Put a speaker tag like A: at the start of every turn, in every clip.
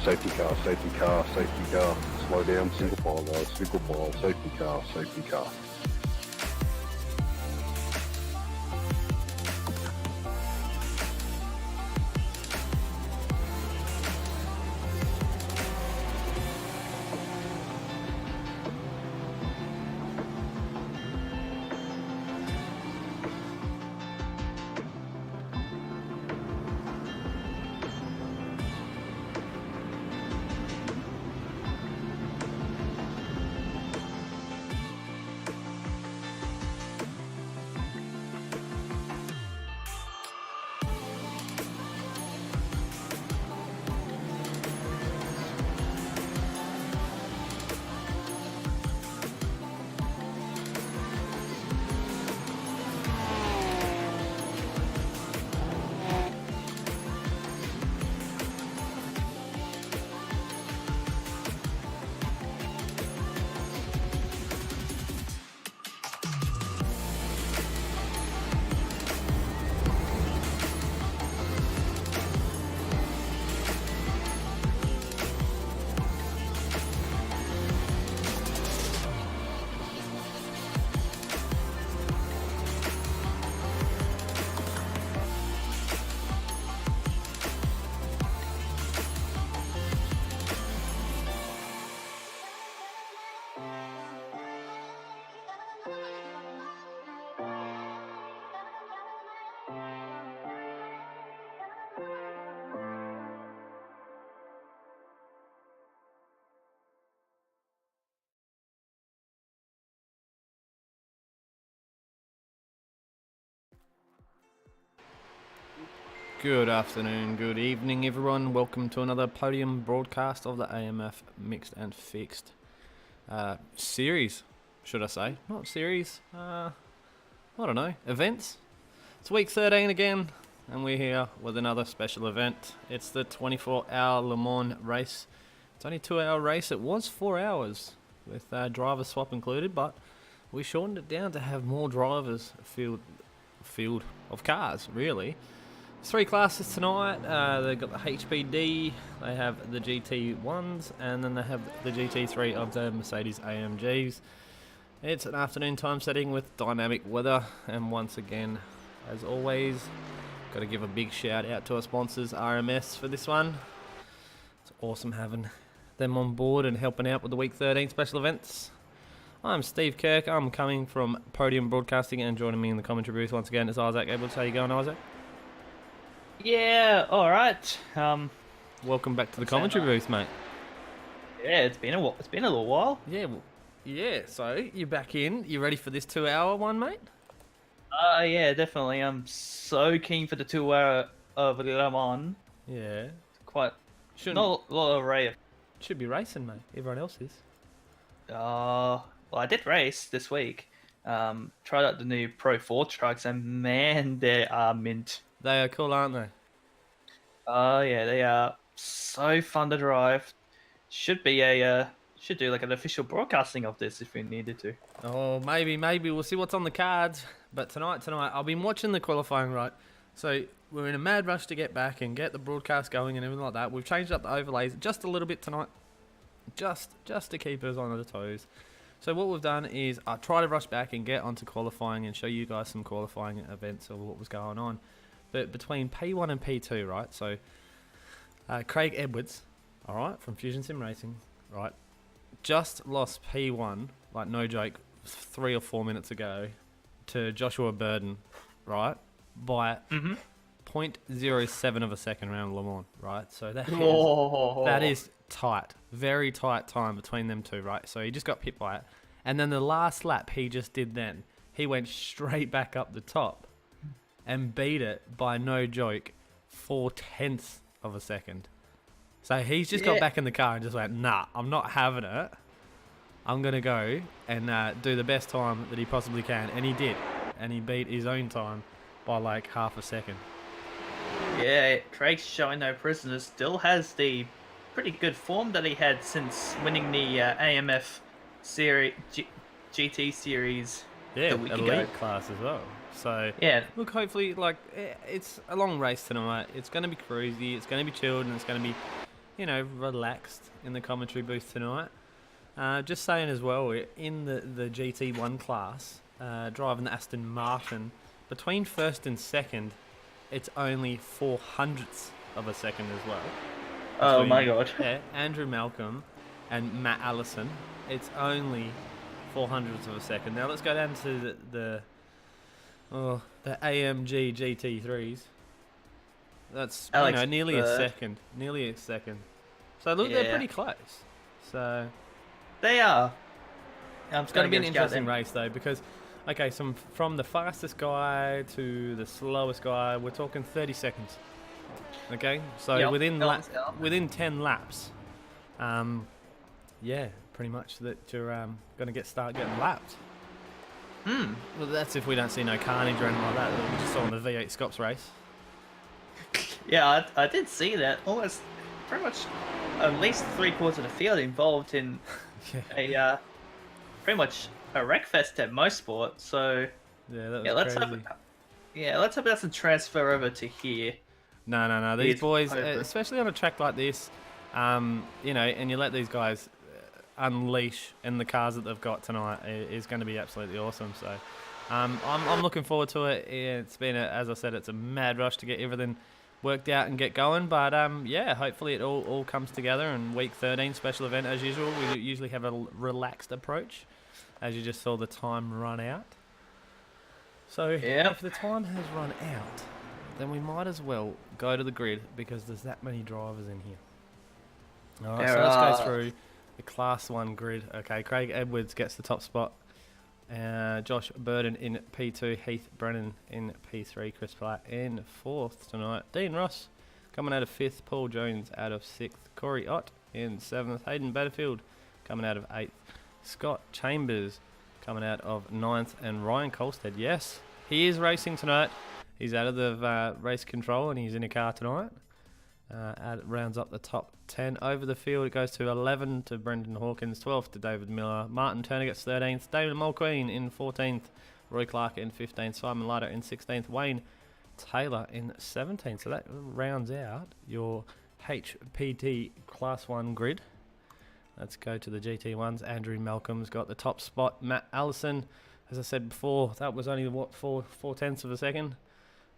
A: Safety car, safety car, safety car. Slow down, single file guys, single file, safety car, safety car.
B: Good afternoon, good evening everyone. Welcome to another podium broadcast of the AMF Mixed and Fixed series, should I say. Not series, I don't know, events. It's week 13 again, and we're here with another special event. It's the 24-hour LeMans race. It's only a 2-hour race. It was 4 hours with driver swap included, but we shortened it down to have more drivers field of cars, really. 3 classes tonight. They've got the HPD, they have the GT1s, and then they have the GT3 of the Mercedes AMGs. It's an afternoon time setting with dynamic weather, and once again, as always, got to give a big shout out to our sponsors, RMS, for this one. It's awesome having them on board and helping out with the Week 13 special events. I'm Steve Kirk. I'm coming from Podium Broadcasting, and joining me in the commentary booth once again is Isaac Edwards. How you going, Isaac?
C: Yeah, all right.
B: Welcome back to the commentary booth, mate.
C: Yeah, it's been a little while.
B: Yeah. So you're back in. You ready for this 2-hour one, mate?
C: Yeah, definitely. I'm so keen for the 2 hour of Le Mans.
B: Yeah.
C: Quite
B: Shouldn't
C: not a lot of race.
B: should be racing, mate. Everyone else is.
C: Well, I did race this week. Tried out the new Pro 4 trucks, and man, they are mint.
B: They are cool, aren't they?
C: Oh yeah, they are so fun to drive. Should do like an official broadcasting of this if we needed to.
B: Oh, maybe we'll see what's on the cards. But tonight, I've been watching the qualifying, right? So we're in a mad rush to get back and get the broadcast going and everything like that. We've changed up the overlays just a little bit tonight, just to keep us on the toes. So what we've done is I try to rush back and get onto qualifying and show you guys some qualifying events of what was going on. But between P1 and P2, right? So Craig Edwards, all right, from Fusion Sim Racing, right, just lost P1, like no joke, 3 or 4 minutes ago, to Joshua Burden, right, by 0.07 of a second around Le Mans, right? So that is tight, very tight time between them two, right? So he just got pit by it, and then the last lap he just did then, he went straight back up the top and beat it by no joke 0.4 of a second. So he's just got back in the car and just went, nah, I'm not having it. I'm going to go and do the best time that he possibly can. And he did. And he beat his own time by like half a second.
C: Yeah, Craig's showing no prisoners. Still has the pretty good form that he had since winning the AMF series, GT series.
B: Yeah,
C: a week
B: elite
C: ago.
B: class as well. So
C: Yeah,
B: look, hopefully, like, it's a long race tonight. It's going to be cruisy. It's going to be chilled, and it's going to be relaxed in the commentary booth tonight. Just saying as well, in the GT1 class, driving the Aston Martin, between first and second, it's only 400ths of a second as well.
C: Oh my god.
B: Yeah, Andrew Malcolm and Matt Allison, it's only 400ths of a second. Now let's go down to the AMG GT3s. That's
C: Alex
B: nearly
C: Bird.
B: a second. Nearly a second. So look, they're
C: Yeah.
B: pretty close. So
C: They are.
B: it's going to be an interesting race though, because so from the fastest guy to the slowest guy, we're talking 30 seconds. Okay, so
C: Yep,
B: within
C: balance out.
B: within 10 laps, pretty much that you're going to start getting lapped. Well, that's if we don't see no carnage or anything like that we just saw in the V8 Scops race.
C: Yeah, I did see that. Almost, pretty much, at least 3/4 of the field involved in a pretty much a wreck fest at Mosport. So
B: Yeah, that was
C: let's
B: crazy.
C: let's hope it doesn't transfer over to here.
B: No. These
C: It's
B: boys,
C: over.
B: especially on a track like this, and you let these guys unleash in the cars that they've got tonight is going to be absolutely awesome. So I'm looking forward to it. It's been, as I said, it's a mad rush to get everything worked out and get going. But hopefully it all comes together. And week 13 special event as usual. We usually have a relaxed approach, as you just saw the time run out. So if the time has run out, then we might as well go to the grid because there's that many drivers in here. All right, so let's go through the Class 1 grid. Okay, Craig Edwards gets the top spot. Josh Burden in P2, Heath Brennan in P3, Chris Platt in 4th tonight. Dean Ross coming out of 5th, Paul Jones out of 6th, Corey Ott in 7th, Hayden Betterfield coming out of 8th, Scott Chambers coming out of 9th, and Ryan Colstead, yes, he is racing tonight. He's out of the race control and he's in a car tonight. Rounds up the top 10. Over the field, it goes to 11 to Brendan Hawkins, 12th to David Miller. Martin Turner gets 13th. David Mulqueen in 14th. Roy Clark in 15th. Simon Lyder in 16th. Wayne Taylor in 17th. So that rounds out your HPT Class 1 grid. Let's go to the GT1s. Andrew Malcolm's got the top spot. Matt Allison, as I said before, that was only, 4/10ths of a second.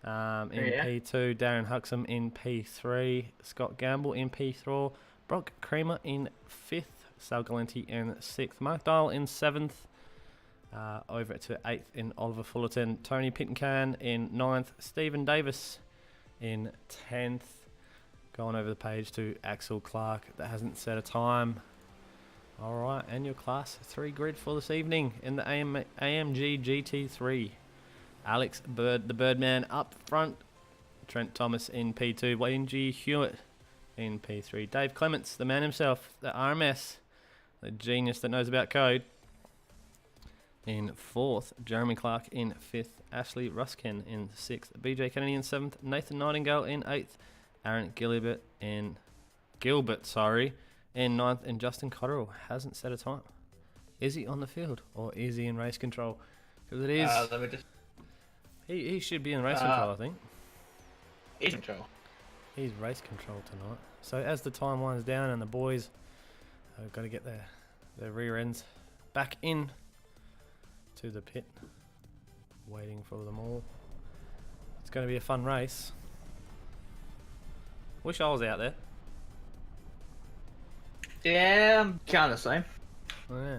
B: In P2, Darren Huxham in P3, Scott Gamble in P4, Brock Creamer in 5th, Sal Galenti in 6th, Mark Dial in 7th, over to 8th in Oliver Fullerton, Tony Pittencan in 9th, Stephen Davis in 10th, going over the page to Axel Clark, that hasn't set a time. Alright, and your Class 3 grid for this evening in the AMG GT3. Alex Bird, the Birdman up front. Trent Thomas in P2. Wayne G. Hewitt in P3. Dave Clements, the man himself, the RMS, the genius that knows about code, in 4th. Jeremy Clark in 5th. Ashley Ruskin in 6th. BJ Kennedy in 7th. Nathan Nightingale in 8th. Aaron Gilbert in 9th. And Justin Cotterill hasn't set a time. Is he on the field or is he in race control? Because it is.
C: Let me just.
B: He should be in race control, I think.
C: He's control.
B: He's race control tonight. So as the time winds down and the boys have got to get their rear ends back in to the pit, waiting for them all. It's going to be a fun race. Wish I was out there.
C: Yeah, I'm kind of the same.
B: Oh, yeah.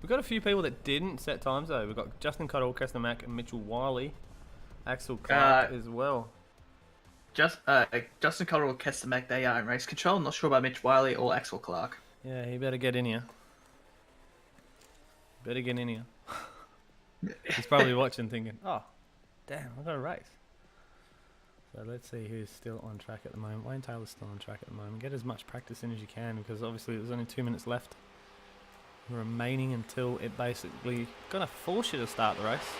B: We've got a few people that didn't set times though. We've got Justin Cotterill, Keston Mack, and Mitchell Wiley. Axel Clark as well.
C: Justin Cotterill, Kester they are in race control. I'm not sure about Mitch Wiley or Axel Clark.
B: Yeah, he better get in here. He's probably watching thinking, oh, damn, I've got a race. So let's see who's still on track at the moment. Wayne Taylor's still on track at the moment. Get as much practice in as you can because obviously there's only 2 minutes left remaining until it basically gonna force you to start the race.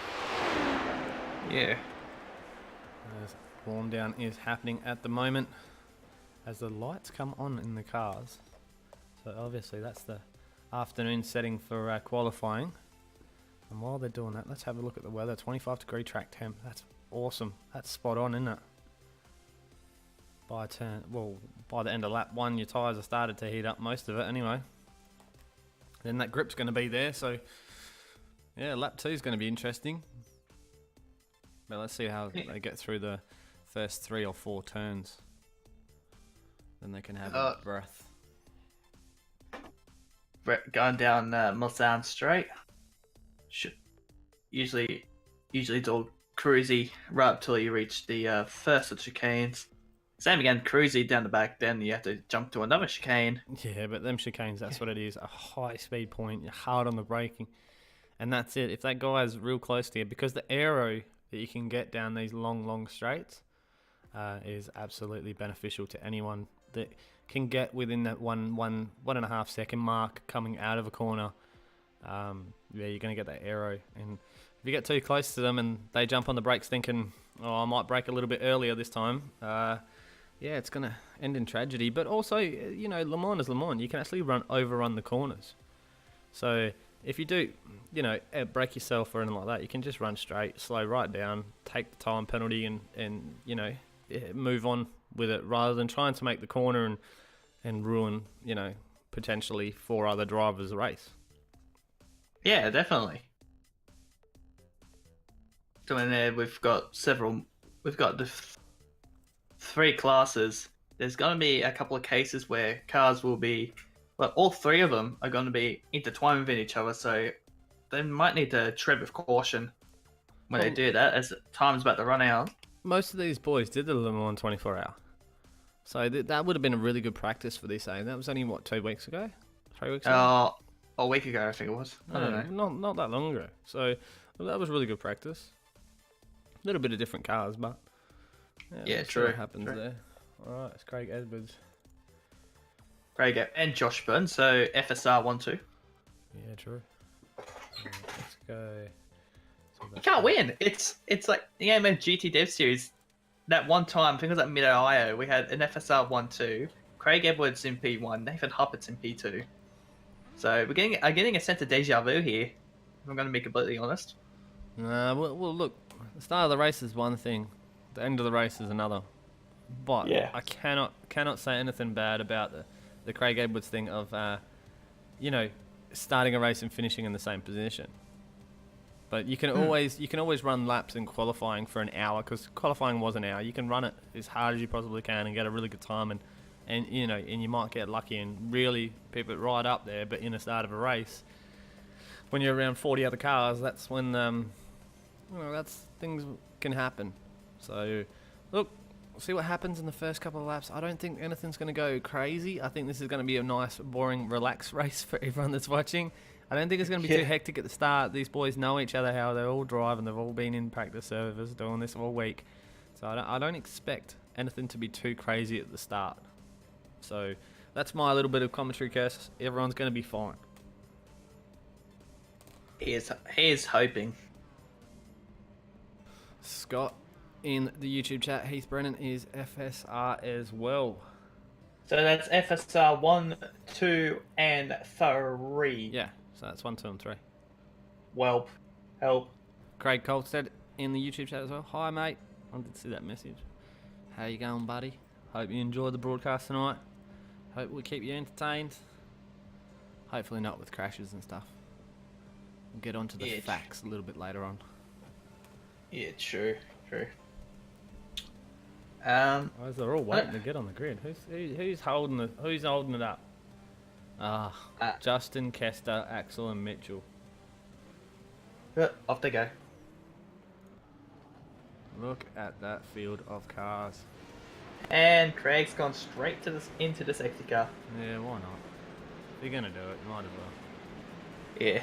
C: Yeah.
B: As warm down is happening at the moment as the lights come on in the cars. So obviously that's the afternoon setting for qualifying. And while they're doing that, let's have a look at the weather. 25 degree track temp. That's awesome. That's spot on, isn't it? by the end of lap 1, your tyres have started to heat up most of it anyway. Then that grip's going to be there, so yeah, lap 2 is going to be interesting. But let's see how they get through the first 3 or 4 turns. Then they can have a breath.
C: Going down Mulsanne Straight. Usually it's all cruisy right up till you reach the first of the chicanes. Same again, cruisy down the back, then you have to jump to another chicane.
B: Yeah, but them chicanes, that's what it is. A high speed point, you're hard on the braking. And that's it. If that guy is real close to you, because the aero that you can get down these long straights is absolutely beneficial to anyone that can get within that one and a half second mark coming out of a corner. Yeah, you're going to get that aero. And if you get too close to them and they jump on the brakes thinking, oh, I might brake a little bit earlier this time, yeah, it's going to end in tragedy. But also, you know, Le Mans is Le Mans. You can actually overrun the corners. So if you do, you know, brake yourself or anything like that, you can just run straight, slow right down, take the time penalty and you know, move on with it rather than trying to make the corner and ruin, you know, potentially 4 other drivers' race.
C: Yeah, definitely. So in there, we've got the 3 classes. There's going to be a couple of cases where cars will be, well, all 3 of them are going to be intertwined with each other, so they might need to tread with caution when they do that, as time's about to run out.
B: Most of these boys did the Le Mans 24 hour. So that would have been a really good practice for this, eh? That was only, what, 2 weeks ago? 3 weeks ago?
C: A week ago, I think it was. I don't know.
B: Not that long ago. So that was really good practice. A little bit of different cars, but
C: yeah,
B: we'll
C: true.
B: See what happens there. All right, it's Craig Edwards.
C: And Josh Burns, so FSR 1-2.
B: Yeah, true. Let's go.
C: You can't win. It's like the AMF GT Dev Series. That one time, I think it was at Mid-Ohio, we had an FSR 1-2, Craig Edwards in P1, Nathan Huppert's in P2. So I'm getting a sense of deja vu here, if I'm going to be completely honest.
B: Well, look, the start of the race is one thing, the end of the race is another. But
C: yeah.
B: I cannot say anything bad about the Craig Edwards thing of, you know, starting a race and finishing in the same position. But you can always run laps in qualifying for an hour, because qualifying was an hour. You can run it as hard as you possibly can and get a really good time, and you know, and you might get lucky and really pip it right up there. But in the start of a race, when you're around 40 other cars, that's when you know, things can happen. So look, we'll see what happens in the first couple of laps. I don't think anything's going to go crazy. I think this is going to be a nice, boring, relaxed race for everyone that's watching. I don't think it's going to be too hectic at the start. These boys know each other, how they all drive, and they've all been in practice servers doing this all week. So I don't expect anything to be too crazy at the start. So that's my little bit of commentary, Curse. Everyone's going to be fine.
C: He is hoping.
B: Scott in the YouTube chat, Heath Brennan is FSR as well.
C: So that's FSR 1, 2, and 3.
B: Yeah. So that's 1, 2, and 3.
C: Well, help.
B: Craig Colstead in the YouTube chat as well. Hi, mate. I did see that message. How you going, buddy? Hope you enjoyed the broadcast tonight. Hope we keep you entertained. Hopefully not with crashes and stuff. We'll get onto the facts a little bit later on.
C: Yeah, true.
B: They're all waiting to get on the grid. Who's holding it up? Justin, Kester, Axel, and Mitchell.
C: Off they go.
B: Look at that field of cars.
C: And Craig's gone straight into the safety car.
B: Yeah, why not? If you're gonna do it, you might as well.
C: Yeah.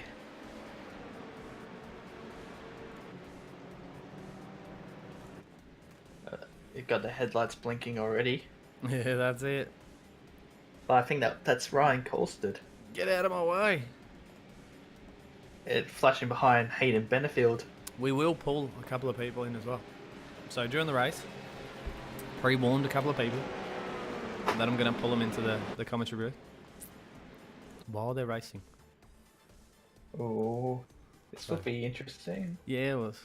C: You've got the headlights blinking already.
B: Yeah, that's it.
C: But I think that's Ryan Colstead.
B: Get out of my way.
C: It flashing behind Hayden Benefield.
B: We will pull a couple of people in as well. So during the race, pre-warned a couple of people that I'm going to pull them into the commentary booth while they're racing.
C: Oh, this will be interesting.
B: Yeah, it was.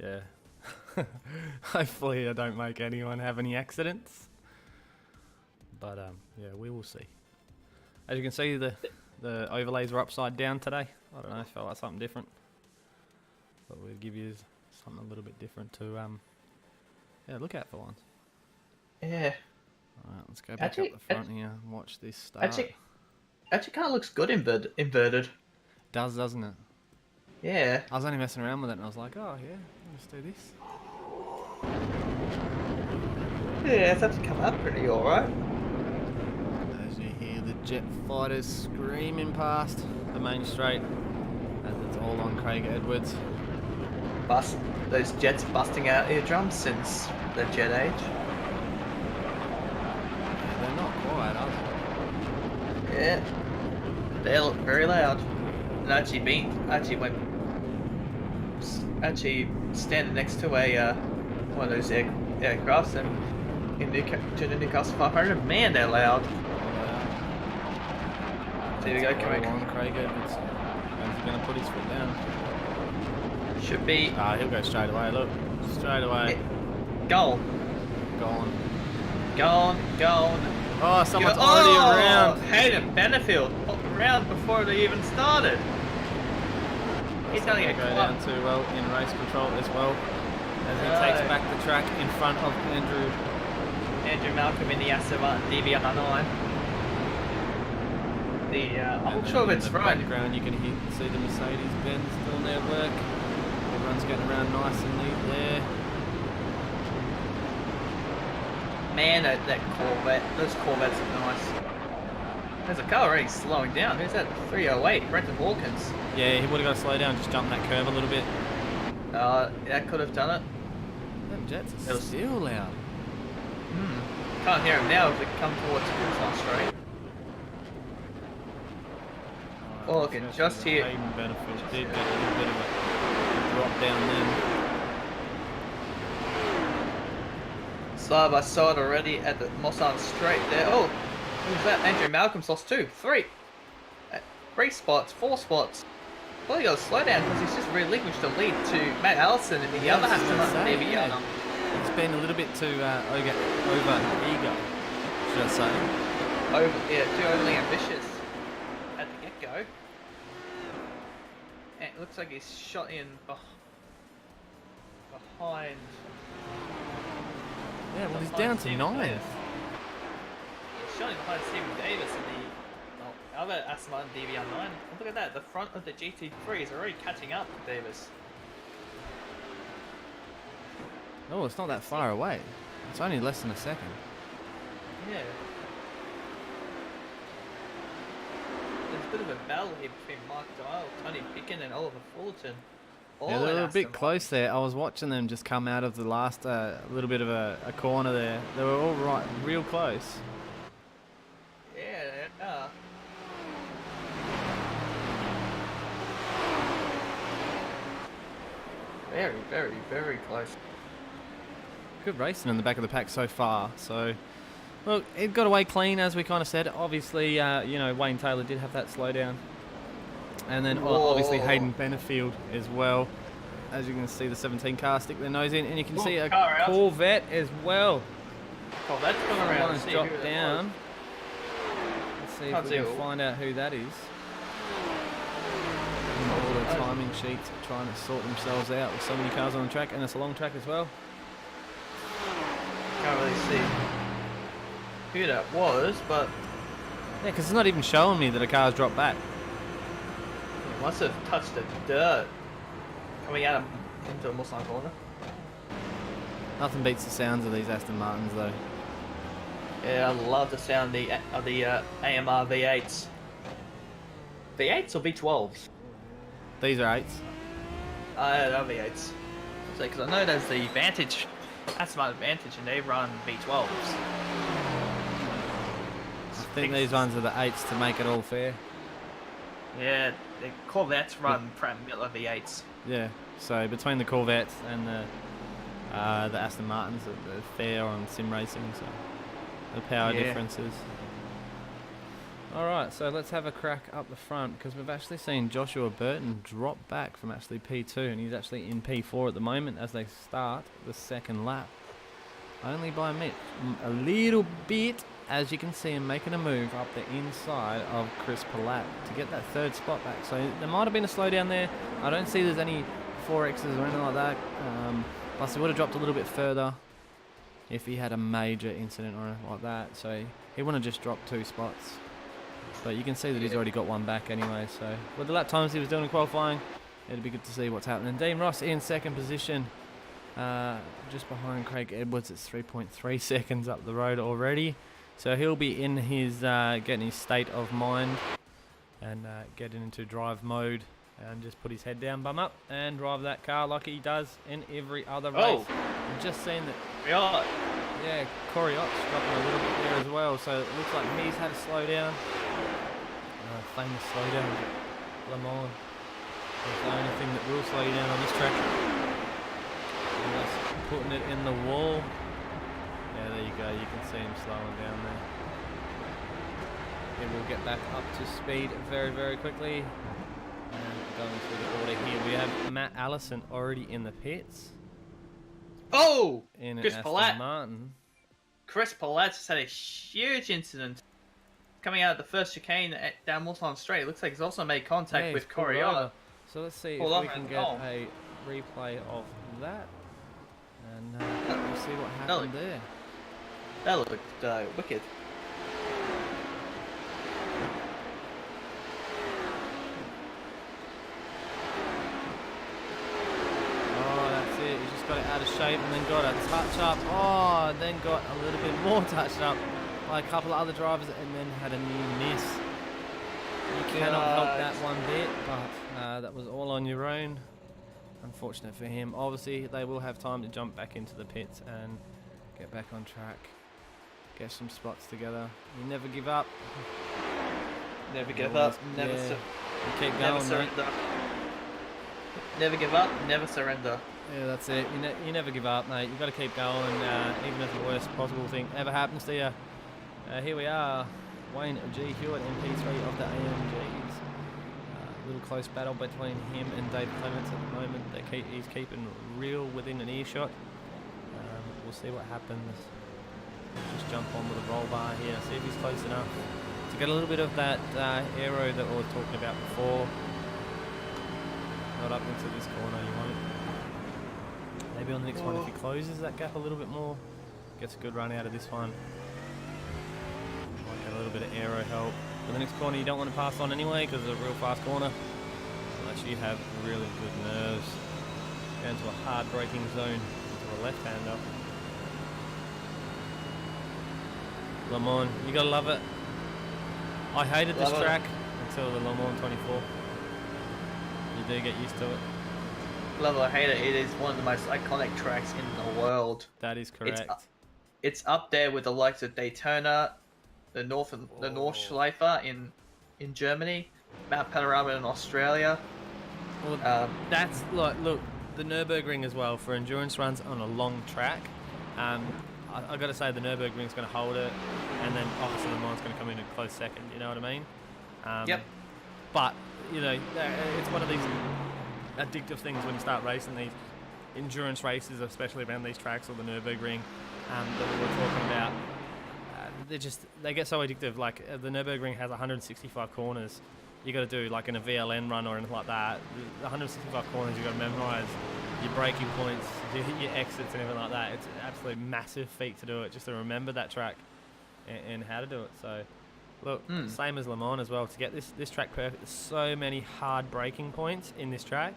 B: Yeah. Hopefully I don't make anyone have any accidents. But yeah, we will see. As you can see, the overlays are upside down today. I don't know, felt like something different. But we'll give you something a little bit different to yeah, look out for once.
C: Yeah.
B: Alright, let's go back up the front here and watch this start.
C: Actually kind of looks good inverted.
B: Does, doesn't it?
C: Yeah.
B: I was only messing around with it and I was like, oh yeah, let's do this.
C: Yeah, it's actually come out pretty alright.
B: As you hear the jet fighters screaming past the main straight, as it's all on Craig Edwards.
C: Those jets busting out eardrums since the jet age.
B: Yeah, they're not quiet, are they?
C: Yeah. They look very loud. And actually standing next to a one of those aircrafts and to the Newcastle 500. Man, they're loud. There we go, Craig.
B: On Craig Edwards. When's he going to put his foot down?
C: Should be.
B: Ah, he'll go straight away. Look, straight away.
C: Gone.
B: Oh, someone's already around.
C: Hayden Benefield around before they even started. He's gonna get
B: go down too well in race control as well, as he takes back the track in front of Andrew
C: Malcolm in the Aston Martin DB9. I'm not sure if it's right.
B: In the background, you can see the Mercedes-Benz doing their work. Everyone's getting around nice and neat there.
C: Man, that Corvette, those Corvettes are nice. There's a car already slowing down. Who's that? 308, Brenton Hawkins.
B: Yeah, he would have got to slow down, just jump that curve a little bit.
C: That could have done it.
B: Them jets are still loud.
C: Can't hear him now if we come towards Hillside Straight. Oh, look, and just here.
B: Hayden Benefield did get a little bit of a drop down then.
C: Side by side already at the Mossad Straight there. Oh, who's that? Andrew Malcolm's lost 2, 3. 3 spots, 4 spots. Well, he got to slow down because he's just relinquished the lead to Matt Allison in the other half of the
B: yeah. It's been a little bit too over eager, should I say?
C: Too overly ambitious at the get-go. And it looks like he's shot in behind.
B: Yeah, well, he's down to 9th.
C: He's shot in behind Stephen Davis in the other Aston Martin DB9. Look at that, the front of the GT3 is already catching up to Davis.
B: Oh, it's not that far away. It's only less than a second.
C: Yeah. There's a bit of a battle here between Mark Dial, Tony Picken and Oliver Fullerton.
B: Yeah, they were a bit close there. I was watching them just come out of the last little bit of a corner there. They were all right, real close.
C: Yeah, they are. Very, very, very close.
B: Good racing in the back of the pack so far. So, well, it got away clean, as we kind of said. Obviously, you know, Wayne Taylor did have that slowdown. And then obviously Hayden Benefield as well. As you can see, the 17 car stick their nose in. And you can see a Corvette as well.
C: Corvette's gone around.
B: One's dropped down. Let's see if we can find out who that is. All the timing sheets are trying to sort themselves out with so many cars on the track, and it's a long track as well.
C: Can't really see who that was, but
B: yeah, because it's not even showing me that a car's dropped back.
C: It must have touched the dirt coming out into a Mustang corner.
B: Nothing beats the sounds of these Aston Martins, though.
C: Yeah, I love the sound of the AMR V8s. V8s or V12s?
B: These are 8s.
C: They're V8s. Because I know there's the Vantage, Aston Martin Vantage, and they run V12s.
B: I think these ones are the 8s to make it all fair.
C: Yeah, the Corvettes run Pratt & Miller V8s.
B: Yeah, so between the Corvettes and the Aston Martins, they're fair on sim racing, so the power differences. Alright, so let's have a crack up the front, because we've actually seen Joshua Burton drop back from actually P2, and he's actually in P4 at the moment as they start the second lap. Only by a little bit, as you can see him making a move up the inside of Chris Palat to get that third spot back. So there might have been a slowdown there. I don't see there's any 4Xs or anything like that. Plus he would have dropped a little bit further if he had a major incident or anything like that. So he wouldn't have just dropped 2 spots. But you can see that he's already got one back anyway. So with the lap times he was doing in qualifying, it'd be good to see what's happening. Dean Ross in second position. Just behind Craig Edwards. It's 3.3 seconds up the road already. So he'll be in his getting his state of mind and getting into drive mode and just put his head down, bum up, and drive that car like he does in every other race. I've just seen that. Yeah, Corey Ott's dropping a little bit there as well. So it looks like he's had a slowdown. Famous slowdown at LeMans. It's the only thing that will slow you down on this track. And that's putting it in the wall. Yeah, there you go. You can see him slowing down there. He will get back up to speed very, very quickly. And going through the order here, we have Matt Allison already in the pits.
C: Oh!
B: In
C: Chris
B: Aston
C: Palat.
B: Martin.
C: Chris Palat just had a huge incident coming out of the first chicane down Mulholland Straight. It looks like he's also made contact with Corey Ott.
B: So let's see if
C: Pulled
B: we
C: over
B: can
C: and
B: get a replay of that. And we'll see what happened there.
C: That looked wicked.
B: Oh, that's it. He just got it out of shape and then got a touch up. Oh, and then got a little bit more touched up by a couple of other drivers and then had a near miss. You cannot help that one bit, but that was all on your own. Unfortunate for him. Obviously, they will have time to jump back into the pits and get back on track. Get some spots together. You never give up.
C: Never give up. Never
B: you keep going,
C: never surrender. Never give up. Never surrender.
B: Yeah, that's it. You never give up, mate. You've got to keep going, even if the worst possible thing ever happens to you. Here we are. Wayne G. Hewitt, MP3 of the AMGs. Little close battle between him and Dave Clements at the moment. He's keeping real within an earshot. We'll see what happens. Just jump on with a roll bar here, see if he's close enough to get a little bit of that aero that we were talking about before. Not up into this corner, you want it. Maybe on the next one, if he closes that gap a little bit more, gets a good run out of this one. Might get a little bit of aero help. For the next corner, you don't want to pass on anyway because it's a real fast corner. Unless you have really good nerves. Down to a hard braking zone into a left-hander. LeMans, you gotta love it. I hated this track until the LeMans 24. You do get used to it.
C: Love it, I hate it. It is one of the most iconic tracks in the world.
B: That is correct.
C: It's up there with the likes of Daytona, the Nordschleife in Germany, Mount Panorama in Australia.
B: Well, that's look the Nürburgring as well for endurance runs on a long track. I got to say the Nürburgring's going to hold it, and then obviously Le Mans going to come in a close second. You know what I mean?
C: Yep.
B: But you know, it's one of these addictive things when you start racing these endurance races, especially around these tracks or the Nürburgring that we were talking about. They get so addictive. Like the Nürburgring has 165 corners. You got to do like in a VLN run or anything like that. The 165 corners you got to memorise your braking points, your exits and everything like that. It's an absolutely massive feat to do it, just to remember that track and how to do it. So look, same as Le Mans as well. To get this track perfect, there's so many hard braking points in this track.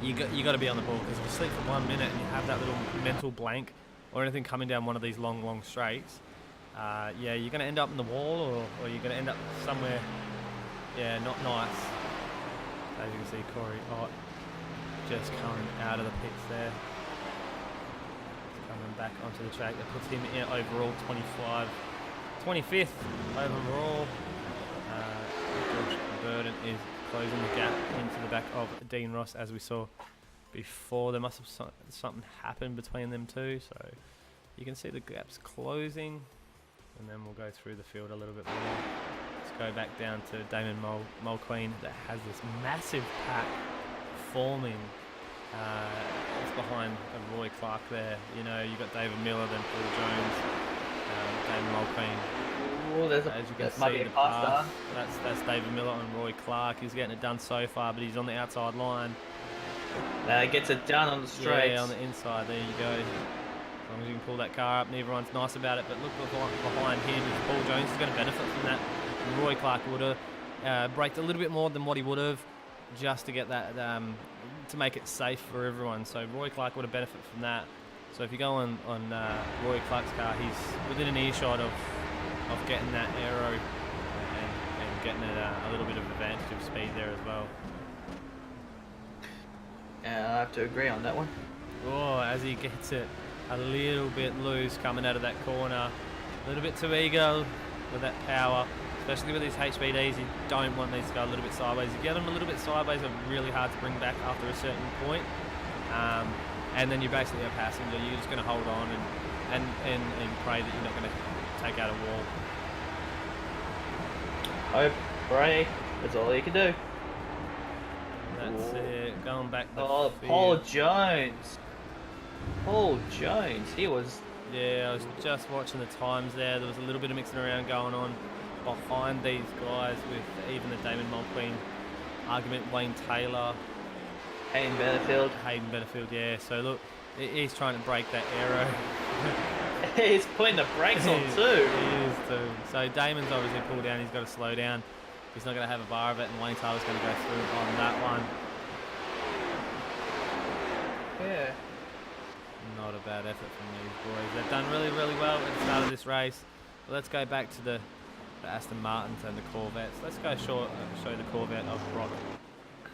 B: You got to be on the ball, because if you sleep for 1 minute and you have that little mental blank or anything coming down one of these long straights, yeah, you're going to end up in the wall or you're going to end up somewhere, yeah, not nice. As you can see, Corey Ott just coming out of the pits there. Coming back onto the track. That puts him in overall 25th overall. George Burden is closing the gap into the back of Dean Ross, as we saw before. There must have something happened between them two, so you can see the gaps closing, and then we'll go through the field a little bit more. Let's go back down to Damon Mulqueen that has this massive pack forming. It's behind Roy Clark there. You know, you've got David Miller, then Paul Jones, Damon Mulqueen.
C: Oh, there's
B: As you can
C: that might
B: see,
C: be a
B: the
C: pass
B: pass, that's David Miller and Roy Clark. He's getting it done so far, but he's on the outside line.
C: Gets it done on the straight.
B: Yeah, on the inside. There you go. As long as you can pull that car up, and everyone's nice about it. But look behind him, Paul Jones is going to benefit from that. Roy Clark would have braked a little bit more than what he would have, just to get that to make it safe for everyone. So Roy Clark would have benefited from that. So if you go on Roy Clark's car, he's within an earshot of getting that aero and getting it a little bit of advantage of speed there as well.
C: Yeah, I have to agree on that one.
B: Oh, as he gets it a little bit loose coming out of that corner. A little bit too eager with that power, especially with these HBDs. You don't want these to go a little bit sideways. You get them a little bit sideways, they're really hard to bring back after a certain point. And then you're basically a passenger. You're just going to hold on and pray that you're not going to take out a wall.
C: Hope, pray, that's all you can do.
B: That's it. Going back the
C: Oh,
B: field.
C: Paul Jones. Paul Jones, he was...
B: Yeah, I was just watching the times there. There was a little bit of mixing around going on behind these guys with even the Damon Mulqueen argument. Wayne Taylor.
C: Hayden
B: Benefield, yeah. So look, he's trying to break that aero.
C: He's putting the brakes on too.
B: He is too. So Damon's obviously pulled down. He's got to slow down. He's not going to have a bar of it, and Wayne Taylor's going to go through on that one.
C: Yeah.
B: Not a bad effort from these boys. They've done really, really well at the start of this race. But let's go back to the Aston Martins and the Corvettes. Let's go show the Corvette of Brock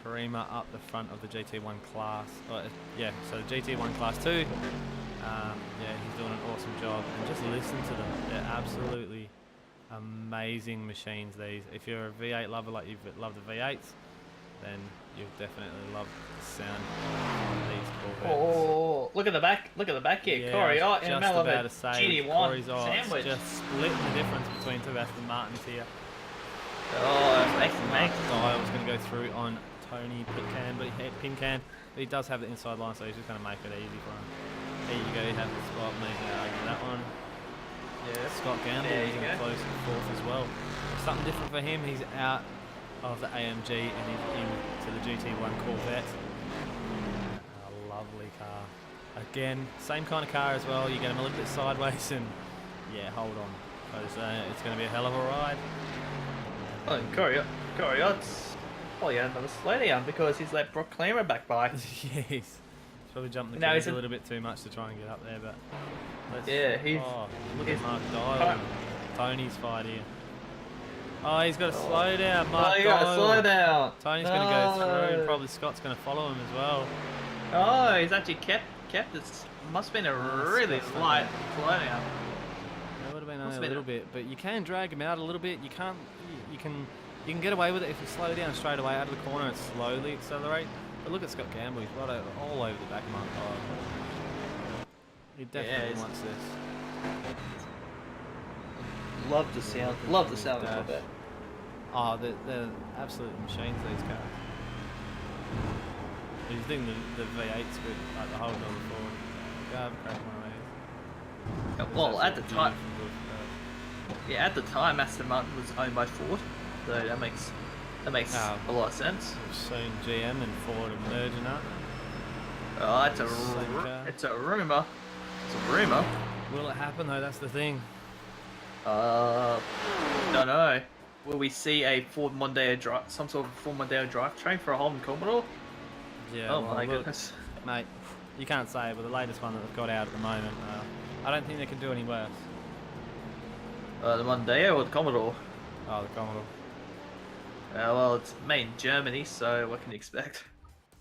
B: Creamer up the front of the GT1 class. Yeah, so the GT1 class 2. Yeah, he's doing an awesome job. And just listen to them. They're absolutely amazing machines, these. If you're a V8 lover like you've loved the V8s, then you'll definitely love the sound of these Corvettes.
C: Oh, look at the back here.
B: Yeah,
C: Corey,
B: I was
C: in the
B: just
C: middle of
B: about
C: a
B: to say,
C: GT1
B: Corey's
C: sandwich.
B: just splitting the difference between two Aston Martins here.
C: Oh, makes
B: Dyer was going to go through on Tony Pincan, but he does have the inside line, so he's just going to make it easy for him. There you go, you have the spot, maybe argue that one.
C: Yeah.
B: Scott Gamble is in close fourth as well. Something different for him, he's out of the AMG and he's into the GT1 Corvette. A lovely car. Again, same kind of car as well. You get him a little bit sideways and yeah, hold on, because it's going to be a hell of a ride.
C: Oh, and Corey, oh yeah, another slowdown because he's let Brock Creamer back by.
B: Yes. He's probably jumping the
C: Now
B: keys
C: he's
B: a little bit too much to try and get up there, but
C: he's
B: look at Mark Dyer. Tony's fight here. Oh, he's got to slow down. Mark
C: you got to
B: Dyer.
C: slow down.
B: Tony's going to go through, and probably Scott's going to follow him as well.
C: Oh, he's actually kept this. Must have been a really light slowdown.
B: That would have been only a little bit, but you can drag him out a little bit. You can't. You can get away with it if you slow down straight away out of the corner and slowly accelerate. But look at Scott Gamble. He's right all over the back of Mark Dyer. He definitely wants this.
C: Love the sound of it.
B: Oh, they're absolute machines, these cars. You think the V8's good, like the whole number forward. Go have a crack one of these.
C: Well, at the time, at the time, Aston Martin was owned by Ford, so that makes a lot of sense.
B: We've seen GM and Ford merging up.
C: Oh, it's a rumor. It's a rumor.
B: Will it happen though? That's the thing.
C: Don't know. Will we see a Ford Mondeo drive, some sort of Ford Mondeo drivetrain for a Holden Commodore?
B: Yeah.
C: Oh
B: well,
C: my
B: look,
C: goodness,
B: mate. You can't say, but the latest one that they've got out at the moment, I don't think they can do any worse.
C: the Mondeo or the Commodore?
B: Oh, the Commodore.
C: Well, it's made in Germany, so what can you expect?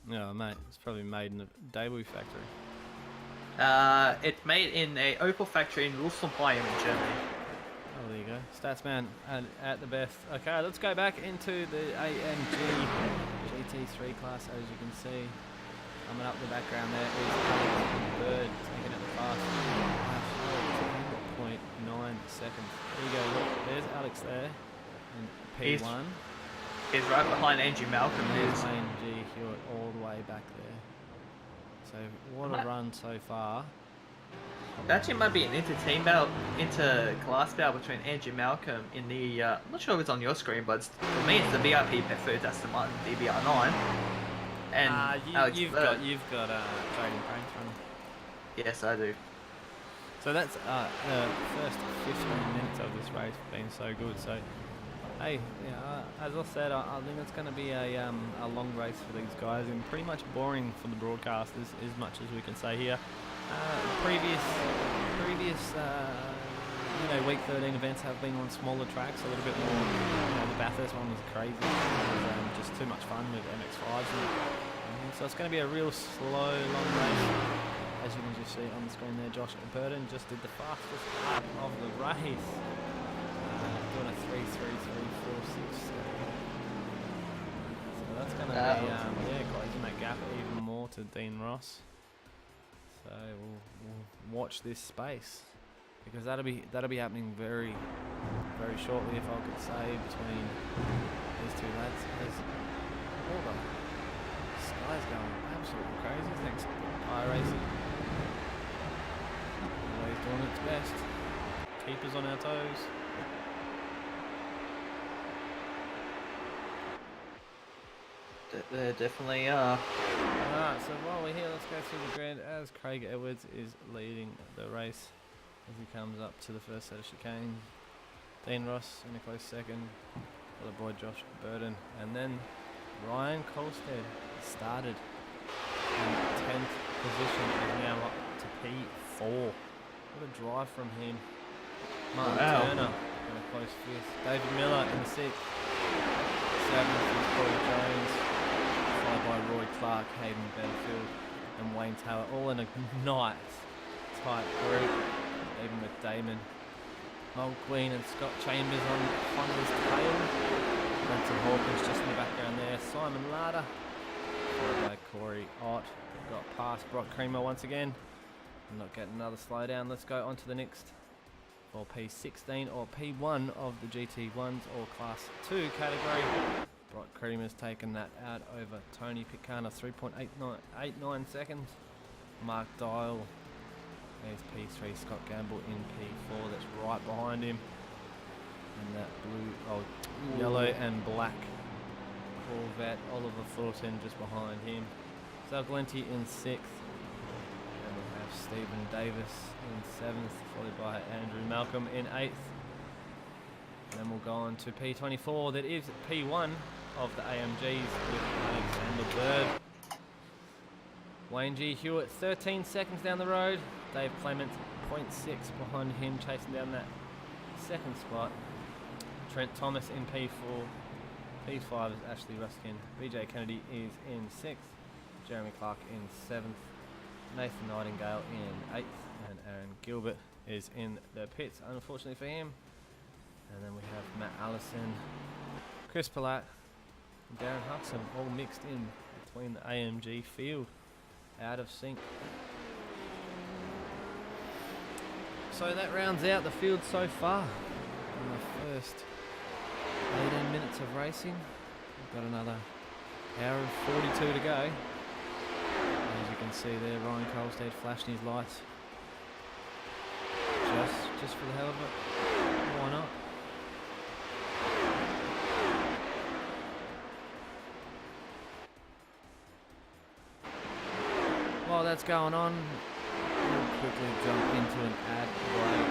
B: Yeah, mate. It's probably made in the Daewoo factory.
C: It's made in a Opel factory in Rüsselsheim in Germany.
B: Oh, there you go. Statsman at the best. Okay, let's go back into the AMG GT3 class, as you can see. Coming up the background there is Alex Bird taking out the fast. 10.9 seconds. There you go, look, there's Alex there in P1.
C: He's right behind Andrew Malcolm.
B: There's AMG Hewitt all the way back there. So what a run so far.
C: Actually, might be an inter-class battle between Andrew Malcolm in the. I'm not sure if it's on your screen, but for me it's the VIP Pet Foods Aston Martin DBR9. And Alex
B: you've
C: Bird.
B: got trading paints running.
C: Yes, I do.
B: So that's the first 15 minutes of this race been so good. So, hey, as I said, I think it's going to be a long race for these guys and pretty much boring for the broadcasters, as much as we can say here. Previous week 13 events have been on smaller tracks, a little bit more. The Bathurst one was crazy. It was just too much fun with MX5s. And so it's going to be a real slow, long race. As you can just see on the screen there, Josh Burton just did the fastest lap of the race. Doing a 3:33.46. So that's going to be closing that gap even more to Dean Ross. So we'll watch this space because that'll be happening very, very shortly, if I could say, between these two lads. As all the sky's going absolutely crazy thanks to iRacing. Always doing its best. Keep us on our toes.
C: They definitely are.
B: Alright, so while we're here, let's go through the grid as Craig Edwards is leading the race as he comes up to the first set of chicane. Dean Ross in a close second for the boy Josh Burton, and then Ryan Colstead started in 10th position and now up to P4. What a drive from him. Martin Turner in a close 5th. David Miller in 6th. 7th is Corey Jones, followed by Roy Clark, Hayden Bedfield and Wayne Taylor, all in a nice tight group, even with Damon Mulqueen and Scott Chambers on Honda's tail. Vincent Hawkins just in the background there. Simon Larder, followed by Corey Ott. Got past Brock Creamer once again. I'm not getting another slowdown. Let's go on to the next for P16 or P1 of the GT1s or Class 2 category. Brock Creamer's taken that out over Tony Picana, 3.89 seconds. Mark Dial, there's P3. Scott Gamble in P4, that's right behind him. And that yellow and black Corvette, Oliver Fulton just behind him. Sal Glenti in 6th. And we have Stephen Davis in 7th, followed by Andrew Malcolm in 8th. And then we'll go on to P24, that is P1 of the AMGs with Alexander Bird. Wayne G. Hewitt 13 seconds down the road. Dave Clement 0.6 behind him, chasing down that second spot. Trent Thomas in P4. P5 is Ashley Ruskin. BJ Kennedy is in 6th. Jeremy Clark in 7th. Nathan Nightingale in 8th. And Aaron Gilbert is in the pits, unfortunately for him. And then we have Matt Allison, Chris Palat, and Darren Huxham all mixed in between the AMG field, out of sync. So that rounds out the field so far in the first 18 minutes of racing. We've got another hour and 42 to go. As you can see there, Ryan Colstead flashing his lights. Just for the hell of it. Why not? While that's going on, we'll quickly jump into an ad break.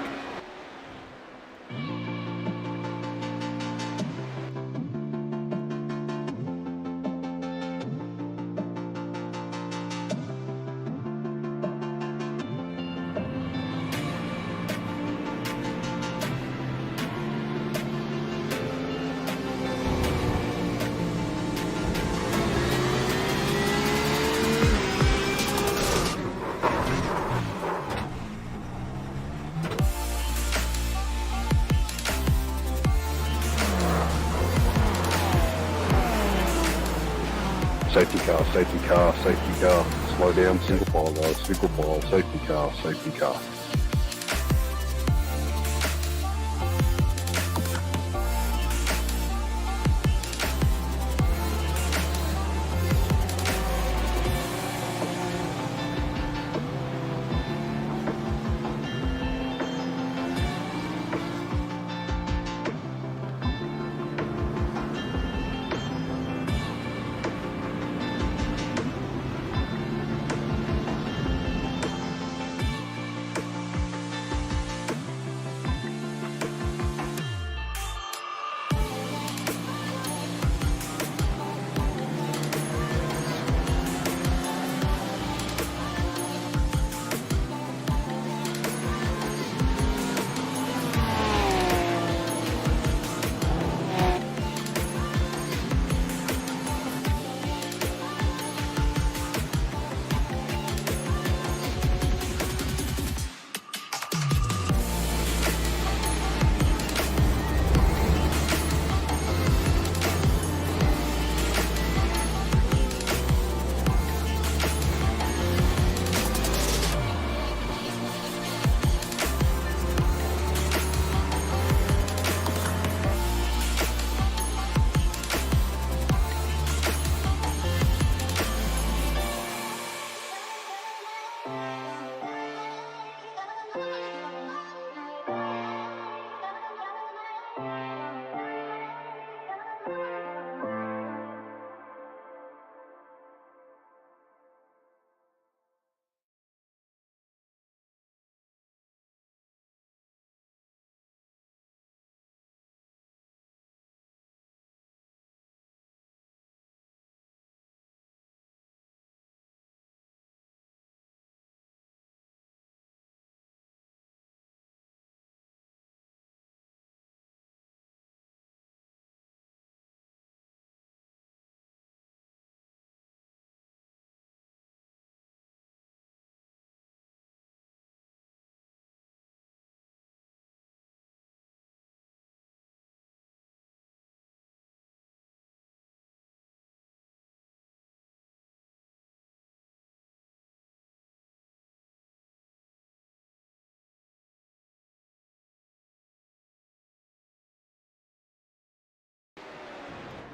A: Safety car, safety car, safety car. Slow down, single file guys, single file, safety car, safety car.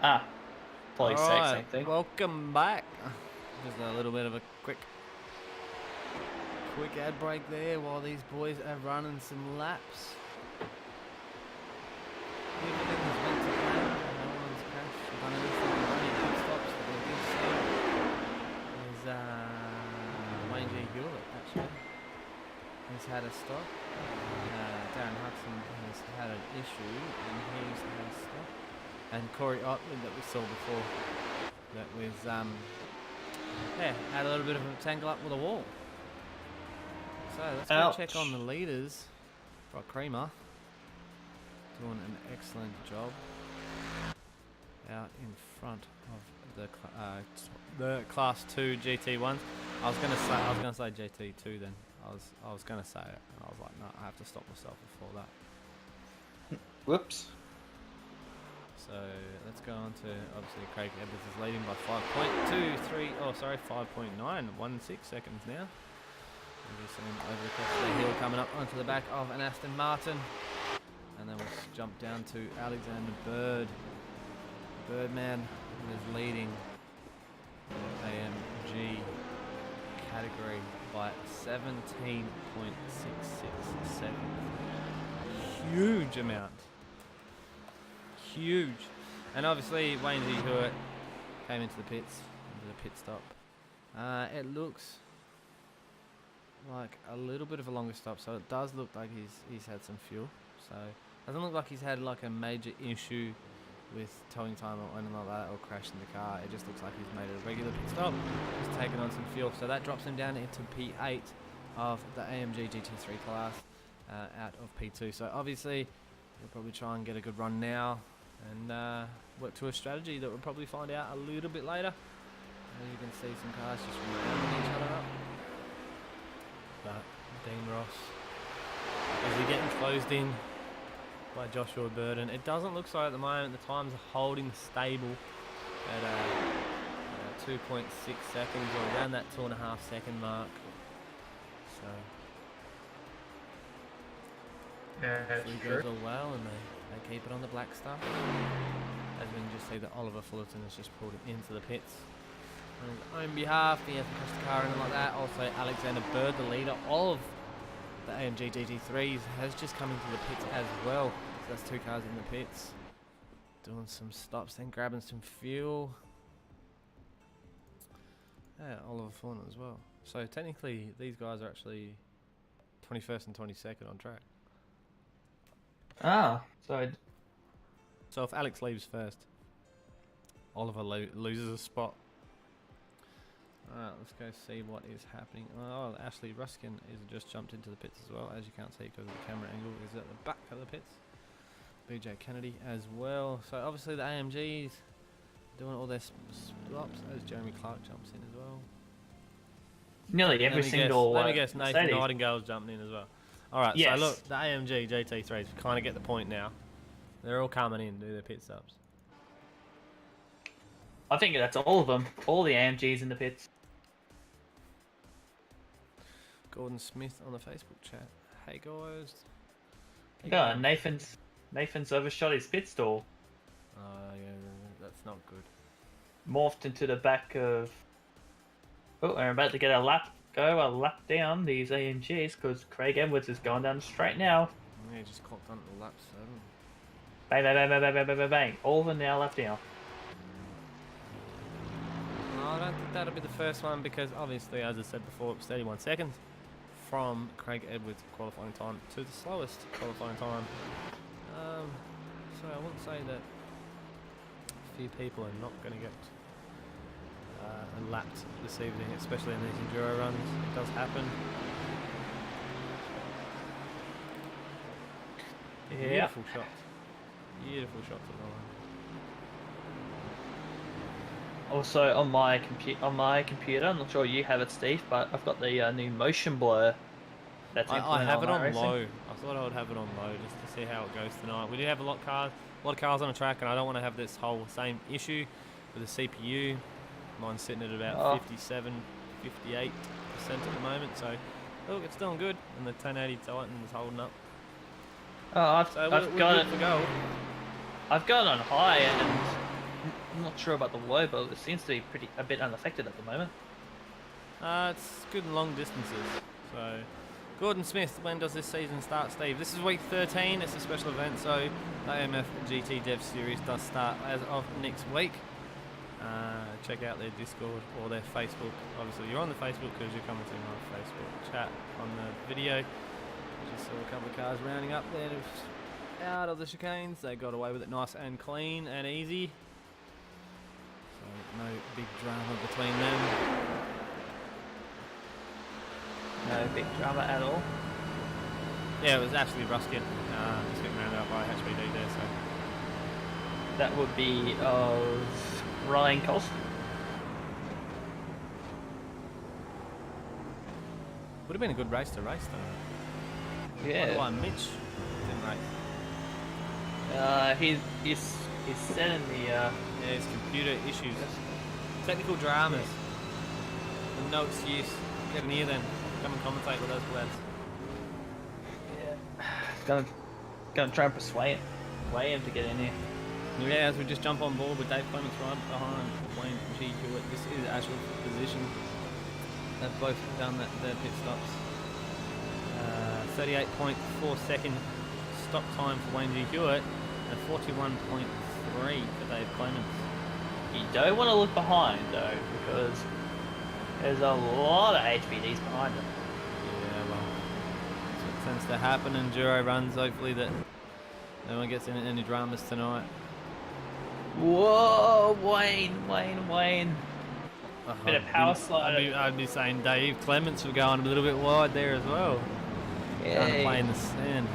C: Ah, probably say
B: Alright,
C: something.
B: welcome back. Just a little bit of a quick ad break there while these boys are running some laps. Everything was meant to plan. No one's crashed. Done anything. Only pit stops that we did see. There's Wayne G. Hewlett actually. He's had a stop. Darren Hudson has had an issue and he's had a stop. And Corey Otley that we saw before, that was had a little bit of a tangle up with a wall. So let's go check on the leaders. Got Creamer doing an excellent job out in front of the Class 2 GT1s. I was gonna say GT2 then. I was gonna say it, and I was like, no, I have to stop myself before that.
C: Whoops.
B: So let's go on to, obviously Craig Edwards is leading by 5.16 seconds now. We'll see him over across the hill coming up onto the back of an Aston Martin. And then we'll jump down to Alexander Bird. Birdman is leading the AMG category by 17.66 seconds. Huge amount. Huge. And obviously Wayne Z. Hewitt came into the pits, into the pit stop. It looks like a little bit of a longer stop, so it does look like he's had some fuel. So it doesn't look like he's had like a major issue with towing time or anything like that, or crashing the car. It just looks like he's made a regular pit stop. He's taken on some fuel, so that drops him down into P8 of the AMG GT3 class, out of P2. So obviously we'll probably try and get a good run now and work to a strategy that we'll probably find out a little bit later. As you can see, some cars just rounding each other up. But Dean Ross, as they're getting closed in by Joshua Burden, it doesn't look so at the moment. The times are holding stable at 2.6 seconds, or around that 2.5 second mark. So it goes all well, and they keep it on the black stuff. As we can just see that Oliver Fullerton has just pulled it into the pits on his own behalf. He hasn't crashed the car or anything like that. Also, Alexander Bird, the leader of the AMG GT3s, has just come into the pits as well. So that's two cars in the pits, doing some stops, then grabbing some fuel. Yeah, Oliver Fullerton as well. So technically, these guys are actually 21st and 22nd on track.
C: Ah,
B: So if Alex leaves first, Oliver loses a spot. Alright, let's go see what is happening. Oh, Ashley Ruskin is just jumped into the pits as well, as you can't see because of the camera angle is at the back of the pits. BJ Kennedy as well. So obviously the AMGs doing all their stops, as Jeremy Clark jumps in as well.
C: nearly every single.
B: Let me guess, Nathan
C: Mercedes.
B: Nightingale's jumping in as well. Alright,
C: Yes.
B: so look, the AMG GT3s, we kind of get the point now. They're all coming in to do their pit stops.
C: I think that's all of them. All the AMGs in the pits.
B: Gordon Smith on the Facebook chat. Hey guys. Hey
C: Yeah,
B: guys.
C: Nathan's overshot his pit stall.
B: Yeah, that's not good.
C: Morphed into the back of. Oh, I'm about to get a lap down these AMGs because Craig Edwards is going down the straight now.
B: Yeah, he just clocked onto the lap 7.
C: Bang, bang, bang, bang, bang, bang, bang, bang, bang. All of them now left down.
B: No, I don't think that'll be the first one because obviously, as I said before, it was 31 seconds from Craig Edwards' qualifying time to the slowest qualifying time. So I wouldn't say that a few people are not going to get lapped this evening, especially in these enduro runs. It does happen.
C: Yeah.
B: Beautiful shot. Beautiful shot to the line.
C: Also on my computer, I'm not sure you have it, Steve, but I've got the new motion blur. That's
B: I have it on
C: iRacing.
B: low. I thought I would have it on low just to see how it goes tonight. We do have a lot of cars on the track, and I don't want to have this whole same issue with the CPU. Mine's sitting at about 57, 58% at the moment. So look, it's doing good, and the 1080 Titan is holding up.
C: Oh,
B: So
C: I've got it.
B: for gold.
C: I've got it on high, and I'm not sure about the low, but it seems to be a bit unaffected at the moment.
B: It's good in long distances. So, Gordon Smith, when does this season start, Steve? This is week 13. It's a special event, so the AMF GT Dev Series does start as of next week. Check out their Discord or their Facebook. Obviously, you're on the Facebook because you're coming to my Facebook chat on the video. Just saw a couple of cars rounding up there out of the chicanes. They got away with it nice and clean and easy. So no big drama between them.
C: No big drama at all.
B: Yeah, it was absolutely Ruskin. Just getting rounded up by HBD there. So
C: That would be of Ryan Colson.
B: would have been a good race to race though.
C: Yeah.
B: Why Mitch didn't race?
C: He's set in the
B: Yeah, it's computer issues, technical dramas. And no excuse. Get in here then. Come and commentate with those lads.
C: yeah. Gonna try and persuade him to get in here.
B: Yeah, as we just jump on board with Dave Clements right behind Wayne G. Hewitt. This is actual position. They've both done their pit stops. 38.4 second stop time for Wayne G. Hewitt and 41.3 for Dave Clements.
C: You don't want to look behind though, because there's a lot of HBDs behind him.
B: Yeah, well, that's what tends to happen in Enduro runs. Hopefully that no one gets in any dramas tonight.
C: Whoa, Wayne. Bit of power slide.
B: I'd be saying Dave Clements for going a little bit wide there as well. Trying to play in the sand.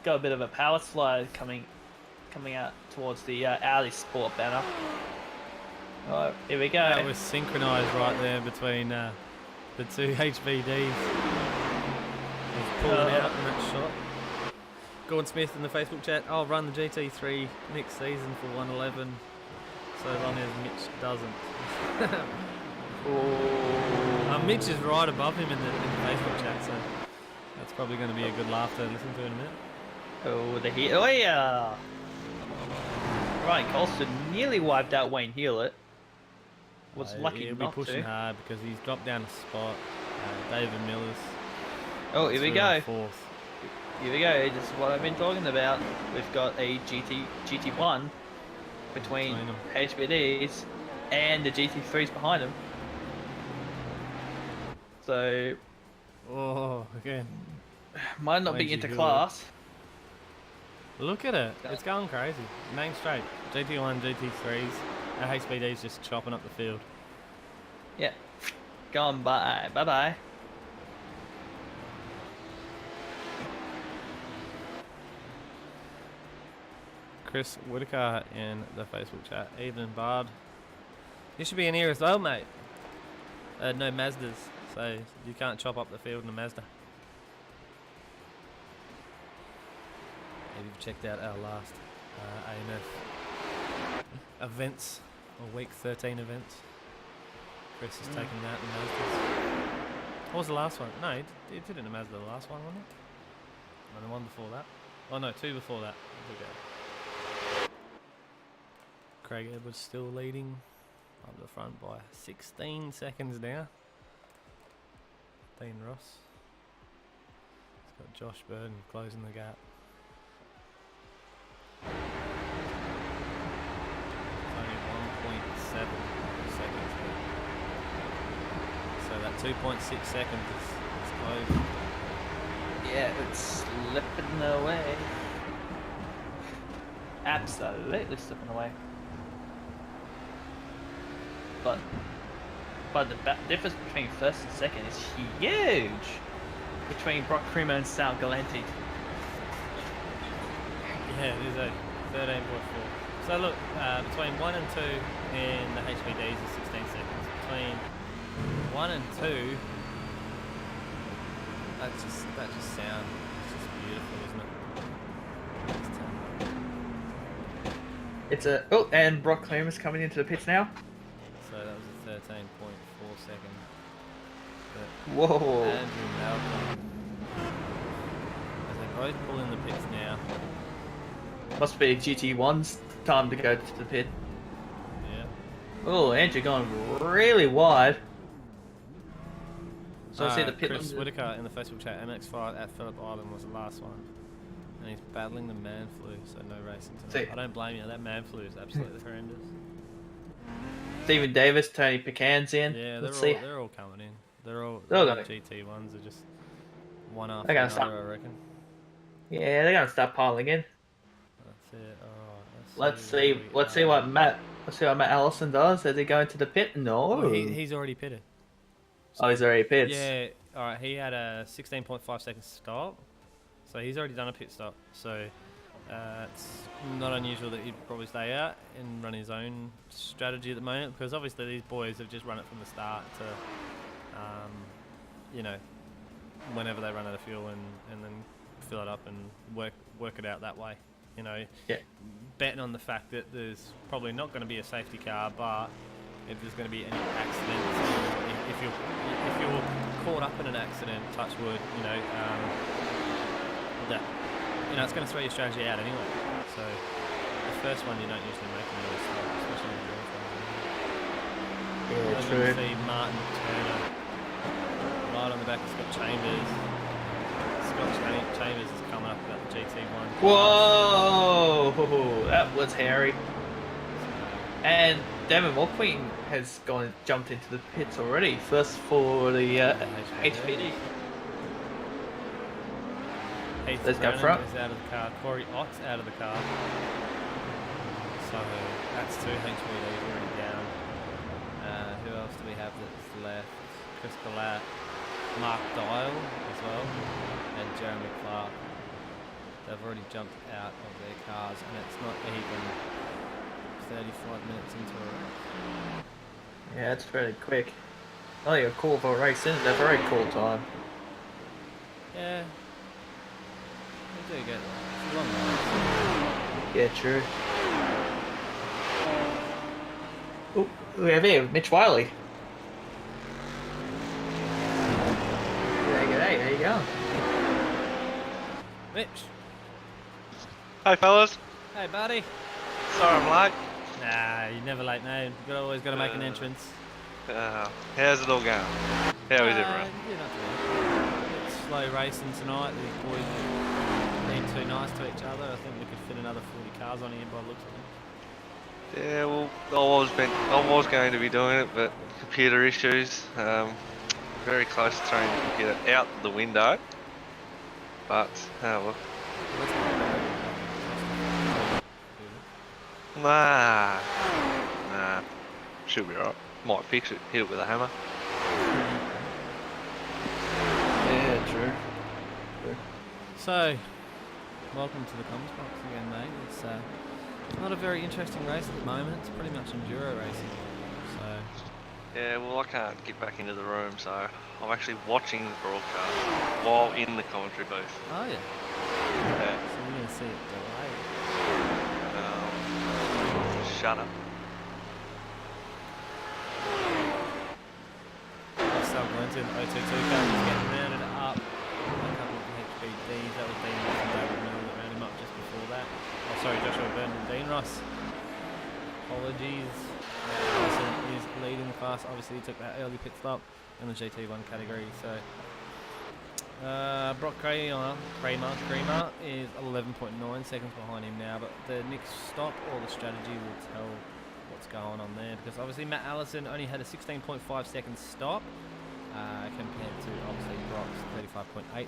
C: Got a bit of a power slide coming out towards the Audi Sport banner. Oh, here we go.
B: That was synchronised right there between the two HBDs. He's pulling out in that shot. Gordon Smith in the Facebook chat. I'll run the GT3 next season for 111, so long as Mitch doesn't. Mitch is right above him in the Facebook chat, so that's probably going to be a good laugh to listen to in a minute.
C: Oh, the heat! Oh yeah! Ryan Colston nearly wiped out Wayne Hewlett. Was lucky
B: he'll
C: not
B: be pushing
C: to.
B: hard because he's dropped down a spot. David Miller's.
C: Oh, here we
B: third
C: go.
B: and fourth.
C: Here we go. This is what I've been talking about. We've got a GT1 between
B: them.
C: HBDs and the GT3s behind them. So
B: Oh, again.
C: might not
B: Wayne
C: be
B: G.
C: interclass.
B: Look at it. It's going crazy. Main straight. GT1, GT3s. Our HBD's just chopping up the field.
C: Yeah. Gone bye. Bye bye.
B: Chris Whitaker in the Facebook chat. Evening, Bard. You should be in here as well, mate. No Mazdas, so you can't chop up the field in a Mazda. If you've checked out our last AMF events, or week 13 events, Chris has taken that in Mazdas. What was the last one? No, he did it in a Mazda, the last one, wasn't it? And the one before that. Oh no, two before that. Okay. Craig Edwards still leading up the front by 16 seconds now. Dean Ross. He's got Josh Burden closing the gap. It's only 1.7 seconds here. So that 2.6 seconds is closed.
C: Yeah, it's slipping away. Absolutely slipping away. But the difference between first and second is huge between Brock Primo and Sal Galante.
B: Yeah, it is a 13.4. So look, between 1 and 2 in the HBDs is 16 seconds. Between 1 and 2, that just sound, it's just beautiful, isn't it?
C: It's a and Brock Clemens coming into the pits now.
B: So that was a 13.4 second. But
C: Whoa!
B: Andrew Malcolm, as they both pull in the pits now.
C: Must be GT1's time to go to the pit.
B: Yeah.
C: Oh, Andrew going really wide. So I see the pit.
B: Chris Whitaker in the Facebook chat, MX5 at Phillip Island was the last one. And he's battling the man flu, so no racing tonight.
C: See.
B: I don't blame you, that man flu is absolutely horrendous.
C: Stephen Davis, Tony Pecan's in.
B: Yeah,
C: Let's see.
B: they're all coming in. They're all
C: They're all
B: the
C: gonna-
B: GT1s are just one after
C: They're gonna
B: another,
C: start.
B: I reckon.
C: Yeah, they're gonna start piling in.
B: That's it. Alright,
C: Let's see what Matt Allison does. Is he going to the pit? No.
B: Well, he's already pitted.
C: Oh, he's already pitted.
B: Yeah, alright, he had a 16.5 second stop. So he's already done a pit stop. So it's not unusual that he'd probably stay out and run his own strategy at the moment, because obviously these boys have just run it from the start to, you know, whenever they run out of fuel and then fill it up and work it out that way. You know, betting on the fact that there's probably not going to be a safety car, but if there's going to be any accidents, if you're caught up in an accident, touch wood, you know, that, you know, it's going to throw your strategy out anyway. So the first one you don't usually make in those stuff, especially in endurance ones.
C: Yeah,
B: And
C: true.
B: you see Martin Turner right on the back of Scott Chambers. Scott Chambers is coming up about the GT1.
C: Whoa, that was hairy. And Damon Mulqueen has jumped into the pits already. First for the HPD.
B: Heath
C: Let's go
B: Brennan
C: front.
B: is out of the car. Corey Ott's out of the car. So that's two HPDs already down. Who else do we have that's left? Chris Galat, Mark Dial as well, and Jeremy Clark. They've already jumped out of their cars, and it's not even 35 minutes into a race.
C: Yeah, it's very quick. Only a cool for a race, isn't it? A very cool time.
B: Yeah. We do get that. It's a long race.
C: Yeah, true. Oh, we have here Mitch Wiley. G'day, how you going?
B: Mitch.
D: Hey fellas,
B: Hey, buddy.
D: sorry I'm late.
B: Nah, you're never late, mate. You always got to make an entrance.
D: How's it all going? How is everyone?
B: Yeah, not too bad. It's slow racing tonight. These boys have been too nice to each other. I think we could fit another 40 cars on here by the looks of it.
D: Yeah, well, I was going to be doing it, but computer issues. Very close to throwing the computer out the window. But, well. Nah. Should be alright. Might fix it. Hit it with a hammer.
C: Yeah, true.
B: So, welcome to the comms box again, mate. It's not a very interesting race at the moment. It's pretty much enduro racing. So,
D: Yeah, well, I can't get back into the room, so I'm actually watching the broadcast while in the commentary booth.
B: oh yeah.
D: Yeah.
B: So we're gonna see it delayed.
D: Shut up.
B: Sal Glinton, 022 car is getting rounded up. A couple of HBDs. That was Dean Ross and David Miller that rounded him up just before that. Oh, sorry, Joshua Byrne and Dean Ross. Apologies. Allison is leading the class. Obviously, he took that early pit stop in the GT1 category. So, Brock Kramer is 11.9 seconds behind him now. But the next stop or the strategy will tell what's going on there, because obviously Matt Allison only had a 16.5 second stop compared to obviously Brock's 35.8.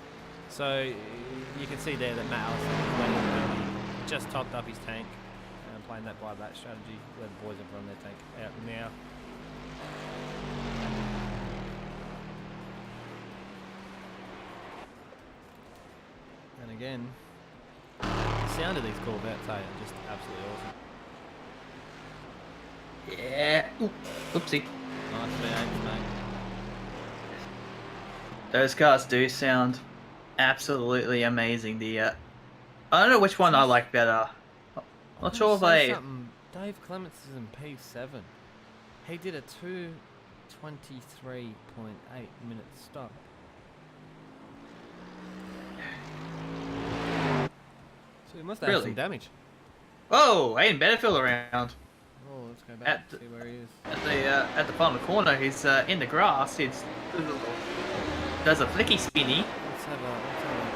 B: So you can see there that Matt Allison just topped up his tank and playing that buyback strategy where the boys have run their tank out now. And again, the sound of these Corvettes are just absolutely awesome.
C: Yeah. Oopsie.
B: Nice V8s, mate.
C: Those cars do sound absolutely amazing. I don't know which one I like better. Not sure if
B: Say
C: I.
B: something. Dave Clements is in P7. He did a 2:23.8 minute stop. So he must have had
C: Really?
B: some damage.
C: Oh, Aiden Betterfield around.
B: Oh, let's go back
C: At
B: and
C: the-
B: see where he is.
C: At the final corner, he's in the grass. He's does a flicky spinny.
B: Let's have a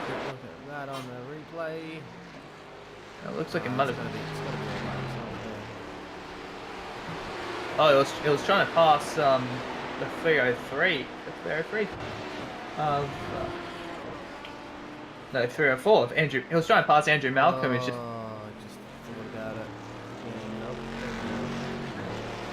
B: quick look at that on the replay.
C: It looks like it
B: Oh,
C: might
B: it's
C: have.
B: gotta be all right, it's not there.
C: Oh, it was trying to pass the 303. The 303 of no 304 of Andrew. He was trying to pass Andrew Malcolm. He's just
B: Just thought about it. Yeah, nope.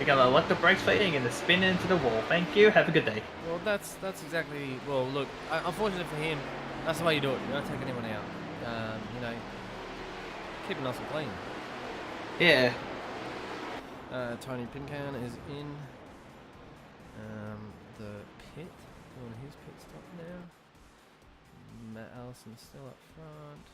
C: you got to let the brakes fading and the spin into the wall. Thank you. Have a good day.
B: Well, that's exactly. Well, look, unfortunately for him, that's the way you do it. You don't take anyone out. You know, keep it nice and clean.
C: Yeah.
B: Tony Pincan is in the pit, doing his pit stop now. Matt Allison's still up front.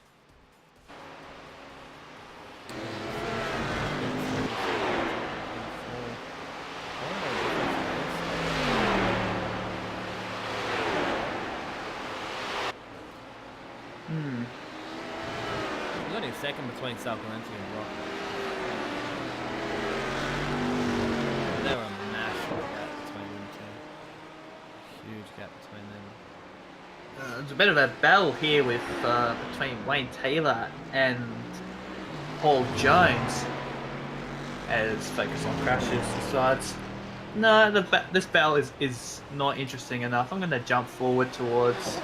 B: There's only a second between Salcarenzi and Rock. They were a massive gap between them two. Huge gap between them.
C: There's a bit of a battle here with between Wayne Taylor and Paul Jones. As Focus on Crashes decides, no, this battle is not interesting enough. I'm going to jump forward towards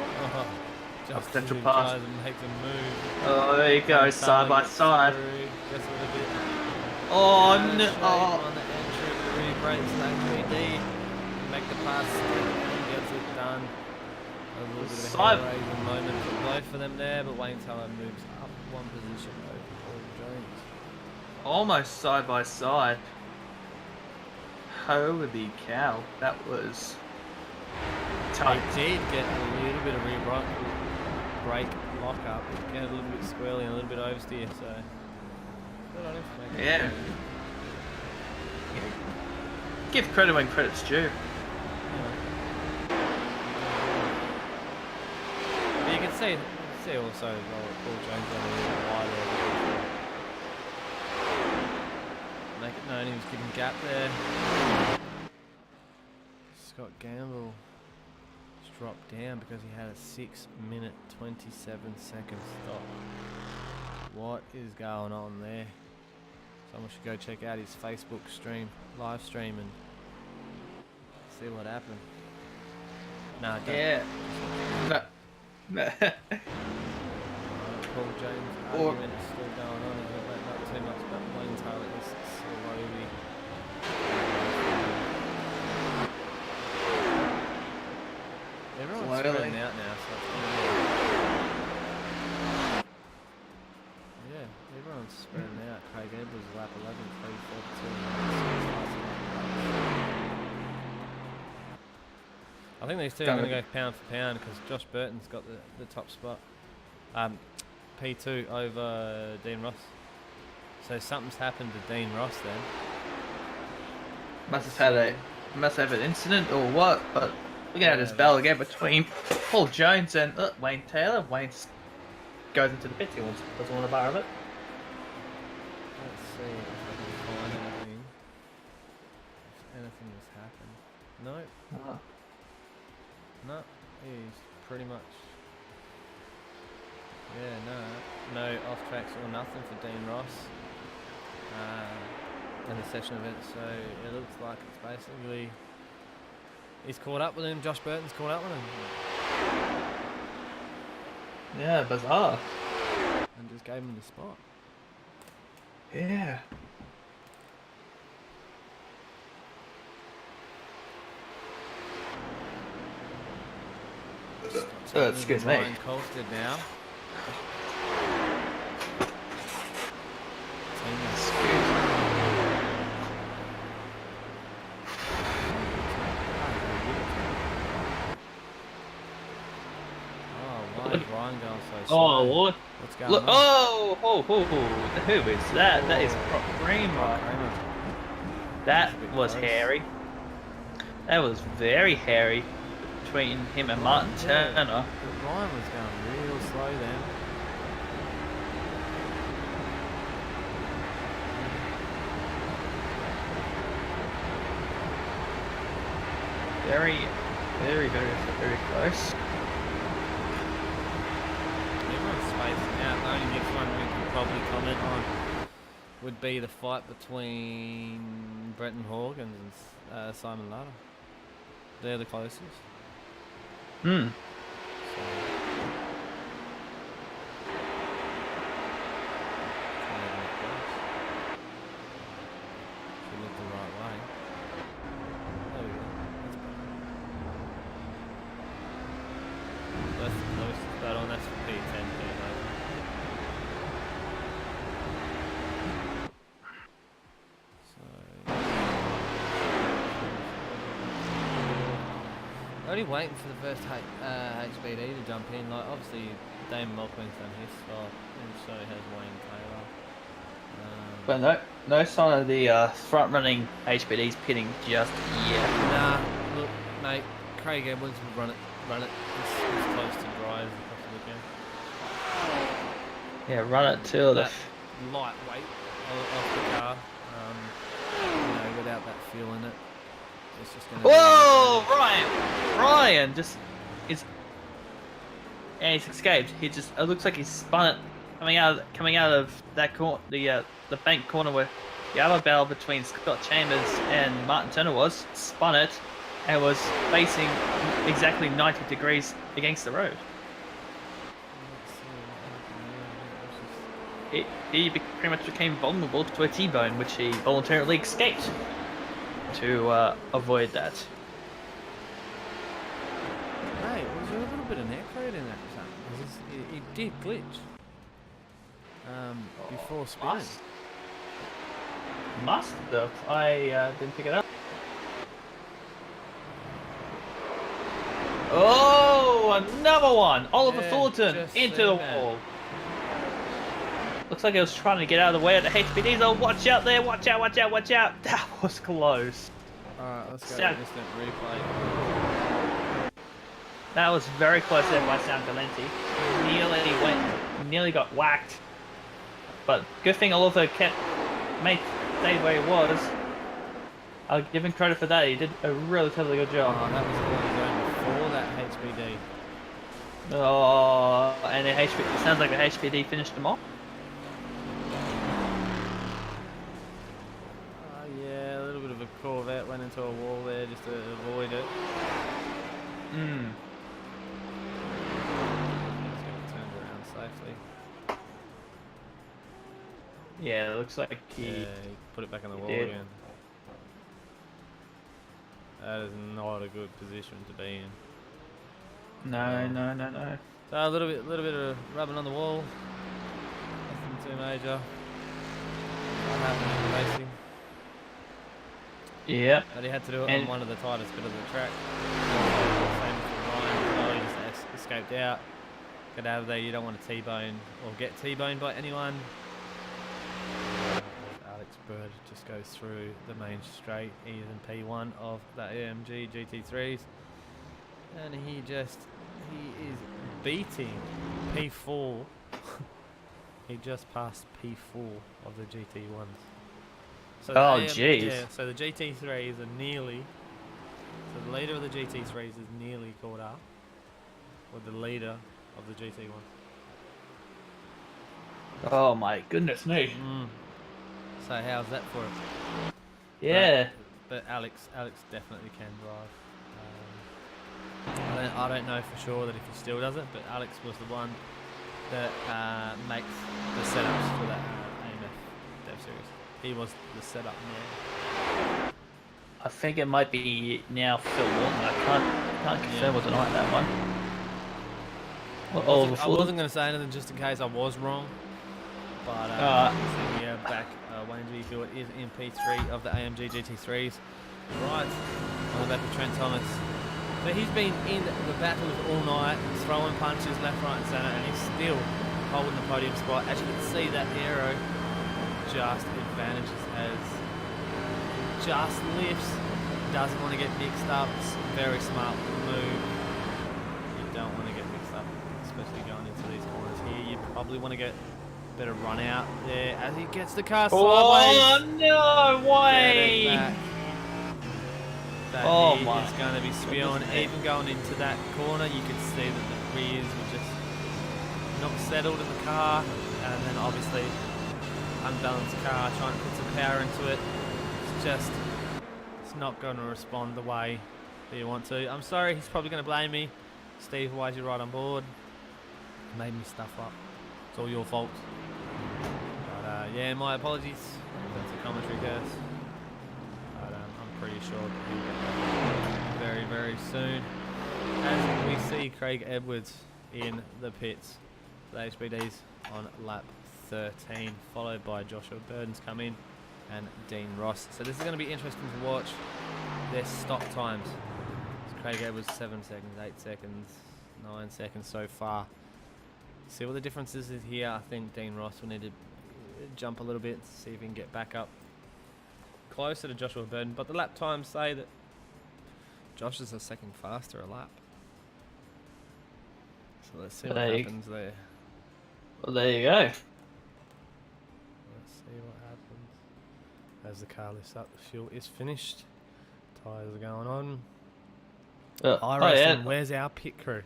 B: Just
C: potential
B: two
C: pass.
B: guys and make them move.
C: Oh, there you go, side by side.
B: Just a little bit.
C: Oh
B: Shape
C: no!
B: on the entry, really great stage 3D. Make the pass, and gets it done. A little bit of a
C: Side-
B: hair-raising moment for both of them there, but Wayne Taylor moves up one position over Paul Jones.
C: Almost side by side. Holy cow, that was tight.
B: They did get a little bit of brake lock up, get a little bit squirrely and a little bit oversteer, so good on him for making
C: Yeah. Give credit when credit's due.
B: But you can see also as well that Paul Jones went a little wider. Make it known he was giving gap there. Scott Gamble just dropped down because he had a 6-minute 27-second stop. What is going on there? Someone should go check out his Facebook live stream and see what happened. Nah, don't.
C: Yeah. No.
B: Paul Jones' argument is still going on. He's not letting up too much, but Wayne Taylor is slowly. Everyone's spreading out now, so it's gonna be. Yeah, everyone's spreading out. Craig Edwards lap 11, 342. I think these two are going to go pound for pound because Josh Burton's got the top spot. P2 over Dean Ross. So something's happened to Dean Ross then.
C: Must have an incident or what, but looking at this battle again between Paul Jones and Wayne Taylor. Wayne goes into the pits. He doesn't want a bar of it.
B: Let's see if I can find anything. If anything has happened. No, no, he's pretty much. Yeah, no off tracks or nothing for Dean Ross in the session event. So it looks like it's basically he's caught up with him. Josh Burton's caught up with him.
C: Yeah, bizarre.
B: And just gave him the spot.
C: Yeah. Excuse me.
B: Ryan Colstead now. Ryan going so slow.
C: Oh, what?
B: What's going
C: Look!
B: on?
C: Oh, who is that? That is Kramer. That was hairy. That was very hairy between him and Martin Turner.
B: But Ryan was going real slow then.
C: Very, very, very, very close.
B: Everyone's spacing out. The only next one we can probably comment on would be the fight between Brenton Horgan and Simon Latta. They're the closest.
C: Hmm.
B: So, if you look the right way. There we go. That's the closest battle, and that's for P10 though. Only waiting for the first HBD to jump in. Like obviously, Damon Malcolm's done his spot, and so has Wayne Taylor.
C: But no sign of the front-running HBDs pitting just yet.
B: Nah, look, mate, Craig Edwards will run it. It's close to dry as it possibly can.
C: Yeah, run it till the.
B: That lightweight off the car, you know, without that fuel in it. It's just gonna
C: Whoa, Ryan just is, and he's escaped. He just it looks like he's spun it coming out of that corner, the bank corner where the other battle between Scott Chambers and Martin Turner was. Spun it and was facing exactly 90 degrees against the road. He pretty much became vulnerable to a T-bone, which he voluntarily escaped to avoid that.
B: Hey, was there a little bit of net code in that or something? It did glitch. Before spinning.
C: Must though. I didn't pick it up. Oh, another one! Oliver
B: Yeah,
C: Thornton
B: just
C: into
B: seen
C: the
B: that.
C: wall. Looks like he was trying to get out of the way of the HPDs. Oh, watch out there! Watch out! Watch out! Watch out! That was close.
B: Alright, let's go
C: Sound-
B: to instant replay.
C: That was very close there by Sam Valenti. Nearly got whacked. But good thing Oliver stayed where he was. I'll give him credit for that. He did a relatively good
B: Oh,
C: job.
B: that was the one going before that HBD.
C: Oh, and the it sounds like the HPD finished him off.
B: Yeah, a little bit of a Corvette went into a wall there just to avoid it.
C: Hmm.
B: Just going to turn around safely.
C: Yeah, it looks like
B: Yeah, he put it back on the wall
C: did.
B: again. That is not a good position to be in.
C: No.
B: So a little bit of rubbing on the wall. Nothing too major. Not happening in the racing.
C: Yep.
B: But he had to do it
C: And-
B: on one of the tightest bit of the track. Same for Ryan. Well, he just escaped out. Get out of there. You don't want to T-bone or get T-boned by anyone. Alex Bird just goes through the main straight. He is in P1 of the AMG GT3s. And he is beating P4. He just passed P4 of the GT1s. So the
C: Oh, jeez.
B: Yeah, so the GT3s are nearly. So the leader of the GT3s is nearly caught up with the leader of the GT1s.
C: Oh my goodness me.
B: So how's that for it?
C: Yeah.
B: But Alex definitely can drive. I don't know for sure that if he still does it, but Alex was the one that makes the setups for that AMF Dev Series. He was the setup man.
C: I think it might be now Phil Walton. I can't confirm or deny that one. Well,
B: I wasn't going to say anything just in case I was wrong. But yeah, back Wayne G. Hewitt is in P3 of the AMG GT3s. Right on the back of Trent Thomas. So he's been in the battles all night, throwing punches left, right and centre, and he's still holding the podium spot. As you can see, that aero just advantages as just lifts, doesn't want to get mixed up. It's a very smart move. You don't want to get mixed up, especially going into these corners here. You probably want to get a better run out there as he gets the car sideways.
C: Oh no
B: Get it
C: way!
B: back. that
C: Oh
B: heat
C: my
B: is going to be spewing.
C: goodness me.
B: Even going into that corner, you could see that the rears were just not settled in the car, and then obviously unbalanced car trying to put some power into it. It's not going to respond the way that you want to. I'm sorry, he's probably going to blame me. Steve, why'd you ride on board? Made me stuff up. It's all your fault. But yeah, my apologies. That's a commentary curse. But I'm pretty sure that he'll get that very, very soon. As we see Craig Edwards in the pits. The HBD's on lap 13, followed by Joshua Burden's come in and Dean Ross. So this is going to be interesting to watch their stop times. So Craig Edwards 7 seconds, 8 seconds, 9 seconds so far. See what the difference is here. I think Dean Ross will need to jump a little bit, see if he can get back up closer to Joshua Burden. But the lap times say that Josh is a second faster a lap. So let's see what happens there.
C: Well, there you go.
B: Let's see what happens. As the car lifts up, the fuel is finished. Tyres are going on. iRacing, where's our pit crew?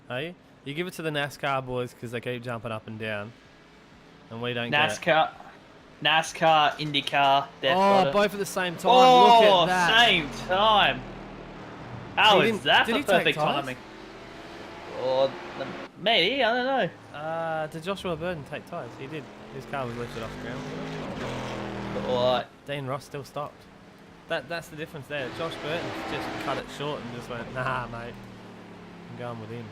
B: Hey? You give it to the NASCAR boys because they keep jumping up and down. And we don't get it.
C: NASCAR, IndyCar,
B: oh, both at the same time.
C: Oh,
B: look at that.
C: same time. How is that
B: did
C: for
B: he take
C: perfect
B: tyres?
C: timing? Or maybe, I don't know.
B: Did Joshua Burden take tyres? He did. His car was lifted off the ground.
C: Or
B: Dean Ross still stopped. That's the difference there. Josh Burton just cut it short and just went, nah, mate. I'm going with him.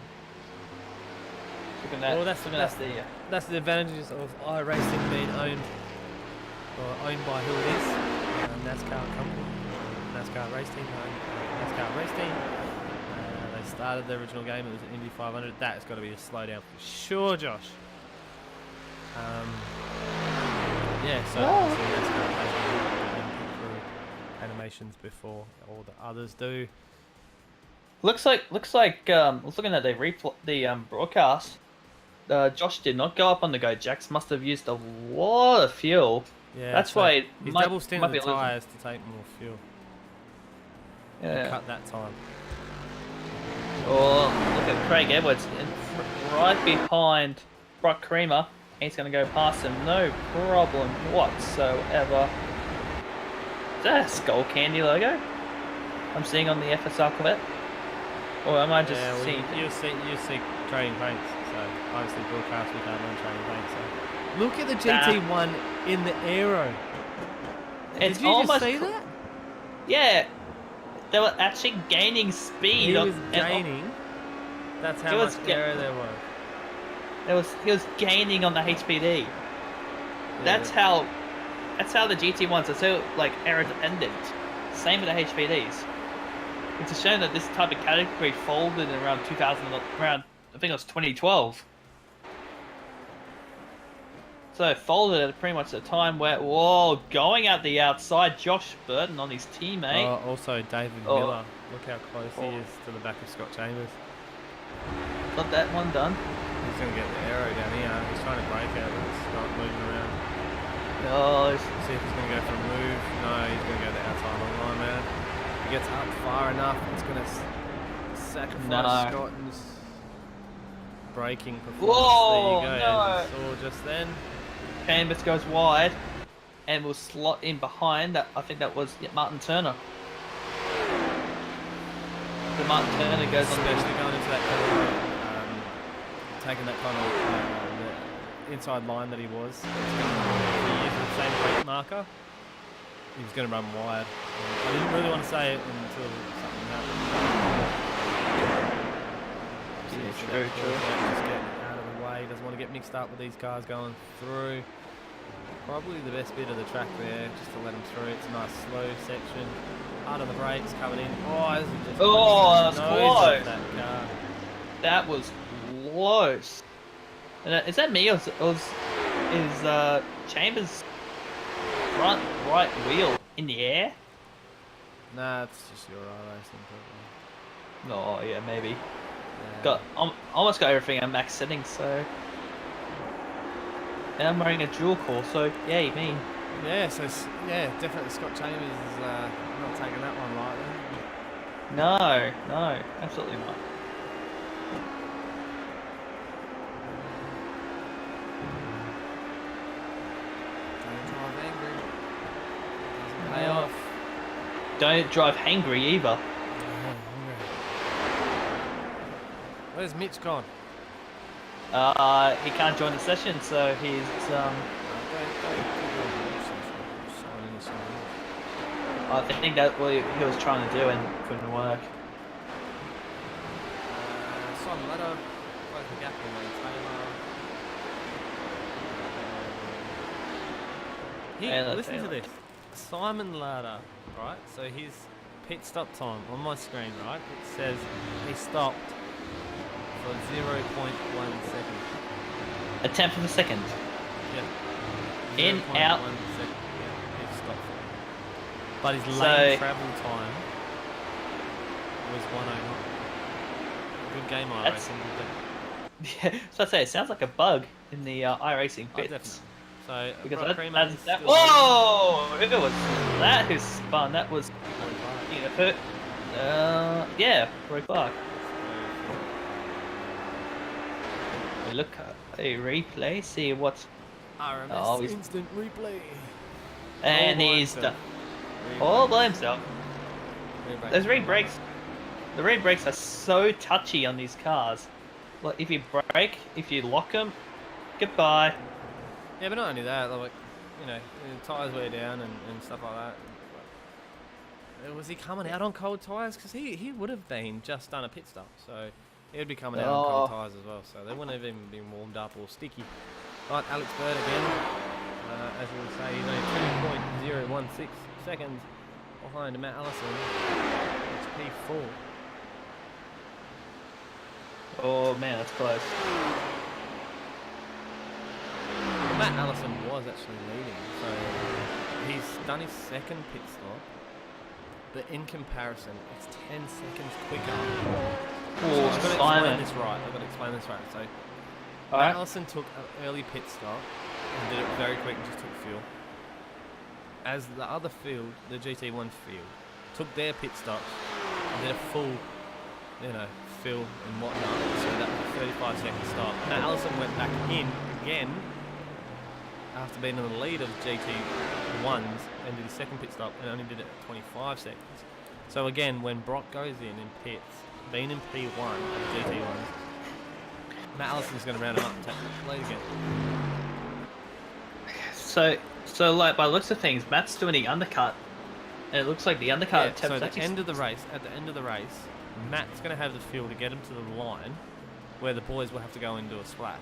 C: look at that.
B: Well, that's the advantages of iRacing being owned by who it is. NASCAR company, NASCAR race team, NASCAR race team. They started the original game. It was an Indy 500. That's got to be a slowdown for sure, Josh. Yeah. So obviously NASCAR has animations before all the others do.
C: Looks like I was looking at the broadcast. Josh did not go up on the go jacks. Must have used a lot of fuel.
B: Yeah,
C: that's
B: so
C: why
B: he's
C: might
B: double standard
C: be
B: the
C: losing.
B: tyres to take more fuel.
C: Yeah.
B: Cut that time.
C: Oh, look at Craig Edwards right behind Brock Creamer. He's going to go past him, no problem whatsoever. Is that a Skull Candy logo I'm seeing on the FSR Corvette? Or am I just seeing...
B: You see trading paints, so obviously broadcast we can't run trading paints. So. Look at the GT1 in the aero.
C: It's
B: Did you
C: almost
B: just see that?
C: Yeah, they were actually gaining speed.
B: He was gaining. That's how much aero there was.
C: He was gaining on the HPD.
B: Yeah.
C: That's how the GT1s are so like aero dependent. Same with the HPDs. It's a shame that this type of category folded in around 2000, around I think it was 2012. So it folded at pretty much the time where, whoa, going out the outside, Josh Burton on his teammate.
B: Also David Miller. Look how close he is to the back of Scott Chambers.
C: Got that one done.
B: He's going to get the aero down here. He's trying to break out, but it's not moving around.
C: Oh,
B: See if he's going to go for a move. No, he's going to go the outside long line, man. If he gets up far enough, it's going to sacrifice Scotton's braking performance.
C: Whoa,
B: there you go.
C: no.
B: As you saw just then.
C: Canvas goes wide and will slot in behind that. I think that was Martin Turner. The Martin Turner goes on
B: Especially going into that corner, taking that kind of the inside line that he was. He used the same brake marker. He was going to run wide. I didn't really want to say it until something happened.
C: True.
B: Just get out of the way. Doesn't want to get mixed up with these cars going through. Probably the best bit of the track there, just to let them through. It's a nice slow section. Hard on the brakes, coming in. Oh, just
C: that was close.
B: That car.
C: That was close. And is that me or is Chambers' front right wheel in the air?
B: Nah, it's just your iRacing probably.
C: Oh yeah, maybe.
B: Yeah.
C: Almost got everything at max settings, so. And I'm wearing a dual core, so yay me.
B: Yeah, so definitely Scott Chambers is not taking that one lightly.
C: No, no, absolutely not.
B: Don't drive angry. Doesn't pay off.
C: Don't drive hangry either.
B: Where's Mitch gone?
C: He can't join the session, so he's I think that's what he was trying to do and couldn't work.
B: Simon Ladder, close the gap in Taylor. Listen to this. Simon Ladder, right? So his pit stop time on my screen, right? It says he stopped for 0.1 second.
C: A tenth of a second.
B: Yeah.
C: In,
B: 0.1
C: out.
B: second. Yeah, he stopped. But his
C: So-
B: lane travel time was 109. Good game,
C: That's-
B: iRacing.
C: Yeah, so I say it sounds like a bug in the iRacing
B: Oh,
C: bits.
B: definitely. So,
C: Because
B: Brock Creamer
C: that's
B: is
C: that.
B: still
C: Whoa! It was that who spun. That was
B: leading.
C: you know, hurt. Yeah, Roy Clark. We look at a replay, see what's
B: RMS
C: Oh, he's-
B: instant replay.
C: and
B: by
C: he's
B: himself.
C: done. All by himself.
B: Re-brake.
C: Those rear brakes, the rear brakes are so touchy on these cars. Like if you brake, if you lock them, goodbye.
B: Yeah, but not only that, like, you know, the tyres wear down and stuff like that. Was he coming out on cold tyres? Because he would have been just done a pit stop, so he would be coming out on cold tyres as well, so they wouldn't have even been warmed up or sticky. Right, Alex Bird again. As we would say, he's only 2.016 seconds behind Matt Allison. It's P4.
C: Oh man, that's close.
B: Matt Allison was actually leading, so he's done his second pit stop, but in comparison, it's 10 seconds quicker.
C: Oh,
B: I've got to explain
C: Simon.
B: this right. So,
C: Alright.
B: Matt Allison took an early pit stop and did it very quick and just took fuel. As the other field, the GT1 field, took their pit stops and did a full, fill and whatnot. So that was a 35-second stop. Matt Allison went back in again after being in the lead of GT1s and did his second pit stop and only did it at 25 seconds. So again, when Brock goes in pits, being in P1 of GT1s, Matt Allison's going to round him up and take the lead again.
C: So like by the looks of things, Matt's doing the undercut, and it looks like the undercut.
B: Yeah, so at the end of the race, Matt's going to have the fuel to get him to the line where the boys will have to go and do a splash.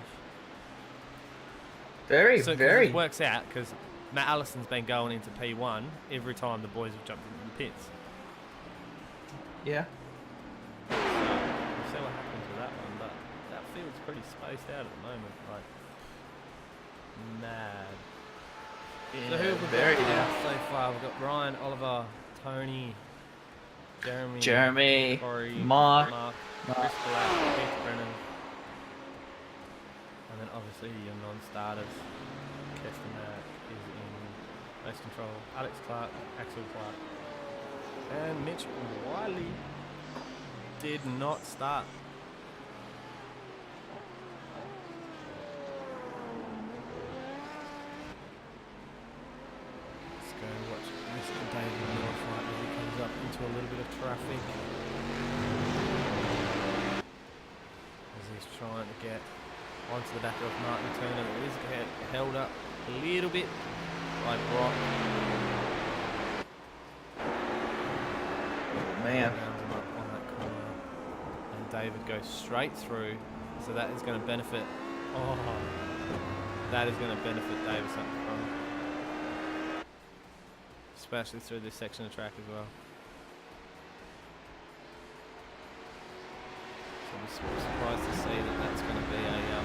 C: very,
B: So
C: very.
B: it works out because Matt Allison's been going into P1 every time the boys have jumped into the pits.
C: Yeah.
B: So we'll see what happens with that one, but that field's pretty spaced out at the moment, like mad. So who have we
C: very.
B: got now so far? We've got Ryan, Oliver, Tony,
C: Jeremy,
B: Corey,
C: Mark.
B: Chris Black, Keith Brennan, and then obviously your non-starters. Keston Mack is in race control. Alex Clark, Axel Clark, and Mitch Wiley did not start. Let's go watch Mr. David Miller fight as he comes up into a little bit of traffic. As he's trying to get onto the back of Martin Turner. It is held up a little bit by Brock.
C: Man.
B: Rounds him up on that corner. And David goes straight through. So that is going to benefit. Oh, that is going to benefit Davis up front. Especially through this section of track as well. So I'm surprised to see that that's going to be a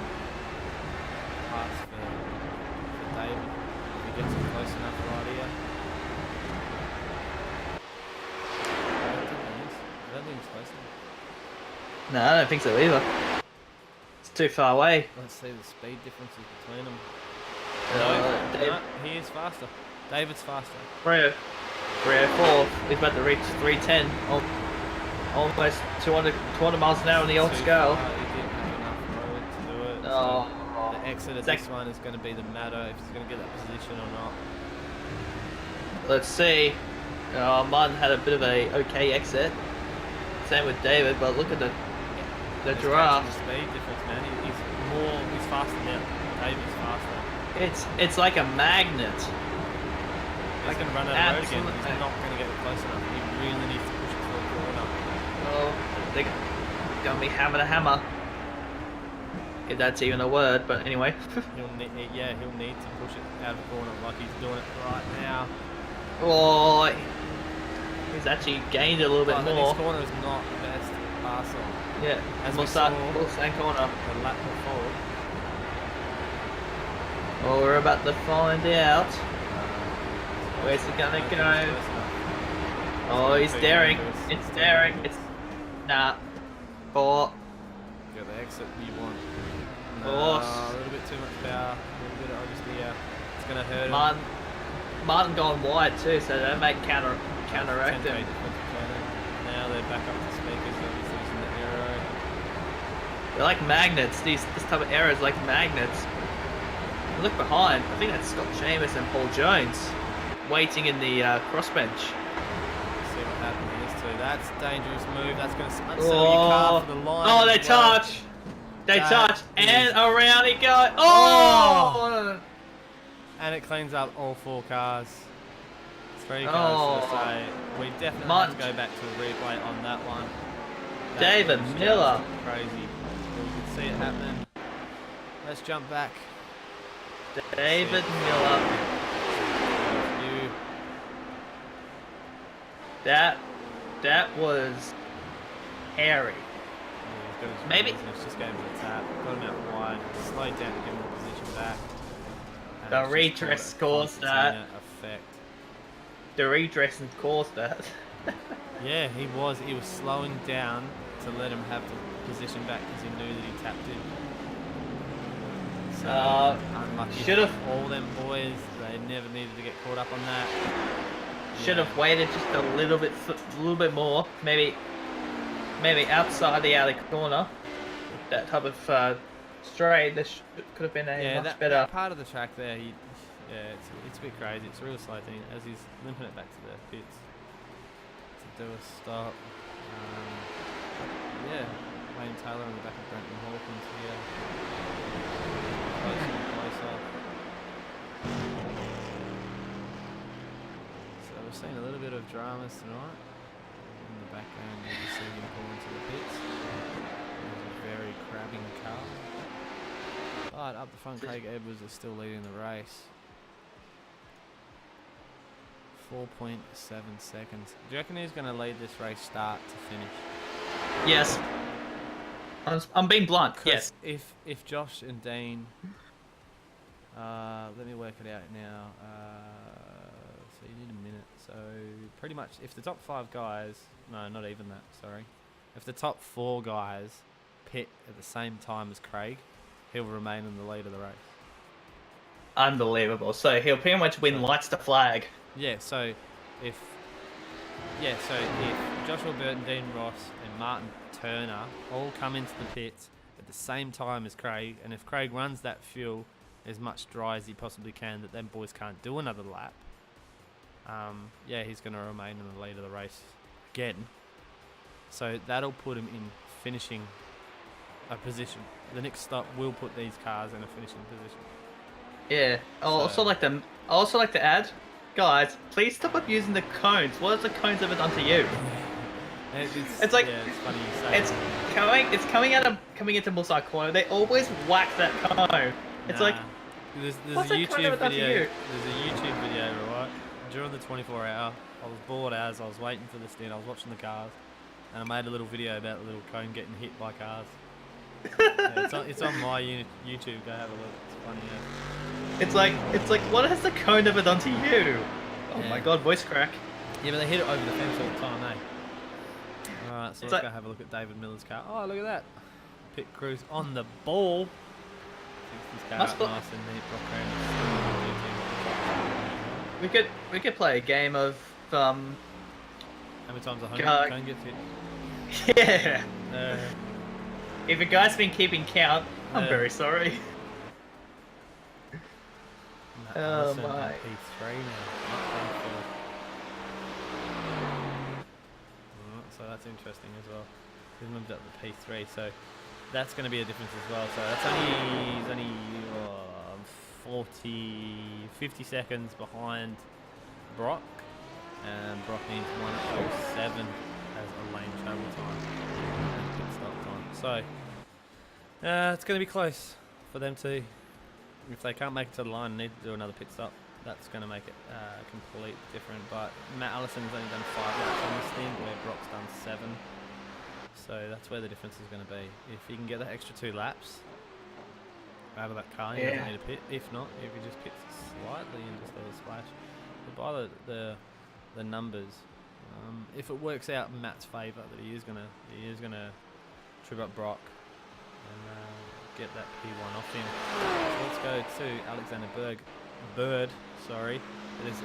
B: pass for David. If he gets it close enough right here. I don't think it's close enough.
C: No, I don't think so either. It's too far away.
B: Let's see the speed differences between them.
C: Dave,
B: No, he is faster. David's faster.
C: 304. He's about to reach 310. Oh, almost 200 miles an hour on the old
B: Too
C: scale.
B: far, he didn't have enough road to do it.
C: Oh.
B: So the exit of this one is going to be the matter if he's going to get that position or not.
C: Let's see. Martin had a bit of a okay exit. Same with David, but look at the
B: He's
C: giraffe.
B: catching the speed difference, man. He's faster now. David's faster.
C: It's like a magnet.
B: He's going to run out of road again. He's not going to get close enough. He really needs to push it through a corner.
C: Oh, they're gonna be hammer to hammer. If that's even a word, but anyway.
B: He'll need to push it out of the corner like he's doing it right now.
C: Oh, he's actually gained a little bit
B: The
C: more.
B: next corner is not the best pass on.
C: Yeah,
B: As we saw
C: Mulsanne corner.
B: the lap before.
C: Well, we're about to find out. Where's he gonna go? Oh, he's daring. It's daring. It's nah. Four.
B: Got the exit you want.
C: Oh.
B: A little bit too much power. A little bit obviously. It's gonna hurt him.
C: Martin gone wide too, so they make counteract
B: 10K
C: him.
B: difference between them. Now they're back up to speakers. Obviously using the aero.
C: They're like magnets. This type of arrows like magnets. Look behind. I think that's Scott Seamus and Paul Jones waiting in the crossbench.
B: See what happens to this too. That's a dangerous move. That's going to unsettle your car for the line.
C: Oh, they
B: as well.
C: touch. They
B: That
C: touch,
B: is-
C: and around it goes. Oh!
B: And it cleans up all 4 cars. 3 cars,
C: Oh.
B: should I say. We definitely
C: Mark.
B: have to go back to a replay on that one. That
C: David
B: was just
C: Miller.
B: Crazy. We could see it happening. Let's jump back.
C: David Miller.
B: You.
C: That was hairy. Maybe-
B: It's just going for the tap. Got him out wide. Slowed down to give him the position back. And
C: The
B: it's just
C: redress
B: called a
C: caused that.
B: concertina Effect.
C: The redress and caused that.
B: Yeah, he was slowing down to let him have the position back because he knew that he tapped in. So unlucky.
C: should've-
B: All them boys, they never needed to get caught up on that.
C: Should have waited just a little bit more. Maybe outside the alley corner. That type of straight. This could have been a much
B: that
C: better.
B: part of the track there. It's a bit crazy. It's a real slow thing as he's limping it back to the pits to do a stop. Wayne Taylor on the back of Brenton Hawkins here. Closer and closer. So we're seeing a little bit of dramas tonight. In the background you can see him pull into the pits. There's a very crabbing car. But up the front, Craig Edwards is still leading the race. 4.7 seconds. Do you reckon he's going to lead this race start to finish?
C: Yes. I'm being blunt.
B: 'Cause
C: Yes.
B: If Josh and Dean, let me work it out now. So you need a minute. So pretty much, if the top 5 guys, no, not even that. Sorry, if the top 4 guys pit at the same time as Craig, he'll remain in the lead of the race.
C: Unbelievable. So he'll pretty much win lights to flag.
B: Yeah. So if Joshua Burton, Dean Ross, and Martin Turner all come into the pits at the same time as Craig, and if Craig runs that fuel as much dry as he possibly can, that them boys can't do another lap, he's going to remain in the lead of the race again. So that'll put him in finishing a position. The next stop will put these cars in a finishing position.
C: Yeah. I also like to add, guys, please stop abusing the cones. What has the cones ever done to you? It's like
B: it's funny you say
C: it's
B: that.
C: coming into Mulsanne corner. They always whack that cone. It's like
B: there's
C: what's
B: a
C: that cone
B: YouTube
C: ever done to
B: video.
C: you?
B: There's a YouTube video, right? During the 24-hour, I was bored as I was waiting for the stint. I was watching the cars, and I made a little video about the little cone getting hit by cars. It's on my YouTube. Go have a look. It's funny. Yeah.
C: It's like what has the cone ever done to you? Oh
B: Yeah.
C: my god, voice crack.
B: Yeah, but they hit it over the fence all the time, eh? Alright, so
C: It's
B: let's
C: like-
B: go have a look at David Miller's car. Oh, look at that. Pit crews on the ball. Fix this car
C: Must
B: up
C: be-
B: nice and neat.
C: We could play a game of
B: How many times a
C: Go-
B: cone gets hit?
C: Yeah.
B: Uh,
C: If a guy's been keeping count, I'm very sorry.
B: Matt
C: Oh,
B: Allison
C: my.
B: in P3 now. Not P4. So that's interesting as well. He's moved up to P3, so that's going to be a difference as well. So that's only 50 seconds behind Brock, and Brock needs 1:07 as a lane travel time and pit stop time. So it's going to be close for them to. If they can't make it to the line and need to do another pit stop, that's going to make it complete different. But Matt Allison's only done 5 laps on this thing, where Brock's done 7. So that's where the difference is going to be. If he can get that extra 2 laps out of that car, he doesn't need a pit. If not, if he just pits slightly and just does a splash. But by the numbers, if it works out in Matt's favour, that he is gonna trip up Brock and get that P1 off him. So let's go to Alexander Bird, sorry. It is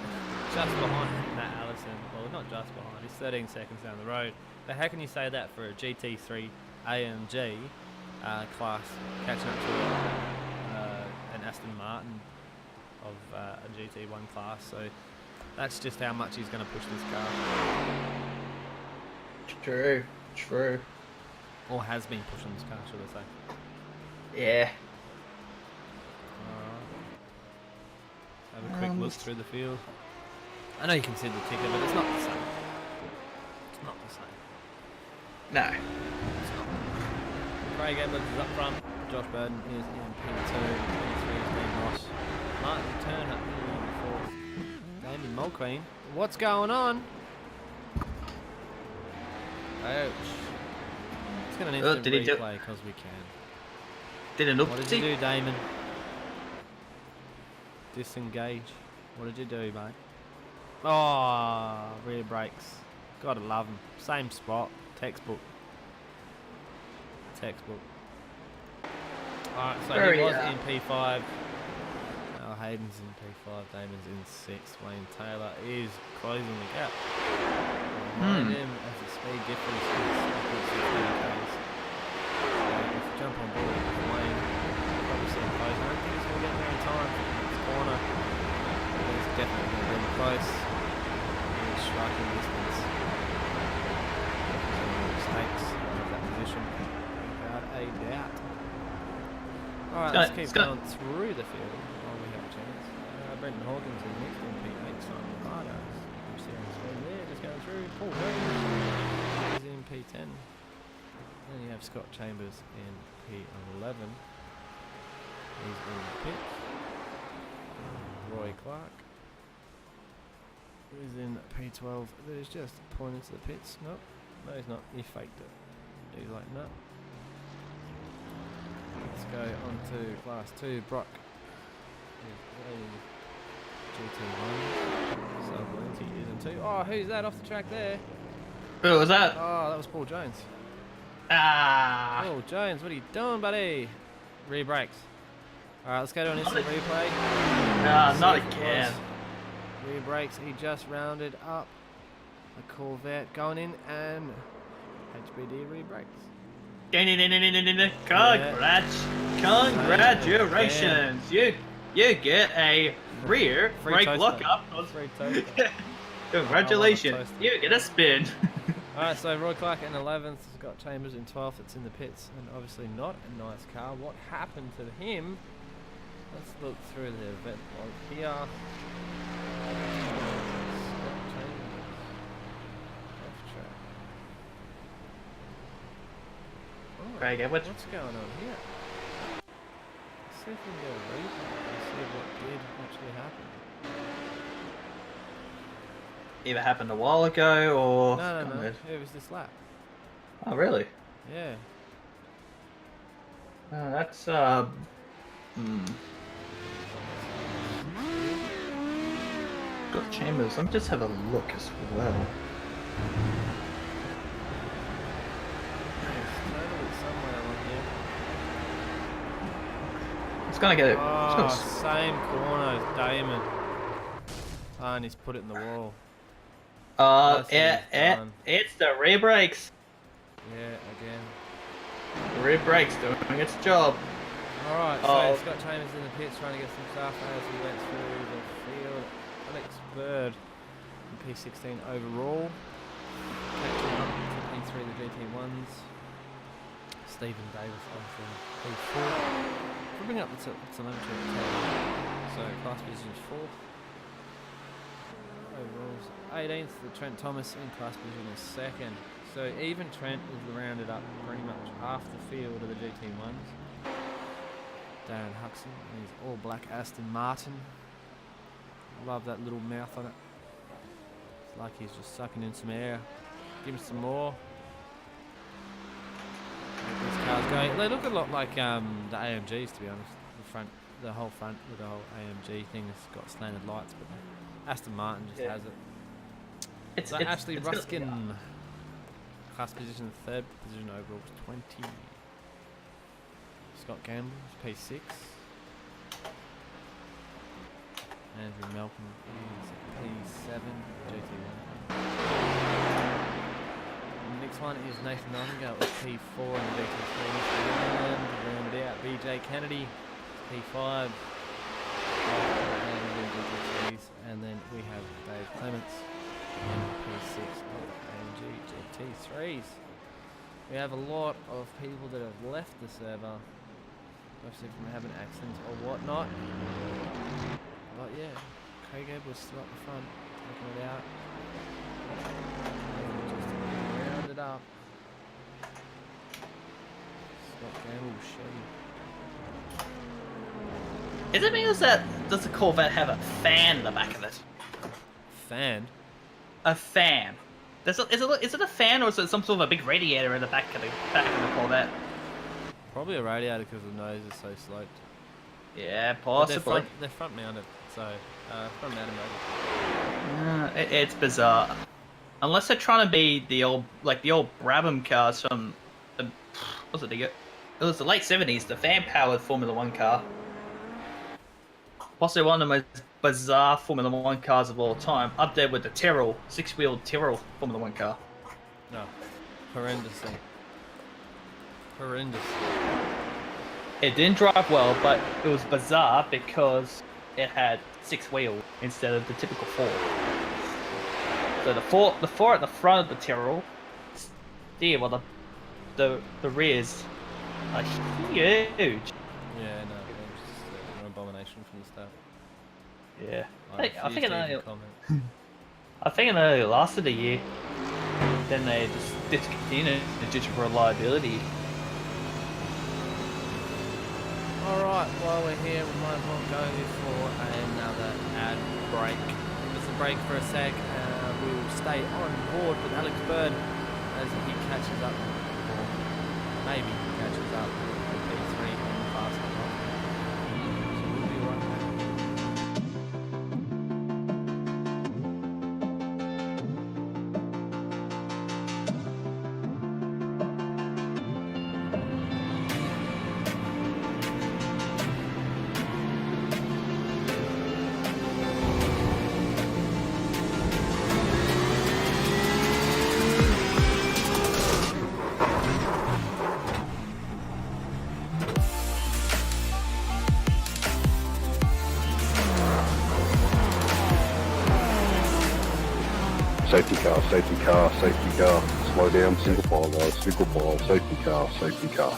B: just behind Matt Allison. Well, not just behind. He's 13 seconds down the road. But how can you say that for a GT3 AMG class catching up to an Aston Martin of a GT1 class? So that's just how much he's going to push this car.
C: True.
B: Or has been pushing this car, should I say.
C: Yeah.
B: Have a quick look through the field. I know you can see the ticker, but it's not the same. It's not the same.
C: No.
B: It's not. Craig Edwards is up front. Josh Burden is in P2. P3 is Dean Ross. Martin Turner in 4th. Damien Mulqueen. What's going on? Ouch. It's going to instant replay because we can.
C: Did an
B: What did you do, Damon? Disengage. What did you do, mate? Oh, rear brakes. Gotta love them. Same spot. Textbook. Alright, so he was in P5. Now Hayden's in P5. Damon's in 6th. Wayne Taylor is closing the gap. Behind him as the speed difference is 15 k's. If you jump on board with Wayne, probably see him close. I don't think he's going to get there in time for this corner. He's definitely going to be close. He's striking distance. Mistakes of that position. Without a doubt. Alright, let's keep going through the field while we have a chance. Brendan Hawkins is next in P8. Simon Ricardo is there, just going through. Paul Williams is in P10. Then you have Scott Chambers in P11. He's in the pit. Roy Clark is in P12. There's just pointing to the pits. Nope. No, he's not. He faked it. He's like, no. Let's go on to Class 2. Brock is GT1. Sub he is in 2. Oh, who's that off the track there?
C: Who was that?
B: Oh, that was Paul Jones.
C: Ah.
B: Paul Jones, what are you doing, buddy? Rear brakes. Alright, let's go to an instant replay.
C: Nah, not again.
B: Rear brakes, he just rounded up a Corvette going in and HBD rear brakes.
C: Congratulations! You get a rear
B: Free
C: brake
B: toaster.
C: lockup.
B: Free toaster.
C: Congratulations! You get a spin.
B: Alright, so Roy Clark in 11th, Scott Chambers in 12th, it's in the pits, and obviously not a nice car. What happened to him? Let's look through the event log here. Scott Chambers. Off track. Oh,
C: Craig Edwards.
B: what's going on here? Let's see if we can get a replay and see what did actually happen.
C: Either happened a while ago or...
B: No. It was this lap.
C: Oh, really?
B: Yeah.
C: That's, Got Chambers. Let me just have a look as well.
B: It's totally somewhere on here.
C: It's gonna get it.
B: Oh, same corner as Damon. Oh, and he's put it in the wall. That's what he's done.
C: It's the rear brakes.
B: Yeah, again.
C: Rear brakes doing its job.
B: Alright,
C: Oh.
B: so Scott Chambers in the pits trying to get some stuff as he went through the field. Alex Bird in P16 overall. Catching up to P3 the GT1s. Stephen Davis obviously in P4. We'll bring up the telemetry at the table. So class position is 4th. Overalls 18th, the Trent Thomas in class position is 2nd. So even Trent has rounded up pretty much half the field of the GT1s. Darren Huxon and his all black Aston Martin. Love that little mouth on it. It's like he's just sucking in some air. Give him some more. These cars going. They look a lot like the AMGs, to be honest. The whole front with the whole AMG thing has got slanted lights, but Aston Martin just has it.
C: It's
B: Ashley
C: it's
B: Ruskin, class position 3rd, position overall was 20. Scott Gamble is P6. Andrew Malcolm is P7, GT1. The next one is Nathan Nightingale with P4 in the GT3. And rounded out BJ Kennedy, P5. And then we have Dave Clements in P6 of AMG GT3s. We have a lot of people that have left the server, obviously from having accidents or whatnot. But yeah, Craig Ebb was still up the front, taking it out. Just rounded up. Scott Gamble, Chevy.
C: Is it because does the Corvette have a fan in the back of it?
B: Fan?
C: A fan. Is it a fan or is it some sort of a big radiator in the back of the Corvette?
B: Probably a radiator because the nose is so sloped.
C: Yeah,
B: But
C: possibly.
B: they're front mounted, so front mounted motor.
C: It's bizarre. Unless they're trying to be the old Brabham cars from what's it? It was the late '70s, the fan-powered Formula One car. Possibly one of the most bizarre Formula One cars of all time, up there with the Tyrrell, 6-wheeled Tyrrell Formula One car.
B: No, horrendously. Horrendous.
C: It didn't drive well, but it was bizarre because it had 6 wheels instead of the typical 4. So the four at the front of the Tyrrell, while the rears are huge.
B: Yeah, no, it was just an abomination from the start.
C: Yeah,
B: I
C: I think
B: refuse
C: it only lasted a year. Then they just discontinued it due to reliability.
B: Alright, while we're here, we might as well go for another ad break. Just a break for a sec. We will stay on board with Alex Bird as he catches up, or maybe he catches up with P3 and fast enough. So we'll be right back.
A: Safety car, safety car, safety car. Slow down, single file guys, single file, safety car, safety car.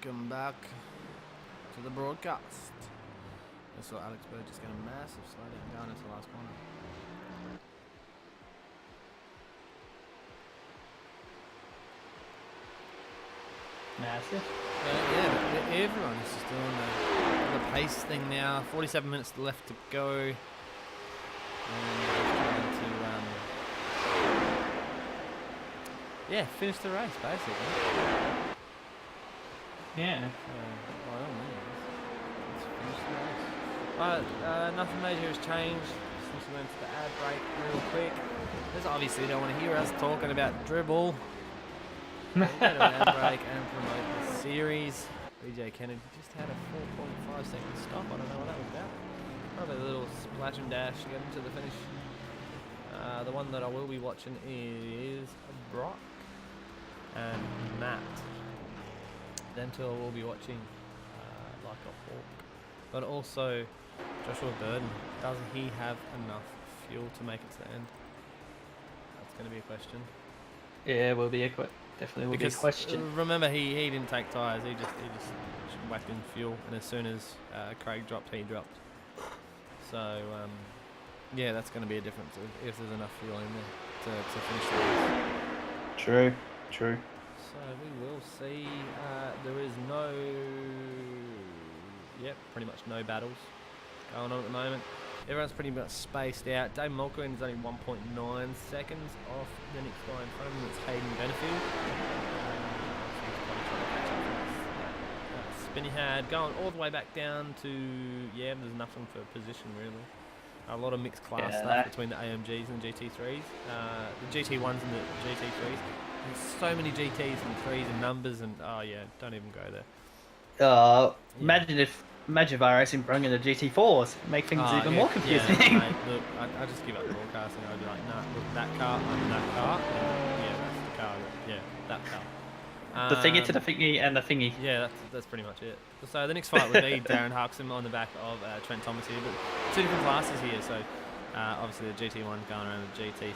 B: welcome back to the broadcast. I saw Alex Bird just get a massive slowdown down into the last corner.
C: Massive.
B: Yeah, everyone is just doing the pace thing now. 47 minutes left to go. And we're trying to, finish the race, basically.
C: Yeah.
B: By all means, let's finish the race. Alright, nothing major has changed since we went to the ad break real quick. This obviously don't want to hear us talking about dribble. We'll go to an ad break and promote the series. BJ Kennedy just had a 4.5 second stop. I don't know what that was about. Probably a little splash and dash to get him to the finish. The one that I will be watching is Brock and Matt. Them two I will be watching like a hawk. But also Joshua Burden. Does he have enough fuel to make it to the end? That's going to be a question.
C: Yeah, will be a definitely will be a question.
B: Remember, he didn't take tyres. He just whacked in fuel, and as soon as Craig dropped, he dropped. So yeah, that's going to be a difference if there's enough fuel in there to finish the race.
C: True.
B: So we will see. There is pretty much no battles going on at the moment. Everyone's pretty much spaced out. Dave Mulqueen is only 1.9 seconds off the next guy in front of him. It's Hayden Benefield. Spin he had going all the way back down to there's nothing for position really. A lot of mixed class stuff between the AMGs and the GT3s. The GT1s and the GT3s. There's so many GTs and 3s and numbers and don't even go there.
C: Imagine if iRacing brought in the GT4s, make things even more confusing.
B: Yeah, mate, look, I just give up broadcasting. I'd be like, nah, look, that car, that car, and that's the car, that car.
C: The thingy to the thingy and the thingy.
B: Yeah, that's pretty much it. So the next fight would be Darren Huxham on the back of Trent Thomas here, but two different classes here. So obviously the GT1 going around the GT3. A little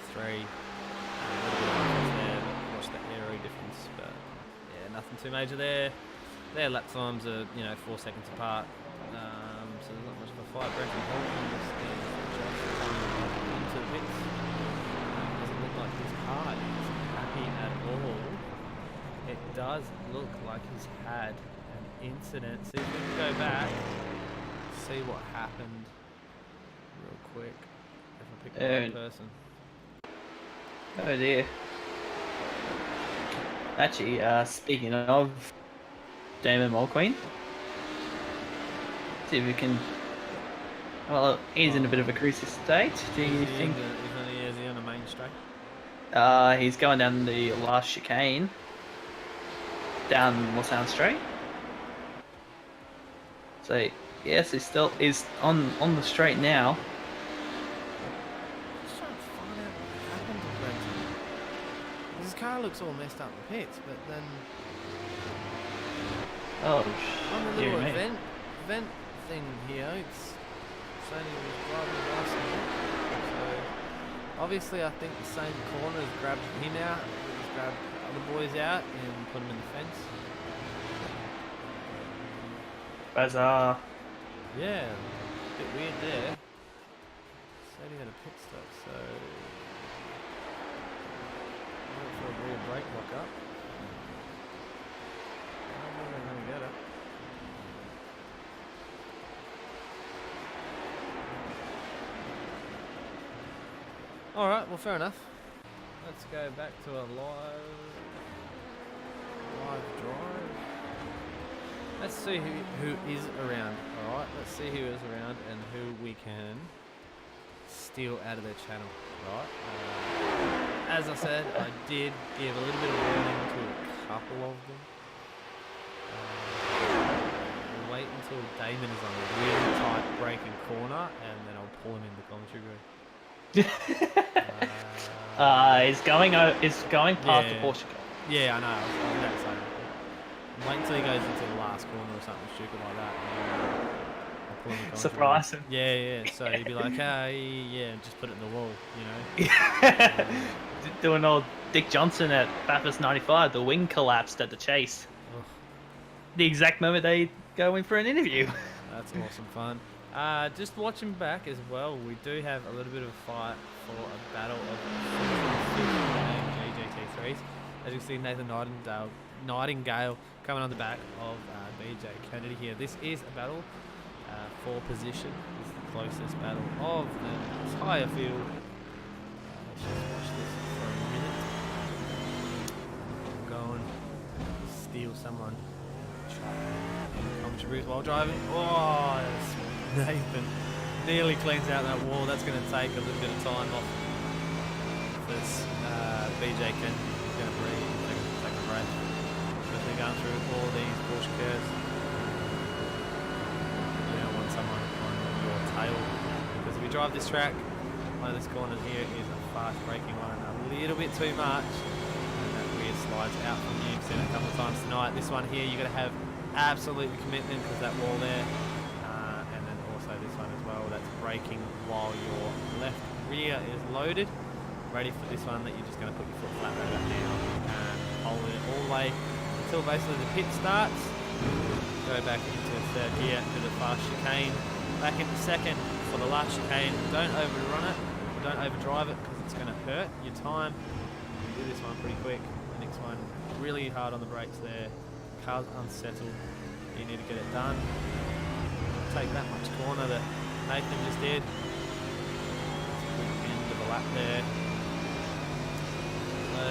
B: bit of difference there, but watch the aero difference, but yeah, nothing too major there. Their lap times are 4 seconds apart, so there's not much of a fight. Brendan Holton is just into the pits. Doesn't look like his car is happy at all. It does look like he's had an incident. See if we can go back, see what happened real quick. If I pick the right person.
C: Oh dear. Actually, speaking of Damon Mulqueen, see if we can. Well, he's in a bit of a crucial state. Do you think?
B: Is he on a main straight?
C: He's going down the last chicane. Down Mosshound Straight. So yes, he still is on the straight now.
B: Just trying to find out what happened to Brenton. His car looks all messed up in the pits, but then on the little event thing here, it's saying he was driving a license. So obviously, I think the same corner's grabbed him out. He's grabbed other boys out and put them in the fence.
C: Bazaar.
B: Yeah, a bit weird there. Said he had a pit stop, so wait for a rear brake lock up. I don't know if they're gonna get it. Alright, well fair enough. Let's go back to a live drive. Let's see who is around. Alright, let's see who is around and who we can steal out of their channel. Right? As I said, I did give a little bit of warning to a couple of them. We'll wait until Damon is on a really tight braking corner and then I'll pull him in the commentary room.
C: He's going past the Porsche car.
B: Yeah, I know. I was about to say that. Wait until he goes into the last corner or something stupid like that. I'll pull him in the
C: Surprise him.
B: Yeah. So he'd be like, hey, just put it in the wall, you know.
C: Doing old Dick Johnson at Bathurst 95, the wing collapsed at the chase. the exact moment they go in for an interview.
B: That's awesome fun. Just watching back as well, we do have a little bit of a fight for a battle of GGT3s. As you see, Nathan Nightingale coming on the back of BJ Kennedy here. This is a battle for position. This is the closest battle of the entire field. Let's just watch this for a minute. Go and steal someone. Commentary booth while driving. Oh, Nathan nearly cleans out that wall. That's going to take a little bit of time off this BJ Kennedy. He's going to breathe, take a breath. Especially going through all these bush curves. You don't want someone on your tail. Because if you drive this track, one of this corner here is a fast braking one. A little bit too much. And that rear slides out from you. You've seen it a couple of times tonight. This one here, you've got to have absolute commitment because that wall there. And then also this one as well. That's braking while your left rear is loaded. Ready for this one that you're just going to put your foot flat over now and hold it all the way until basically the pit starts. Go back into third gear, do the fast chicane. Back into second for the last chicane. Don't overrun it, or don't overdrive it because it's going to hurt your time. You do this one pretty quick. The next one really hard on the brakes there. Car's unsettled. You need to get it done. Take that much corner that Nathan just did. Good end of a lap there. So,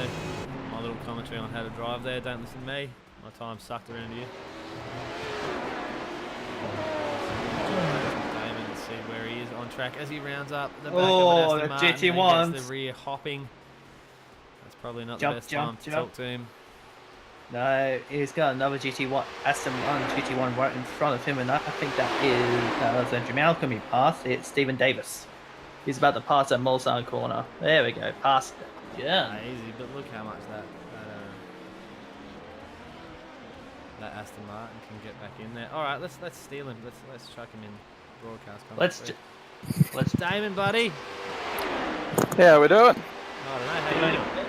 B: my little commentary on how to drive there. Don't listen to me. My time sucked around here. Damon, see where he is on track as he rounds up the back of an Aston Martin.
C: GT1.
B: Gets the rear hopping. That's probably not the best time to talk to him.
C: No, he's got another GT1, Aston Martin GT1 right in front of him, and I think that is Andrew Malcolm he passed. It's Stephen Davis. He's about to pass that Mulsanne corner. There we go, past it. Yeah.
B: Easy, but look how much that Aston Martin can get back in there. All right, let's steal him. Let's chuck him in broadcast. Let's Damon, buddy.
E: How we doing?
B: I don't know how you doing.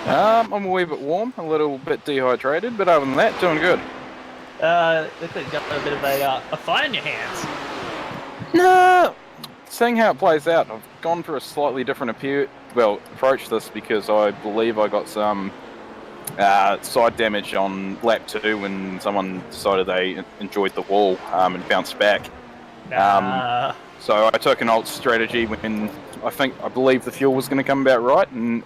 E: I'm a wee bit warm, a little bit dehydrated, but other than that, doing good.
C: Looks like you got a bit of a fight in your hands.
E: No, seeing how it plays out, I've gone for a slightly different approach this because I believe I got some side damage on lap 2 when someone decided they enjoyed the wall and bounced back. So I took an alt strategy when I believe the fuel was going to come about right, and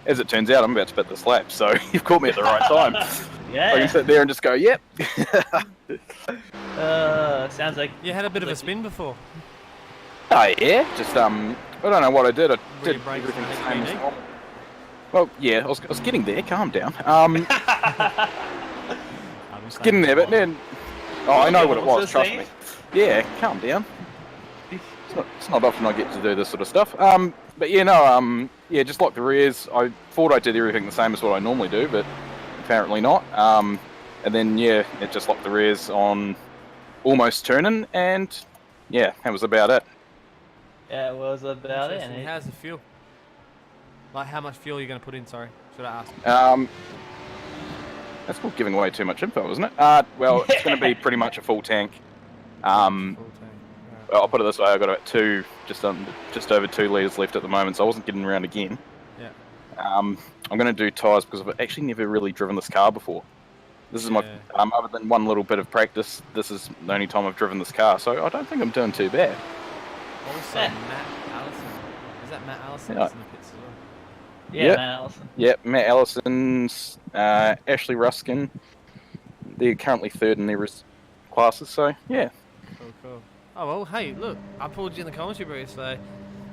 E: as it turns out, I'm about to pit this lap, so you've caught me at the right time.
C: Yeah.
E: I can sit there and just go, yep.
C: Sounds like
B: you had a bit of a spin before.
E: Oh yeah, just I don't know what I did. I
B: Were
E: did
B: your brakes
E: everything
B: on
E: the same as
B: HPD?
E: normal. Well, yeah, I was getting there. Calm down. Getting there, but then I know what it was. Trust me. Yeah, calm down. It's not often I get to do this sort of stuff. But yeah, no, yeah, just like the rears, I thought I did everything the same as what I normally do, but apparently not. And then yeah, it just locked the rears on almost turning, and yeah, that was about it.
C: Yeah, it was about it.
B: Interesting. How's the fuel? Like, how much fuel are you going to put in? Sorry, should I ask?
E: That's called giving away too much info, isn't it? Well, it's going to be pretty much a full tank.
B: Full tank.
E: Well, I'll put it this way: I got about just over 2 litres left at the moment, so I wasn't getting around again.
B: Yeah.
E: I'm going to do tyres because I've actually never really driven this car before. This is my other than one little bit of practice. This is the only time I've driven this car, so I don't think I'm doing too bad.
B: Also, Matt Allison. Is that Matt Allison
E: Yeah.
B: in the pits as well?
C: Yeah,
E: Yep.
C: Matt Allison.
E: Yep, Matt Allison's, Ashley Ruskin. They're currently third in their classes, so yeah.
B: Cool. Oh well, hey, look, I pulled you in the commentary booth, so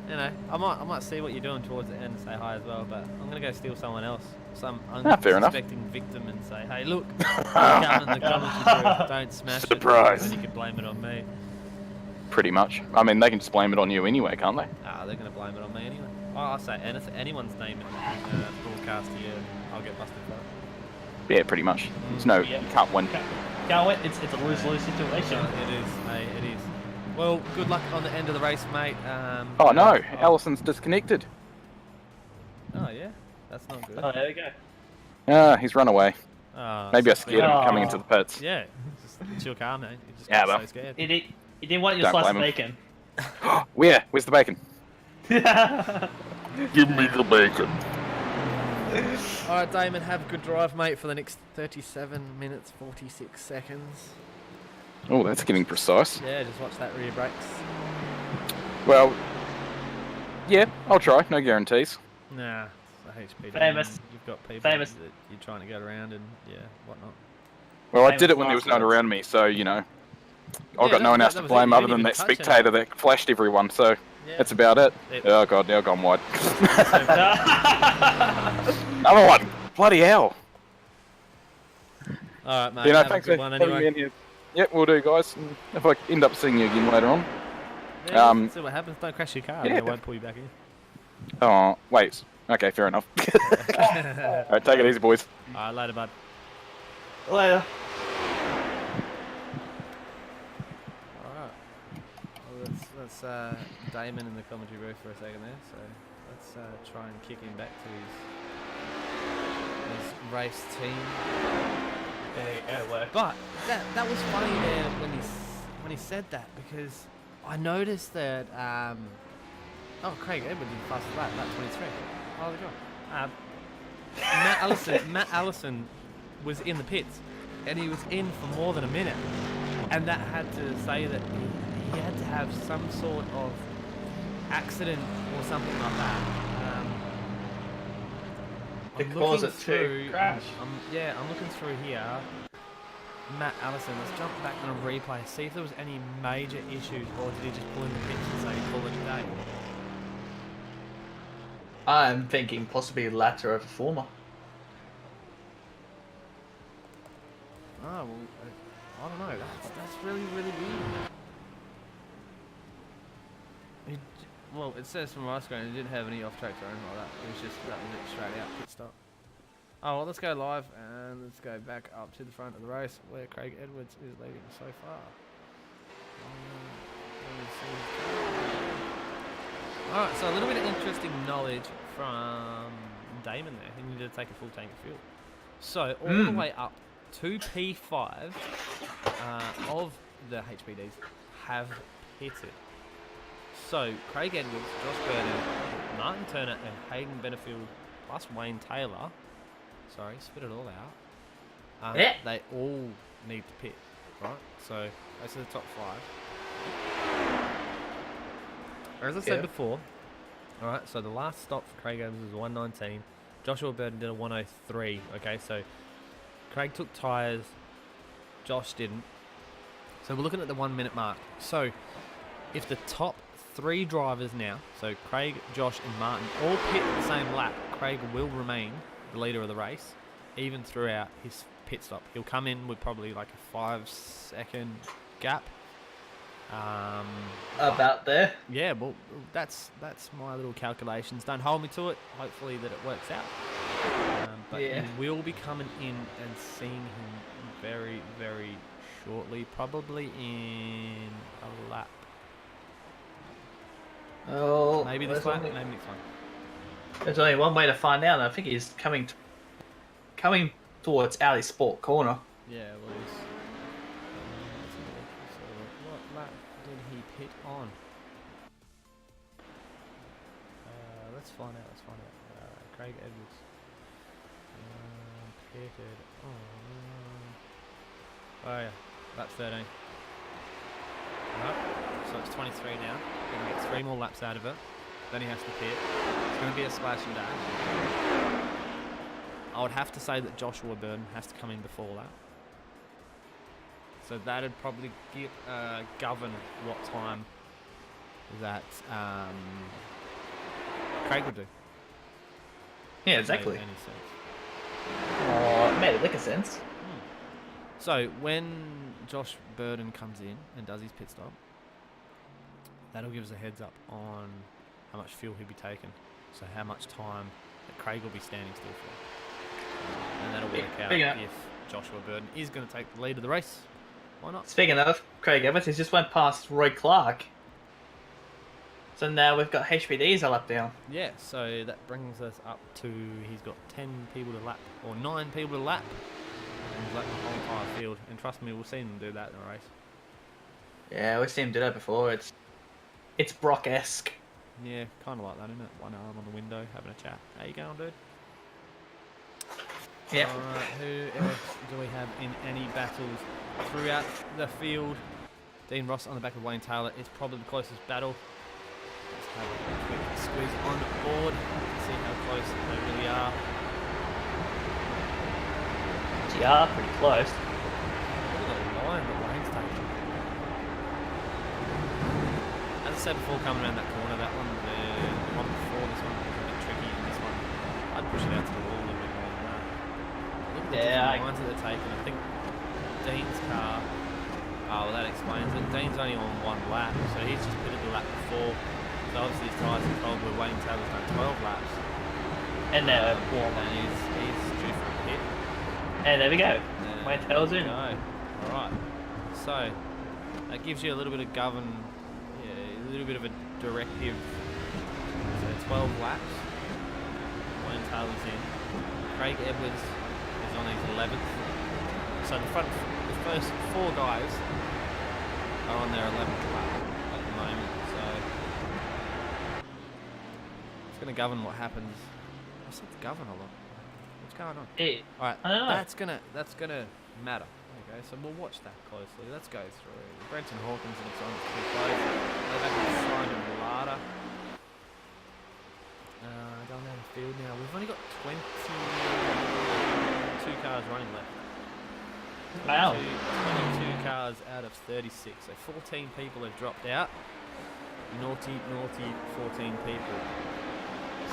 B: you know, I might see what you're doing towards the end and say hi as well, but I'm gonna go steal someone else, some
E: fair enough.
B: unsuspecting victim, and say, hey, look, come in the commentary booth, don't smash
E: Surprise.
B: it, and you can blame it on me.
E: Pretty much. I mean, they can just blame it on you anyway, can't they?
B: They're gonna blame it on me anyway. I'll say anyone's name in broadcast here, I'll get busted for it.
E: Yeah, pretty much. There's no, you can't win.
C: Can't win. It's a lose-lose situation.
B: It is, mate, it is. Well, good luck on the end of the race, mate.
E: Oh no, Allison's disconnected.
B: Oh yeah, that's not good.
C: Oh, there we go.
E: He's run away. Maybe I
B: so-
E: scared him coming into the pits.
B: Yeah, it's your car, mate. You just
E: Yeah,
B: got
E: well.
B: so scared.
C: You didn't want your
E: Don't
C: slice of
E: blame
C: bacon.
E: Where's the bacon?
A: Give me the bacon.
B: All right, Damon, have a good drive, mate, for the next 37 minutes 46 seconds.
E: Oh, that's getting precise.
B: Yeah, just watch that rear brakes.
E: Well, yeah, I'll try. No guarantees.
B: Nah, it's the HP.
C: Famous.
B: You've got people
C: Famous.
B: that you're trying to get around and whatnot.
E: Well, I
C: Famous
E: did it when there was no one
C: last
E: around me, so, you know, I've
B: Yeah,
E: got no one else to
B: was it.
E: blame
B: You
E: other
B: didn't
E: than
B: even
E: that
B: touch
E: spectator that flashed everyone, so
B: Yeah.
E: that's about it.
B: It-
E: Oh, God, now gone wide. Another one! Bloody hell!
B: All right, mate.
E: You know,
B: have a
E: thanks
B: good
E: for
B: one
E: having me
B: anyway.
E: in here. Yep, we'll do, guys. And if I end up seeing you again later on.
B: Yeah,
E: Um,
B: see what happens. Don't crash your car.
E: yeah.
B: They won't pull you back in.
E: Oh, wait. Okay, fair enough. Alright, take it easy, boys.
B: All right, later, bud.
C: Later.
B: All right. Well, let's Damon in the commentary booth for a second there. So let's try and kick him back to his race team.
C: There you go, work.
B: But that was funny there when he said that, because I noticed that Craig Edwards in the fastest lap 23. Oh, the Matt Allison was in the pits, and he was in for more than a minute, and that had to say that he had to have some sort of accident or something like that.
C: To
B: I'm
C: cause
B: looking
C: it to
B: through-
C: crash.
B: I'm looking through here. Matt Allison, let's jump back on a replay, see if there was any major issues, or did he just pull in the pits and say call it a day?
C: I'm thinking possibly latter over former.
B: Oh, well, I don't know. That's really, really weird. Well, it says from my screen it didn't have any off tracks or anything like that. It was just that was it straight out pit stop. Oh, well, let's go live and let's go back up to the front of the race where Craig Edwards is leading so far. Alright, so a little bit of interesting knowledge from Damon there. He needed to take a full tank of fuel. So, all the way up to P5 of the HPDs have pitted. So, Craig Edwards, Josh Burnham, Martin Turner, and Hayden Benefield, plus Wayne Taylor, sorry, spit it all out.
C: Yeah.
B: They all need to pit, right? So, those are the top 5. As I said before, alright, so the last stop for Craig Edwards was 119. Joshua Burton did a 103, okay, so Craig took tyres, Josh didn't. So we're looking at the 1 minute mark. So, if the top 3 drivers now, so Craig, Josh and Martin, all pit at the same lap, Craig will remain the leader of the race, even throughout his pit stop. He'll come in with probably like a 5-second gap.
C: About there.
B: Yeah, well, that's my little calculations. Don't hold me to it. Hopefully that it works out. But
C: Yeah.
B: you will be coming in and seeing him very, very shortly, probably in a lap.
C: Oh,
B: Maybe this
C: there's
B: lap,
C: only-
B: maybe next one.
C: There's only one way to find out, and I think he's coming towards Ali Sport Corner.
B: Yeah, well, let's have a look. So, what lap did he pit on? Let's find out. Craig Edwards pitted on. Oh yeah, lap 13. Right, so it's 23 now. We're gonna get 3 more laps out of it. Then he has to pit. It's gonna be a splash and dash. I would have to say that Joshua Burton has to come in before that. So that'd probably govern what time that Craig would do.
C: Yeah,
B: Made
C: exactly.
B: any sense.
C: Oh, it made a lick of sense.
B: So when Josh Burton comes in and does his pit stop, that'll give us a heads up on how much fuel he'll be taking. So how much time that Craig will be standing still for. And that'll work out
C: Big up.
B: if Joshua Burton is going to take the lead of the race. Why not?
C: Speaking of Craig Evans, he's just went past Roy Clark. So now we've got HPDs a lap down.
B: Yeah, so that brings us up to, he's got 10 people to lap, or 9 people to lap. seconds lap the whole entire field. And trust me, we've seen them do that in a race.
C: Yeah, we've seen him do that before. It's Brock-esque.
B: Yeah, kind of like that, isn't it? One arm on the window, having a chat. How you going, dude?
C: Yeah.
B: Alright, who else do we have in any battles throughout the field? Dean Ross on the back of Wayne Taylor. It's probably the closest battle. Let's have a quick squeeze on board to see how close they really are.
C: Yeah, pretty close.
B: Look at the line that Wayne's taking. As I said before, coming around that corner, that one, the one before this one, was a bit tricky, and this one, I'd push it out to the wall a little bit more than that. Look at the different lines that they're taking. I think Dean's car, well, that explains it. Dean's only on one lap, so he's just pitted the lap before. So obviously his tyres are cold, where Wayne Taylor's done 12 laps.
C: And they're warm.
B: And he's due for a pit.
C: And there we go. Wayne Taylor's in.
B: Alright. So, that gives you a little bit of a little bit of a directive. So 12 laps. Wayne Taylor's in. Craig Edwards is on his 11th. So the first 4 guys are on their 11th lap at the moment. So it's going to govern what happens. I said govern a lot. What's going on?
C: Yeah.
B: Alright,
C: I don't know.
B: that's gonna matter. Okay, so we'll watch that closely. Let's go through. Brenton Hawkins and it's on too close. They're back to Simon Lada. Down down the field now. We've only got 22 cars running left.
C: Wow.
B: 22 cars out of 36. So 14 people have dropped out. Naughty 14 people.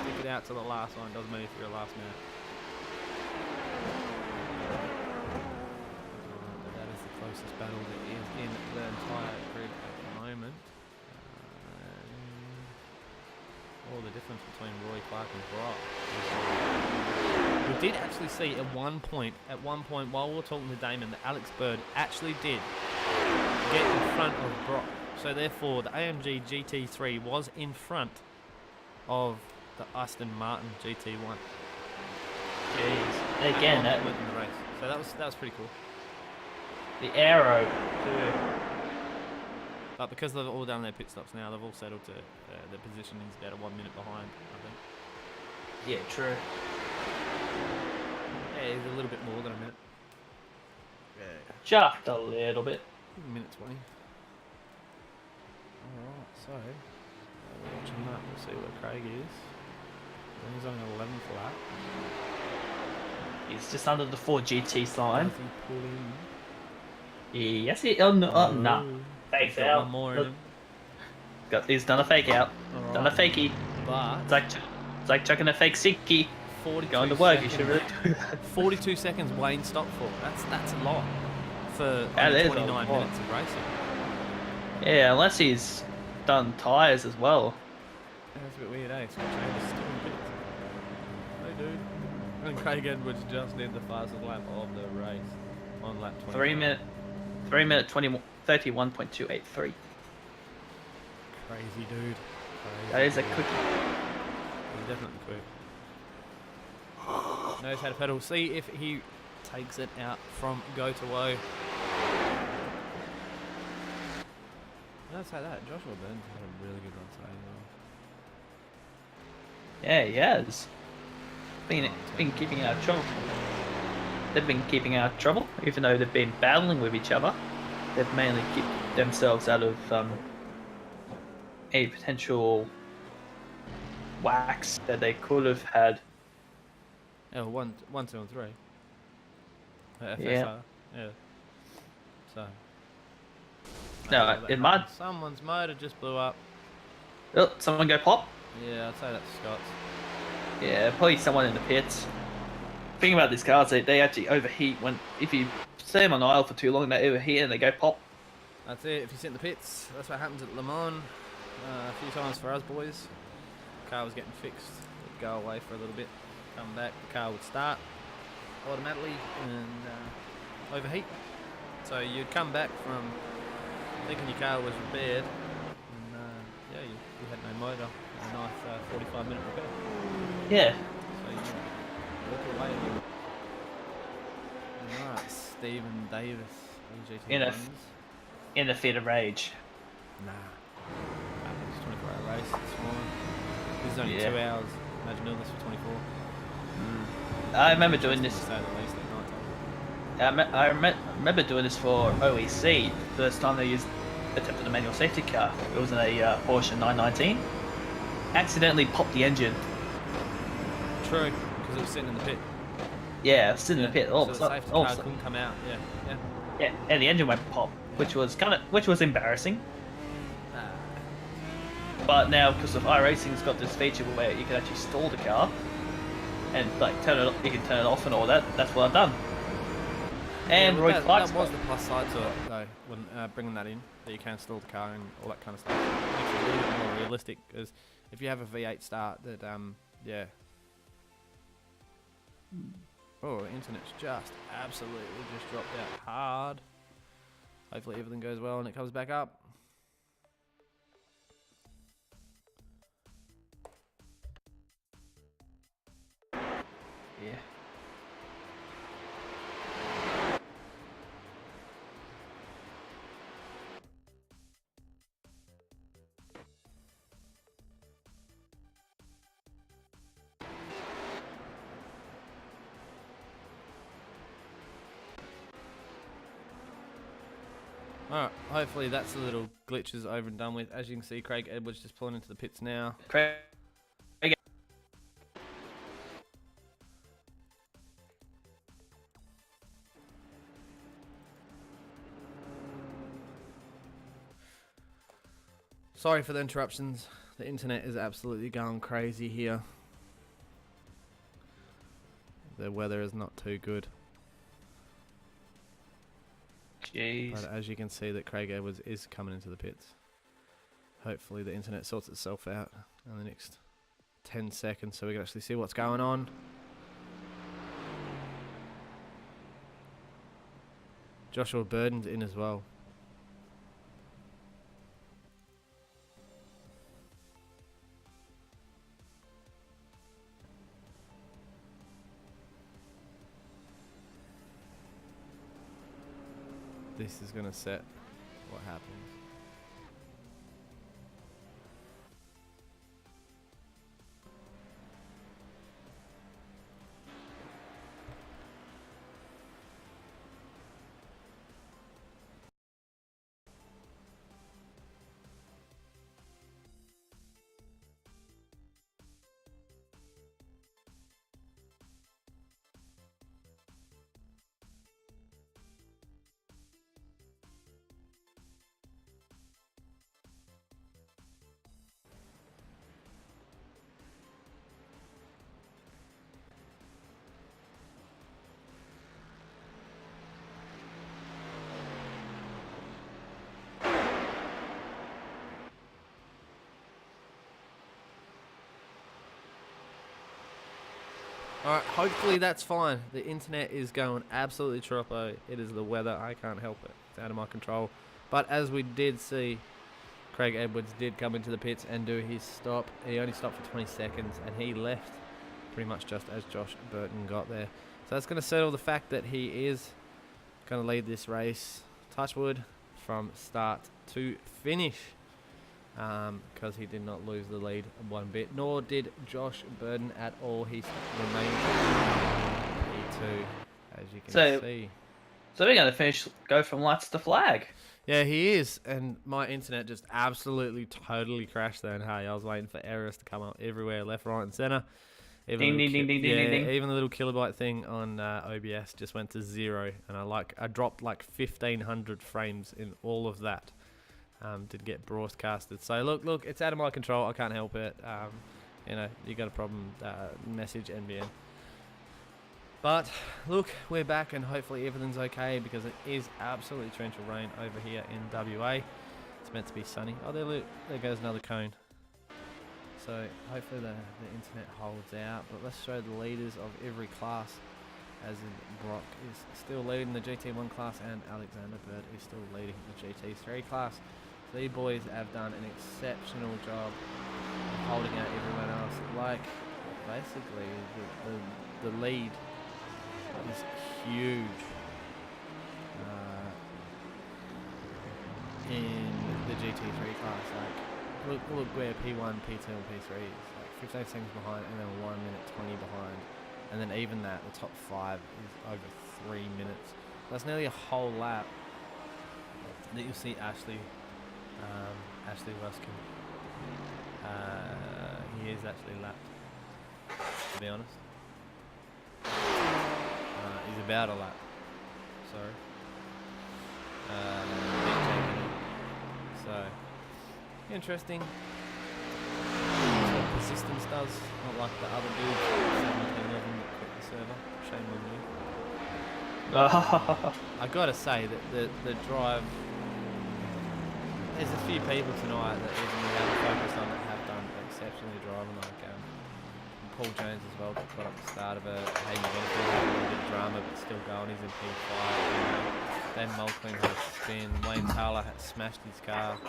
B: Stick it out to the last one. Doesn't matter if you're a last minute. That is the closest battle that is in the entire grid at the moment. All the difference between Roy Clark and Brock. We did actually see at one point while we were talking to Damon that Alex Bird actually did get in front of Brock. So therefore the AMG GT3 was in front of the Aston Martin GT1.
C: Jeez. Again, that
B: went in the race. So that was pretty cool.
C: the aero too.
B: But because they've all done their pit stops now, they've all settled to their positioning's about a 1 minute behind, I think.
C: Yeah, true.
B: Yeah, it's a little bit more than a minute. Yeah.
C: Just a little bit.
B: Minute 20. Alright, so we're watching that. We'll see where Craig is. He's on an 11th lap.
C: He's just under the 4 GT line.
B: Does he pull in?
C: Yes, he. Oh no, nah.
B: He's
C: Fakes
B: got
C: out.
B: one more in him.
C: He's done a fake out.
B: Alright.
C: Done a fakey.
B: But
C: It's like chucking a fake sickie.
B: 42
C: Going to work. You
B: seconds.
C: should really do that.
B: 42 seconds Wayne stopped for. That's a lot for
C: That
B: only
C: is a
B: 29
C: lot.
B: minutes of racing.
C: Yeah, unless he's done tyres as well.
B: That's a bit weird, eh? Scott Chambers still in pits. Hey, dude. And Craig Edwards just did the fastest lap of the race on lap 20.
C: 3 minute 31.283.
B: Crazy, dude. Crazy,
C: That is a
B: dude.
C: quickie.
B: He's definitely quick. Knows how to pedal. See if he takes it out from Go to Woe. Don't say that. Joshua Burns had a really good run today.
C: Yeah, he has. Been keeping out of trouble. They've been keeping out of trouble, even though they've been battling with each other. They've mainly kept themselves out of a potential wax that they could have had.
B: Oh, 1, 2, and 3. FSR.
C: Yeah.
B: Yeah. So.
C: No,
B: That
C: it might.
B: happened. Someone's motor just blew up.
C: Oh, someone go pop.
B: Yeah, I'd say that's Scott's.
C: Yeah, probably someone in the pits. Thing about these cars, they actually overheat if you stay them on idle for too long. They overheat and they go pop.
B: That's it. If you sit in the pits, that's what happens at LeMans. A few times for us boys. The car was getting fixed. It'd go away for a little bit. Come back, the car would start automatically and overheat. So you'd come back from thinking your car was repaired, and yeah, you had no motor. A nice 45-minute repair.
C: Yeah.
B: So you walk away. Alright. Stephen Davis on
C: In a-
B: GT1s.
C: In a fit of rage.
B: Nah. It's a 24-hour race. It's smaller. This is only
C: Yeah.
B: 2 hours. Imagine doing this for 24.
C: I remember doing
B: Just
C: this.
B: to say the least at night time.
C: I remember doing this for OEC. The first time they attempted a manual safety car. It was in a Porsche 919. Accidentally popped the engine.
B: True, because it was sitting in the pit.
C: Yeah, sitting in the pit.
B: So the safety car couldn't come out. Yeah.
C: Yeah, and the engine went pop, which was embarrassing. But now, because of iRacing's got this feature where you can actually stall the car and like you can turn it off and all that. That's what I've done. And Roy Clark's
B: that was the plus side to it, though, when bringing that in, that you can stall the car and all that kind of stuff. It makes it a little bit more realistic, because if you have a V8 start, that yeah. Oh, the internet's just absolutely just dropped out hard. Hopefully everything goes well and it comes back up.
C: Yeah.
B: Alright, hopefully that's the little glitches over and done with. As you can see, Craig Edwards just pulling into the pits now.
C: Craig.
B: Sorry for the interruptions. The internet is absolutely going crazy here. The weather is not too good.
C: Jeez.
B: But as you can see, that Craig Edwards is coming into the pits. Hopefully the internet sorts itself out in the next 10 seconds so we can actually see what's going on. Joshua Burden's in as well. This is going to set what happens. Alright, hopefully that's fine. The internet is going absolutely troppo. It is the weather. I can't help it. It's out of my control. But as we did see, Craig Edwards did come into the pits and do his stop. He only stopped for 20 seconds and he left pretty much just as Josh Burton got there. So that's going to settle the fact that he is going to lead this race, touch wood, from start to finish. Because he did not lose the lead one bit, nor did Josh Burden at all. He remained P2, as you can see.
C: So we're going to go from lights to flag.
B: Yeah, he is, and my internet just absolutely totally crashed there. And hey, I was waiting for errors to come up everywhere, left, right, and center.
C: Ding, ding, ding, ding, ding, ding.
B: Even the little kilobyte thing on OBS just went to 0, and I dropped like 1,500 frames in all of that. Did get broadcasted. So look, it's out of my control. I can't help it. You got a problem, message NBN. But look, we're back and hopefully everything's okay because it is absolutely torrential rain over here in WA. It's meant to be sunny. Oh, there goes another cone. So hopefully the internet holds out. But let's show the leaders of every class. As in Brock is still leading the GT1 class and Alexander Bird is still leading the GT3 class. These boys have done an exceptional job of holding out everyone else. Like, basically, the lead is huge. in the GT3 class. Like, look where P1, P2, and P3 is. Like 15 seconds behind, and then 1 minute 20 behind, and then even that, the top 5 is over 3 minutes. That's nearly a whole lap that you'll see Ashley Ruskin. He is actually lapped, to be honest. He's about a lap. Sorry. So, interesting. That's what persistence does, not like the other dudes, 17 of them that quit the server. Shame on you. I gotta say that the drive, there's a few people tonight that even we haven't focused on that have done exceptionally driving, like Paul Jones as well, got up the start of a Hayden Benfield, had a little bit of drama but still going, he's in P5, you know. Dan Mulqueen had a spin, Wayne Taylor had smashed his car,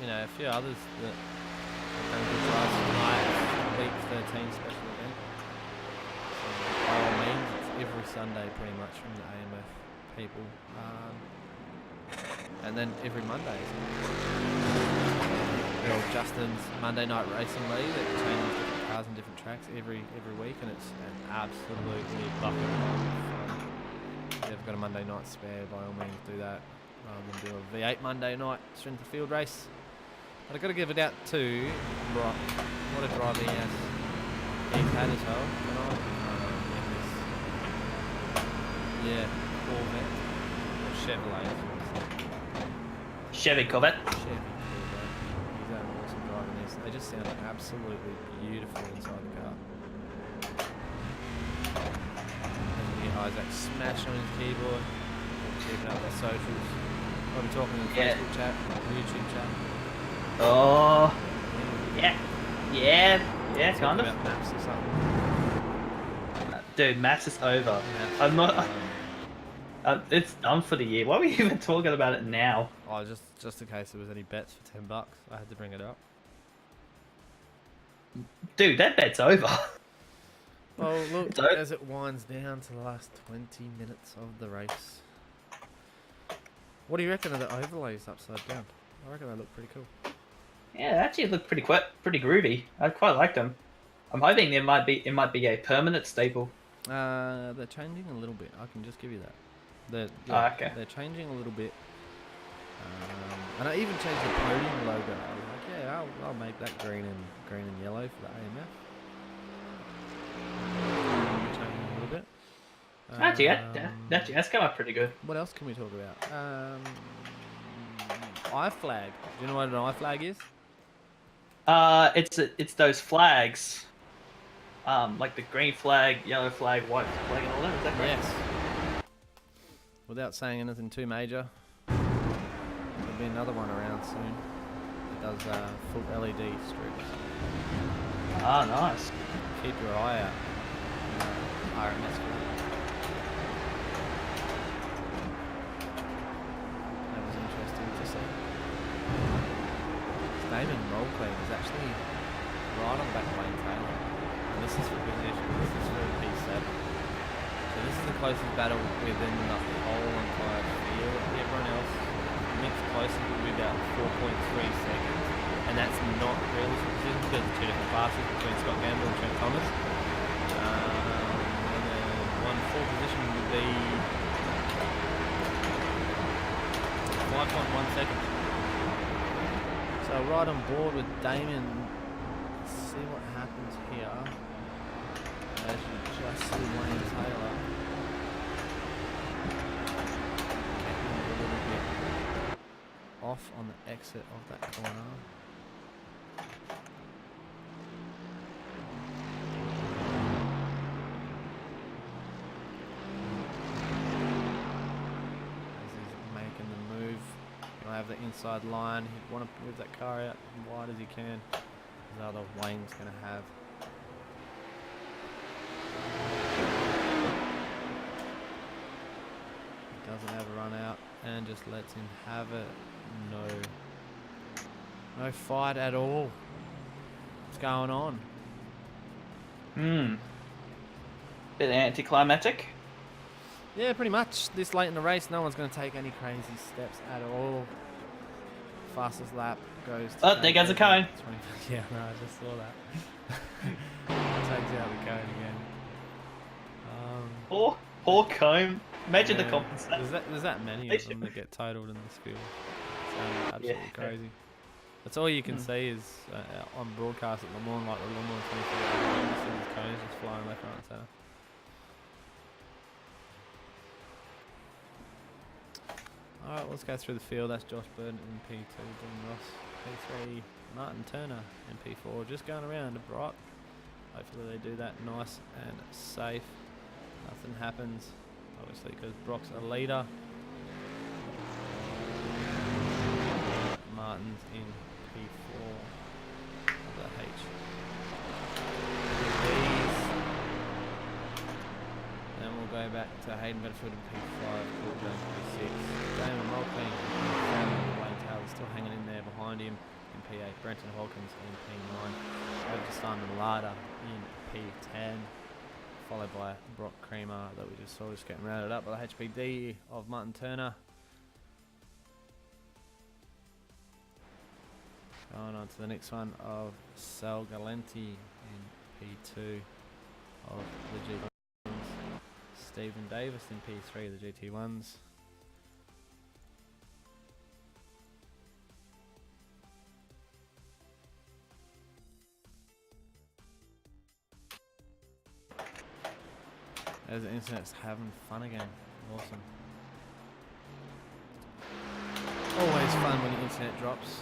B: you know, a few others that have done good drives tonight, week 13 special event. So by all means, it's every Sunday pretty much from the AMF people, and then every Monday. Well, Justin's Monday Night Racing League that changes different cars and different tracks every week, and it's an absolutely bucket of fun. If you've got a Monday night spare, by all means do that, rather than do a V8 Monday night strength of field race. But I've got to give it out to Brock. What a drive he's had as well tonight. Corvette or Chevrolet.
C: Chevy Corvette.
B: Chevy. He's had an awesome drive in this. They just sound absolutely beautiful inside the car. And you hear Isaac smash on his keyboard. Keeping up their socials. I'll be talking in the Facebook chat, YouTube chat.
C: Oh. Yeah, kind of.
B: About maps or something.
C: Dude, maths is over.
B: Maps
C: I'm not.
B: is over.
C: It's done for the year. Why are we even talking about it now?
B: Oh, just in case there was any bets for $10, I had to bring it up.
C: Dude, that bet's over.
B: Well, look,
C: It's over.
B: as it winds down to the last 20 minutes of the race. What do you reckon of the overlays upside down? I reckon they look pretty cool.
C: Yeah, they actually look pretty groovy. I quite like them. I'm hoping it might be a permanent staple.
B: They're changing a little bit. I can just give you that.
C: Okay.
B: They're changing a little bit. And I even changed the podium logo. I was like, yeah, I'll make that green and yellow for the AMF. Changing a little bit.
C: Actually, that's come up pretty good.
B: What else can we talk about? iFlag. Do you know what an iFlag is?
C: It's those flags. Like the green flag, yellow flag, white flag, and all that. Is that correct?
B: Yes. Without saying anything too major, there'll be another one around soon. It does full LED strips.
C: Ah, nice.
B: Keep your eye out. RMS for that. That was interesting to see. Damon Mulqueen is actually right on the back of Wayne Taylor. And this is for position. This is for P7. So this is the closest battle within the whole entire field. Everyone else mixed closer would be about 4.3 seconds. And that's not really for position because there's two different classes between Scott Gamble and Trent Thomas. And then one full position would be 5.1 seconds. So right on board with Damon. Let's see what happens here. As you just see Wayne Taylor getting a little bit off on the exit of that corner. As he's making the move. I have the inside line. He'd want to move that car out as wide as he can. The other Wayne's going to have. He doesn't have a run out and just lets him have it. No fight at all. What's going on?
C: Bit anticlimactic.
B: Yeah, pretty much. This late in the race, no one's going to take any crazy steps at all. Fastest lap goes to...
C: Oh, there goes the cone.
B: 20, yeah, no, I just saw that. Takes out the cone again.
C: Poor cone. Imagine the
B: Yeah,
C: compensation.
B: there's that many of them that get totaled in this field. It's absolutely
C: Yeah.
B: crazy. That's all you can see is on broadcast at Le Mans, like the Le Mans 24, you see these cones just flying left, right, and centre. Alright, let's go through the field. That's Josh Burton in P2, Dylan Ross P3, Martin Turner in P4, just going around right. Hopefully they do that nice and safe. Nothing happens, obviously, because Brock's a leader. Martin's in P4 of the H. Then we'll go back to Hayden Bedford in P5, Paul Jones in P6, Damon Mulcahy in Wayne Taylor still hanging in there behind him in P8, Brenton Hawkins in P9, over to Simon Larder in P10, followed by Brock Creamer that we just saw just getting rounded up by the HPD of Martin Turner. Going on to the next one of Sal Galenti in P2 of the GT1s. Stephen Davis in P3 of the GT1s. As the internet's having fun again. Awesome. Always fun when the internet drops.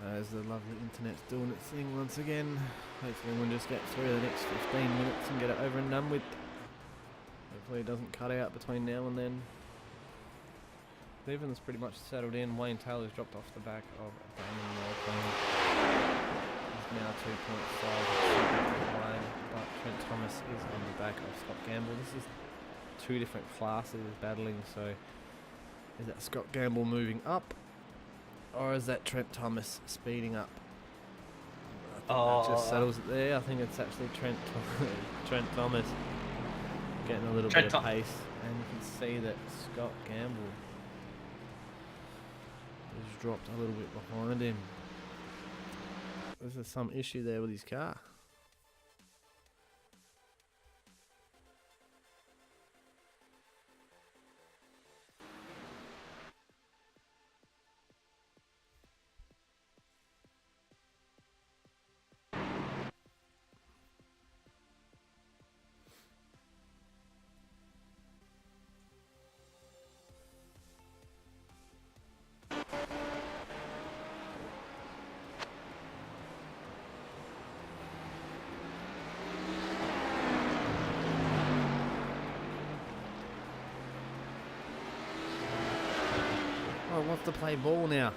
B: As the lovely internet's doing its thing once again. Hopefully we'll just get through the next 15 minutes and get it over and done with. Hopefully it doesn't cut out between now and then. Stephen's pretty much settled in. Wayne Taylor's dropped off the back of Damon Walkley. He's now 2.5 away, but Trent Thomas is on the back of Scott Gamble. This is two different classes battling, so is that Scott Gamble moving up? Or is that Trent Thomas speeding up? I think that just settles it there. I think it's actually Trent Thomas getting a little bit of pace. And you can see that Scott Gamble has dropped a little bit behind him. There's some issue there with his car. Wants to play ball now.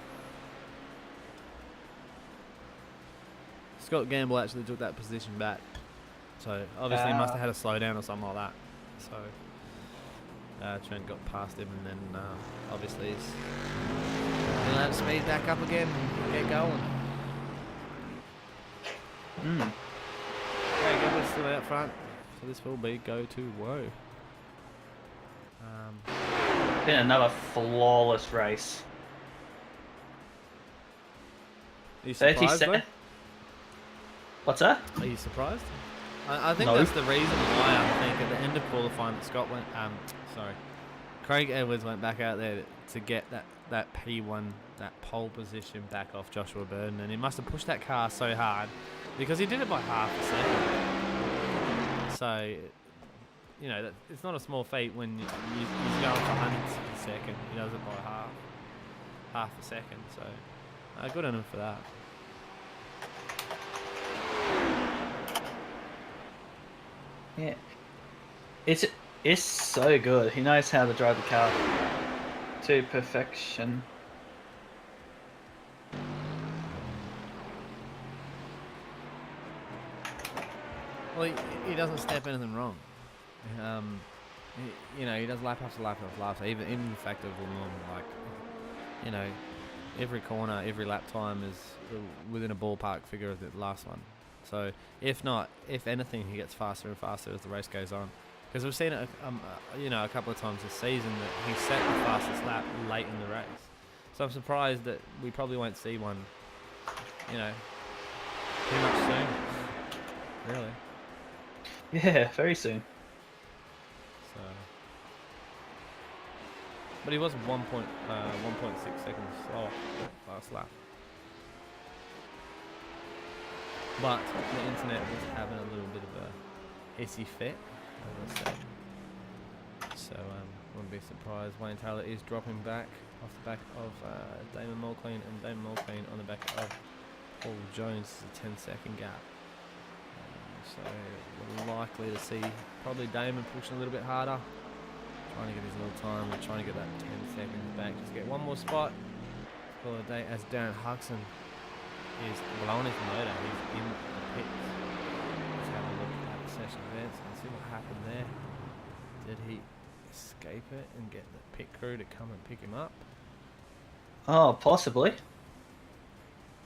B: Scott Gamble actually took that position back, so obviously he must have had a slowdown or something like that. So Trent got past him, and then obviously he's going to have to speed back up again and get going. Okay, Gamble's still out front, so this will be go to Woe.
C: Been another flawless race.
B: Are you surprised, though?
C: What's that?
B: Are you surprised? I think
C: No.
B: that's the reason why I think at the end of qualifying that Craig Edwards went back out there to get that P1, that pole position back off Joshua Burden, and he must have pushed that car so hard because he did it by half a second. So, you know, it's not a small feat when he's going for hundredths of a second. He does it by half a second. So, good on him for that.
C: Yeah. It's so good. He knows how to drive the car to perfection.
B: Well, he doesn't step anything wrong. He does lap after lap after lap. So even the fact of Le Mans, like, you know, every corner, every lap time is within a ballpark figure of the last one. So if anything, he gets faster and faster as the race goes on. Because we've seen it, a couple of times this season that he set the fastest lap late in the race. So I'm surprised that we probably won't see one, too much soon. Really.
C: Yeah, very soon.
B: So, but he was 1.6 seconds slower last lap. But the internet was having a little bit of a hissy fit, as I said. So wouldn't be surprised. Wayne Taylor is dropping back off the back of Damon Mulqueen, and Damon Mulqueen on the back of Paul Jones. Is a 10-second gap. So we're likely to see probably Damon pushing a little bit harder, trying to get his little time, and trying to get that 10 seconds back. Just get one more spot for the day as Darren Huxon is blowing his motor. He's in the pits. Let's have a look at the session events and see what happened there. Did he escape it and get the pit crew to come and pick him up?
C: Oh, possibly.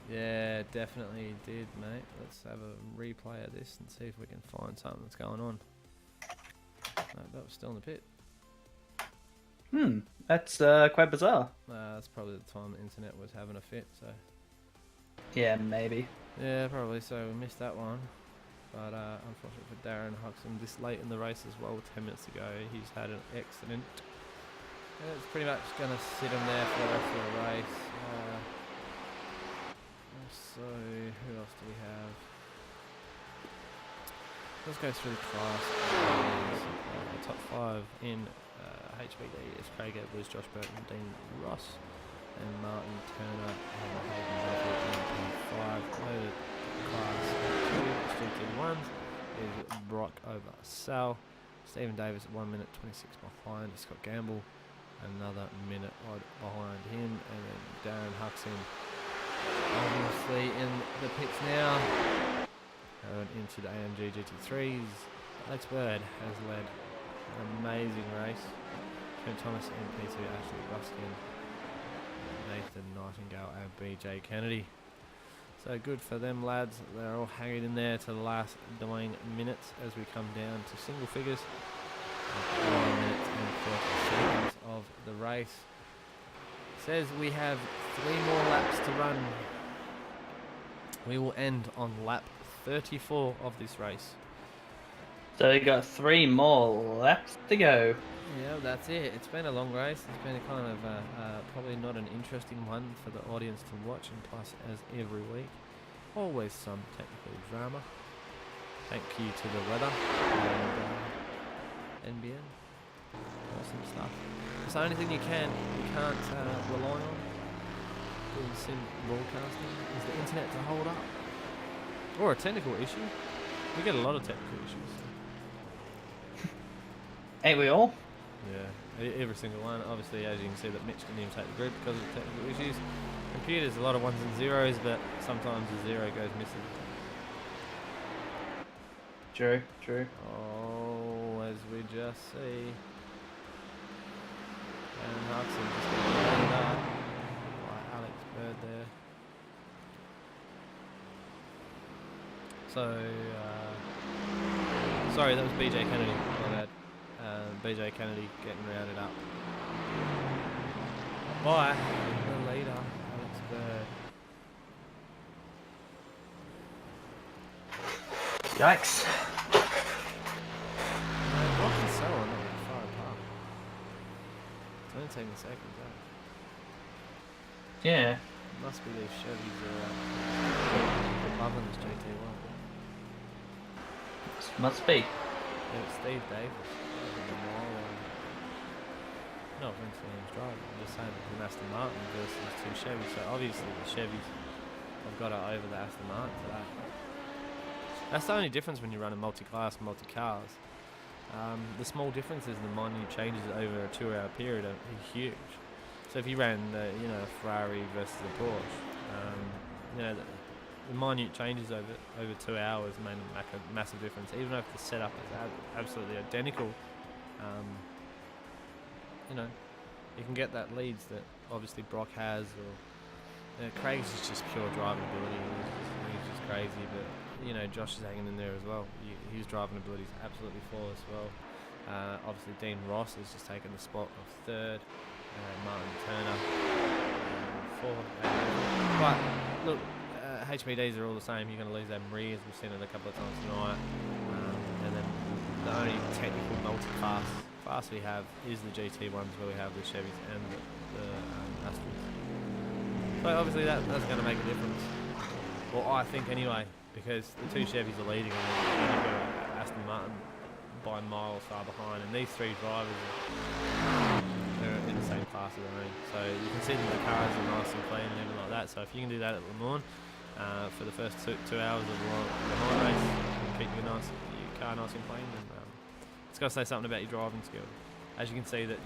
B: Yeah, definitely did, mate. Let's have a replay of this and see if we can find something that's going on. No, that was still in the pit.
C: That's quite bizarre.
B: That's probably the time the internet was having a fit, so...
C: Yeah, maybe.
B: Yeah, probably, so we missed that one. But unfortunately for Darren Huxon, this late in the race as well, 10 minutes ago, he's had an accident. And it's pretty much going to sit him there for the rest of the race. So, who else do we have? Let's go through the class. Top 5 in HBD is Craig Edwards, Josh Burton, Dean Ross, and Martin Turner. And 5. Loaded class 2, GT1s is Brock over Sal. Stephen Davis at 1 minute 26 behind. Scott Gamble another minute odd behind him, and then Darren Huxon obviously in the pits now. Going into the AMG GT3s. Alex Bird has led an amazing race. Trent Thomas in P2, Ashley Ruskin, Nathan Nightingale and BJ Kennedy. So good for them, lads. They're all hanging in there to the last dying minutes as we come down to single figures. 1 minute and 30 seconds of the race. Says we have 3 more laps to run. We will end on lap 34 of this race.
C: So we got 3 more laps to go.
B: Yeah, that's it. It's been a long race. It's been a kind of probably not an interesting one for the audience to watch, and plus, as every week, always some technical drama. Thank you to the weather and NBN. Awesome stuff. It's the only thing you can't rely on doing sim broadcasting is the internet to hold up, or a technical issue. We get a lot of technical issues.
C: Ain't we all?
B: Yeah, every single one. Obviously, as you can see, that Mitch didn't even take the group because of technical issues. Computers, a lot of 1s and 0s, but sometimes the 0 goes missing.
C: True, true.
B: Oh, as we just see. And Huxon just getting loaded up by Alex Bird there. So, sorry, that was BJ Kennedy. My bad. BJ Kennedy getting rounded up by the leader, Alex Bird.
C: Yikes.
B: 17 seconds.
C: Yeah.
B: Must be these Chevys are above this GT1.
C: Must be.
B: Yeah, it's Steve Davis. No offense to him driving. I'm just saying that the Aston Martin versus two Chevys. So obviously the Chevys have got it over the Aston Martin for that. That's the only difference when you run a multi-class, multi-cars. The small differences and the minute changes over a 2-hour period are huge. So if you ran, a Ferrari versus a Porsche, the minute changes over 2 hours made a massive difference. Even if the setup is absolutely identical, you can get that leads that obviously Brock has, or Craig's is just pure driving ability. He's just crazy, but Josh is hanging in there as well. His driving ability is absolutely flawless as well. Obviously Dean Ross has just taken the spot of third. Martin Turner, fourth. But look, HPDs are all the same. You're going to lose them rears. We've seen it a couple of times tonight. And then the only technical multi-class we have is the GT ones, where we have the Chevys and the Astons. So obviously that's going to make a difference. Well, I think anyway, because the two Chevys are leading and you've got Aston Martin by miles far behind, and these three drivers are in the same class as their own. So you can see that the cars are nice and clean and everything like that. So if you can do that at Le Mans for the first 2 hours of the Le Mans race, and keep your car nice and clean, then it's got to say something about your driving skills. As you can see that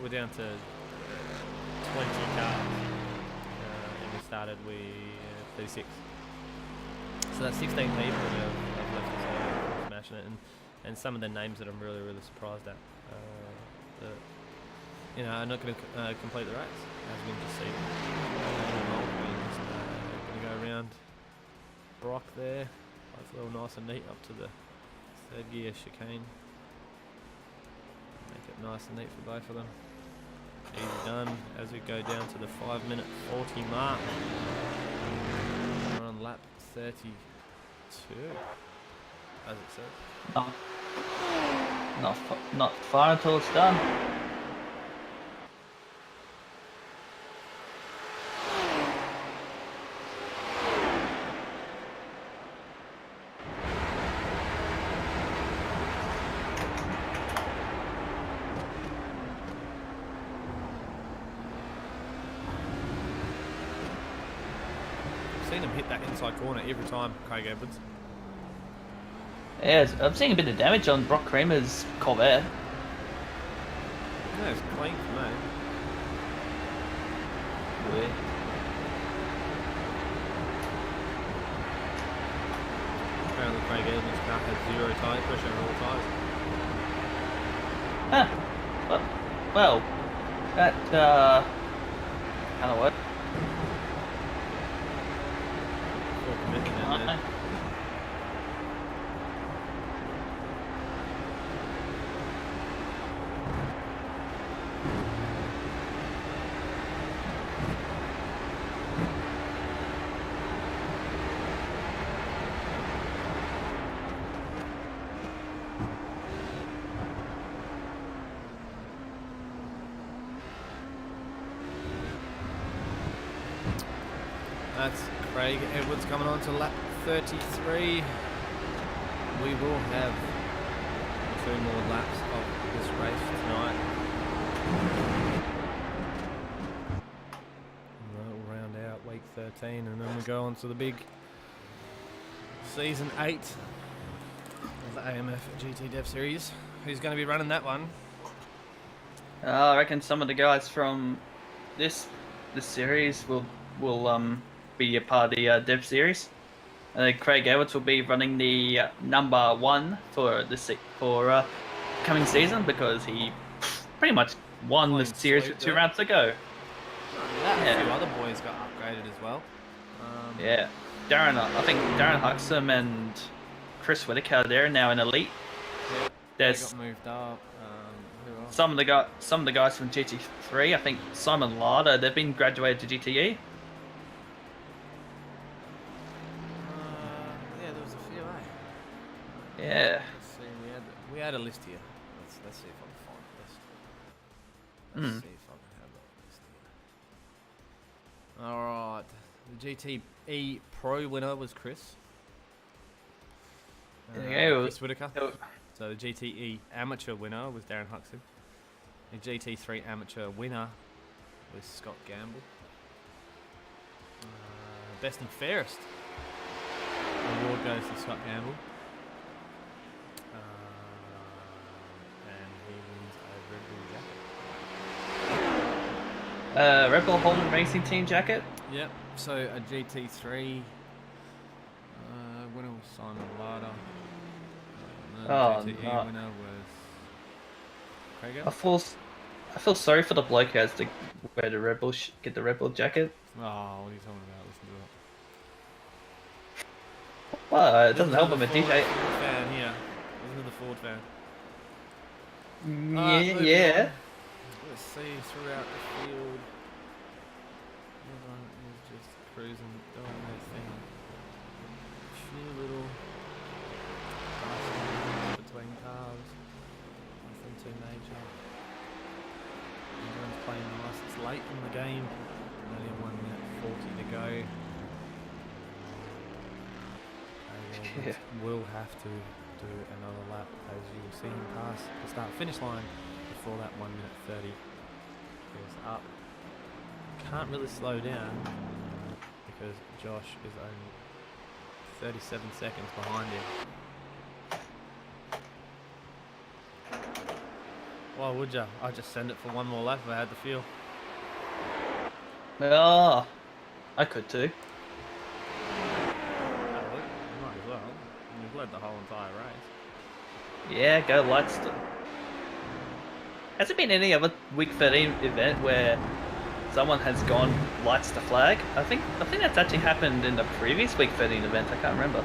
B: we're down to 20 cars, and we started with 36. So that's 16 people that have left us smashing it, and some of the names that I'm really surprised at. I'm not going to complete the race, as we can just see. We're just going to go around Brock there, hopefully all nice and neat up to the third gear chicane. Make it nice and neat for both of them. Easy done as we go down to the 5-minute 40 mark. We're on lap 32, as it says.
C: Not far until it's done.
B: Seen him hit that inside corner every time, Craig Edwards.
C: Yeah, I'm seeing a bit of damage on Brock Kramer's Corvette.
B: Yeah, it's clean for me.
C: Weird.
B: Apparently Craig Edwards' car has 0 tyre pressure on all tyres.
C: Huh. Well, that kind of worked.
B: Full commitment in there. That's Craig Edwards coming on to lap 33. We will have 2 more laps of this race tonight. We'll round out week 13 and then we go on to the big season 8 of the AMF GT Dev Series. Who's going to be running that one?
C: I reckon some of the guys from this series will be a part of the Dev Series. Craig Edwards will be running the number 1 for coming season, because he pretty much won the series 2 rounds ago.
B: A few other boys got upgraded as well.
C: Yeah, I think Darren Huxham and Chris Whitaker, they're now in Elite.
B: Yeah,
C: There's
B: they got moved up. Who else?
C: some of the guys from GT3. I think Simon Larder, they've been graduated to GTE.
B: Yeah, there was a few,
C: Yeah.
B: Let's see, we had a list here. Let's see if I can find the list. Let's see if All right. The GTE Pro winner was Chris.
C: There you go.
B: Chris Whitaker.
C: Oh.
B: So the GTE Amateur winner was Darren Huxley. The GT3 Amateur winner was Scott Gamble. Best and fairest award goes to Scott Gamble. And he wins a Red Bull jacket.
C: Red Bull Holden Racing Team jacket.
B: Yep, so a GT3 winner was Simon Larder. GTE
C: no.
B: winner was Craig.
C: I feel sorry for the bloke who has to wear the Red Bull get the Red Bull jacket.
B: Oh, what are you talking about? Listen to it.
C: Well, it doesn't help him
B: Listen
C: a
B: to the
C: DJ.
B: Ford fan here. Listen to the Ford fan.
C: Yeah.
B: Let's see throughout the field. Everyone is just cruising, doing their thing. A few little passes between cars. Nothing too major. Everyone's playing nice. It's late in the game. Only 1 minute 40 to go.
C: Yeah.
B: Will have to do another lap as you will see him pass the start finish line before that 1 minute 30 is up. Can't really slow down because Josh is only 37 seconds behind him. Why would ya? I'd just send it for one more lap if I had the feel.
C: Oh, I could too.
B: You might as well. You've led the whole entire race.
C: Yeah, go Lightstone. Has there been any other Week 13 event where someone has gone lights the flag? I think that's actually happened in the previous Week 13 event. I can't remember.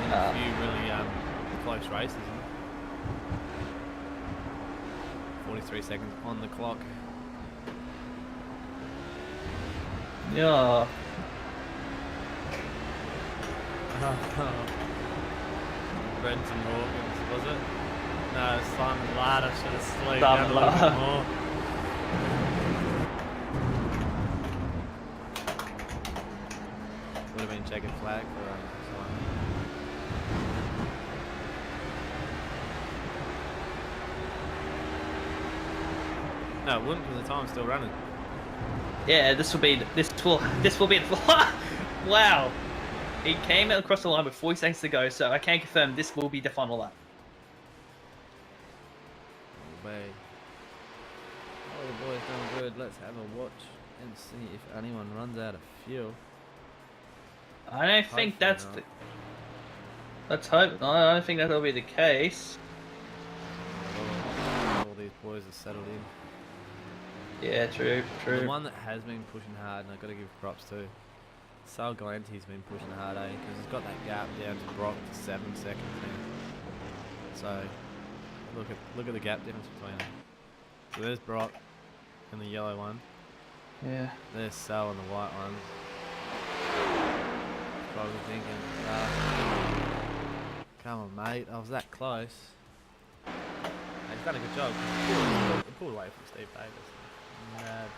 B: Been a few really close races. 43 seconds on the clock.
C: Yeah.
B: Brenton Hawkins, was it? No, Simon Larder should have slowed
C: Simon
B: down a little bit
C: Larder.
B: more. Would have been checkered flag for Simon. No, it wouldn't because the time's still running.
C: Yeah, this will be wow. He came out across the line with 40 seconds to go, so I can confirm this will be the final lap.
B: Oh, the boys doing good. Let's have a watch and see if anyone runs out of fuel.
C: I don't think
B: Hopefully
C: that's
B: not.
C: the. Let's hope. No, I don't think that'll be the case.
B: All these boys are settled in.
C: Yeah, true.
B: The one that has been pushing hard, and I've got to give props to, Sal Galante's been pushing hard, because he's got that gap down to Brock to 7 seconds now. So look at the gap difference between them. So there's Brock and the yellow one.
C: Yeah.
B: There's Sal and the white one. Probably thinking, come on, mate, I was that close. He's done a good job. He pulled away from Steve Davis. Mad.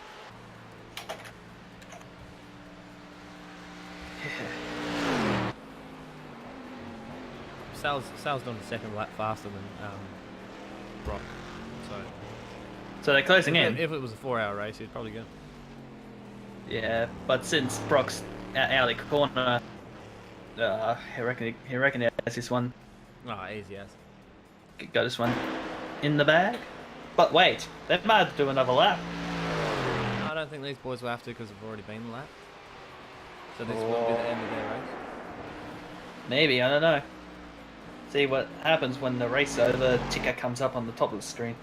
B: Sal's done the second lap faster than Brock.
C: So they're closing in.
B: If it was a 4-hour race, he'd probably go.
C: Yeah, but since Brock's out of the corner, he reckon he has this one.
B: Oh, easy as.
C: Got this one in the bag. But wait, they might have to do another lap.
B: I don't think these boys will have to because they've already been the lap. So this will be the end of their race.
C: Maybe, I don't know. See what happens when the race over ticker comes up on the top of the screen.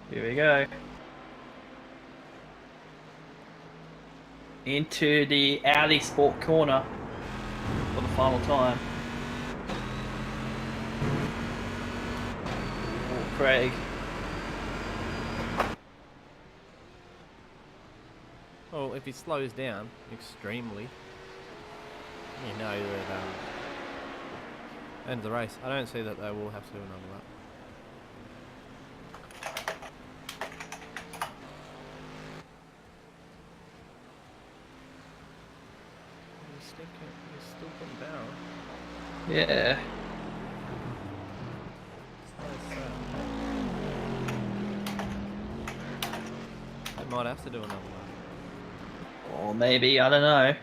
C: Here we go. Into the Audi Sport corner for the final time. Oh, Craig.
B: Well, if he slows down extremely, you know that End of the race. I don't see that they will have to do another lap. He's still putting barrel.
C: Yeah.
B: They might have to do another lap.
C: Or maybe, I don't know.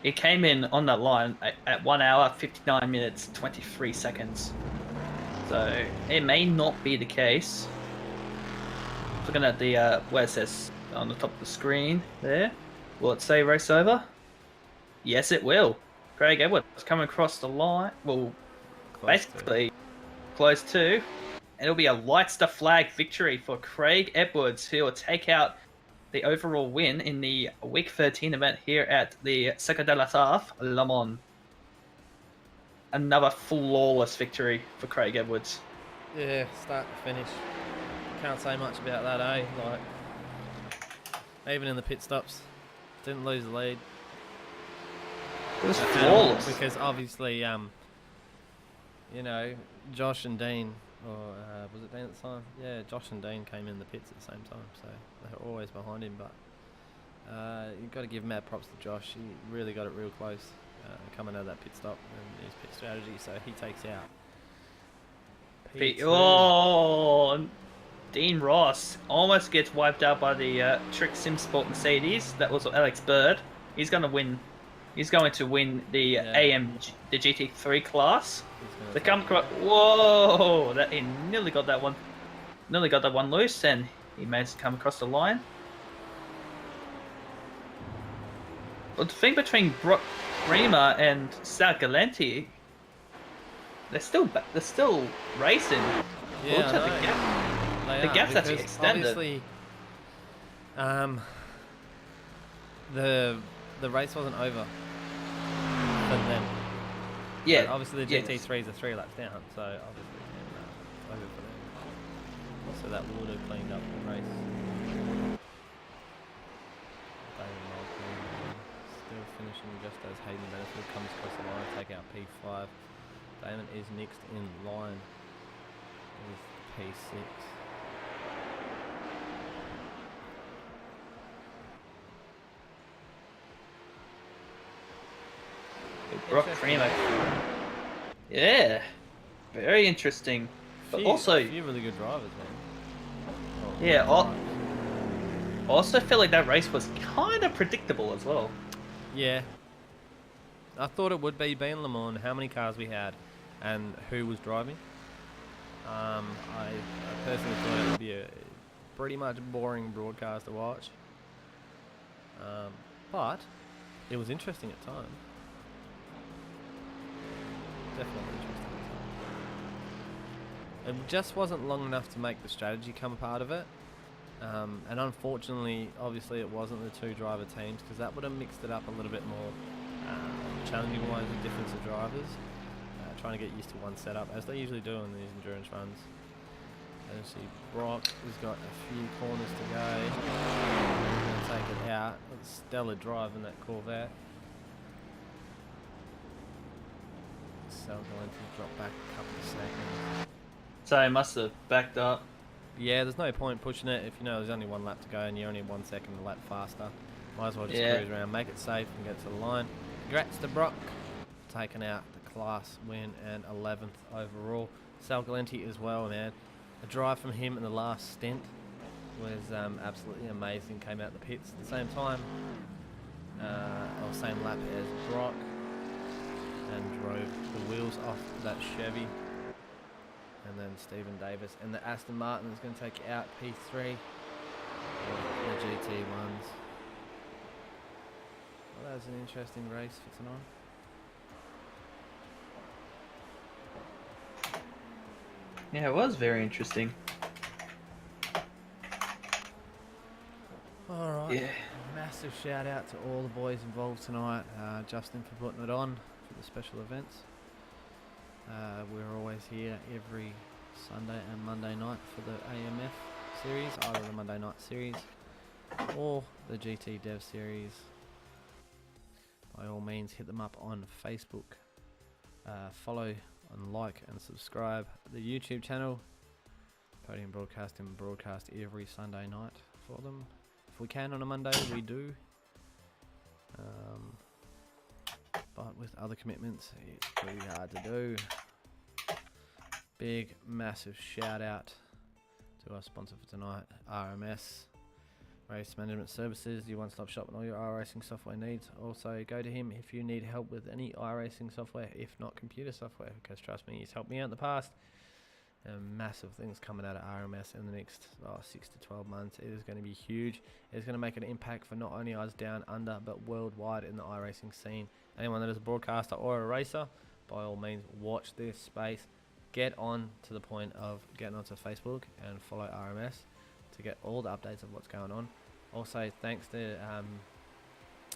C: It came in on that line at 1 hour, 59 minutes, 23 seconds. So it may not be the case. Looking at the where it says on the top of the screen there, will it say race over? Yes, it will. Craig Edwards coming across the line. Well, basically close to. And it'll be a Leicester flag victory for Craig Edwards, who will take out the overall win in the Week 13 event here at the Circuit de la Sarthe, Le Mans. Another flawless victory for Craig Edwards.
B: Yeah, start to finish. Can't say much about that, eh? Like, even in the pit stops, didn't lose the lead.
C: It was flawless.
B: Because obviously, you know, Josh and Dean, or was it Dean at the time? Yeah, Josh and Dean came in the pits at the same time, so they were always behind him. But you've got to give mad props to Josh. He really got it real close coming out of that pit stop and his pit strategy. So he takes out.
C: Oh, Dean Ross almost gets wiped out by the Trick Sim Sport Mercedes. That was Alex Bird. He's going to win. He's going to win the the GT3 class. They come across. Whoa! That he nearly got that one. Nearly got that one loose, and he managed to come across the line. But the thing between Brock Riemer and Sal Galante, they're still racing.
B: Yeah,
C: Look at the gap. The gap's actually extended.
B: Obviously, the race wasn't over for them.
C: Yeah.
B: But obviously the GT3s are 3 laps down, so obviously over for them. Also, that would have cleaned up the race. Still finishing just as Hayden Benesfield comes across the line to take out P5. Damon is next in line with P6.
C: Brock Primo. Yeah. Very interesting. But also,
B: a few really good drivers, man. Oh,
C: yeah, I also feel like that race was kind of predictable as well.
B: Yeah. I thought it would be being Le Mans, how many cars we had, and who was driving. I personally thought it would be a pretty much boring broadcast to watch. But it was interesting at times. Definitely interesting at times. It just wasn't long enough to make the strategy come part of it. And unfortunately, obviously it wasn't the 2 driver teams, because that would have mixed it up a little bit more challenging wise with difference of drivers. Trying to get used to one setup, as they usually do in these endurance runs. And see, Brock has got a few corners to go. He's going to take it out. It's a stellar drive in that Corvette. So going to drop back a couple of seconds.
C: So he must have backed up.
B: Yeah, there's no point pushing it if you know there's only 1 lap to go and you're only 1 second a lap faster. Might as well just cruise around, make it safe and get to the line. Congrats to Brock, taking out the class win and 11th overall. Sal Galante as well, man. A drive from him in the last stint was absolutely amazing. Came out the pits at the same time, or same lap as Brock, and drove the wheels off that Chevy. And then Stephen Davis and the Aston Martin is going to take out P3 of the GT1s. Well, that was an interesting race for tonight.
C: Yeah, it was very interesting.
B: Alright,
C: Yeah.
B: massive shout out to all the boys involved tonight. Justin for putting it on for the special events. We're always here every Sunday and Monday night for the AMF series, either the Monday night series or the GT Dev series. By all means, hit them up on Facebook Follow and like and subscribe the YouTube channel. Podium Broadcasting broadcast every Sunday night for them. If we can on a Monday, we do. But with other commitments, it's pretty hard to do. Big, massive shout out to our sponsor for tonight, RMS Race Management Services, your one-stop shop on all your iRacing software needs. Also, go to him if you need help with any iRacing software, if not computer software, because trust me, he's helped me out in the past. Massive things coming out of RMS in the next 6 to 12 months. It is going to be huge. It's going to make an impact for not only us down under, but worldwide in the iRacing scene. Anyone that is a broadcaster or a racer, by all means, watch this space. Get on to the point of getting onto Facebook and follow RMS to get all the updates of what's going on. Also, thanks to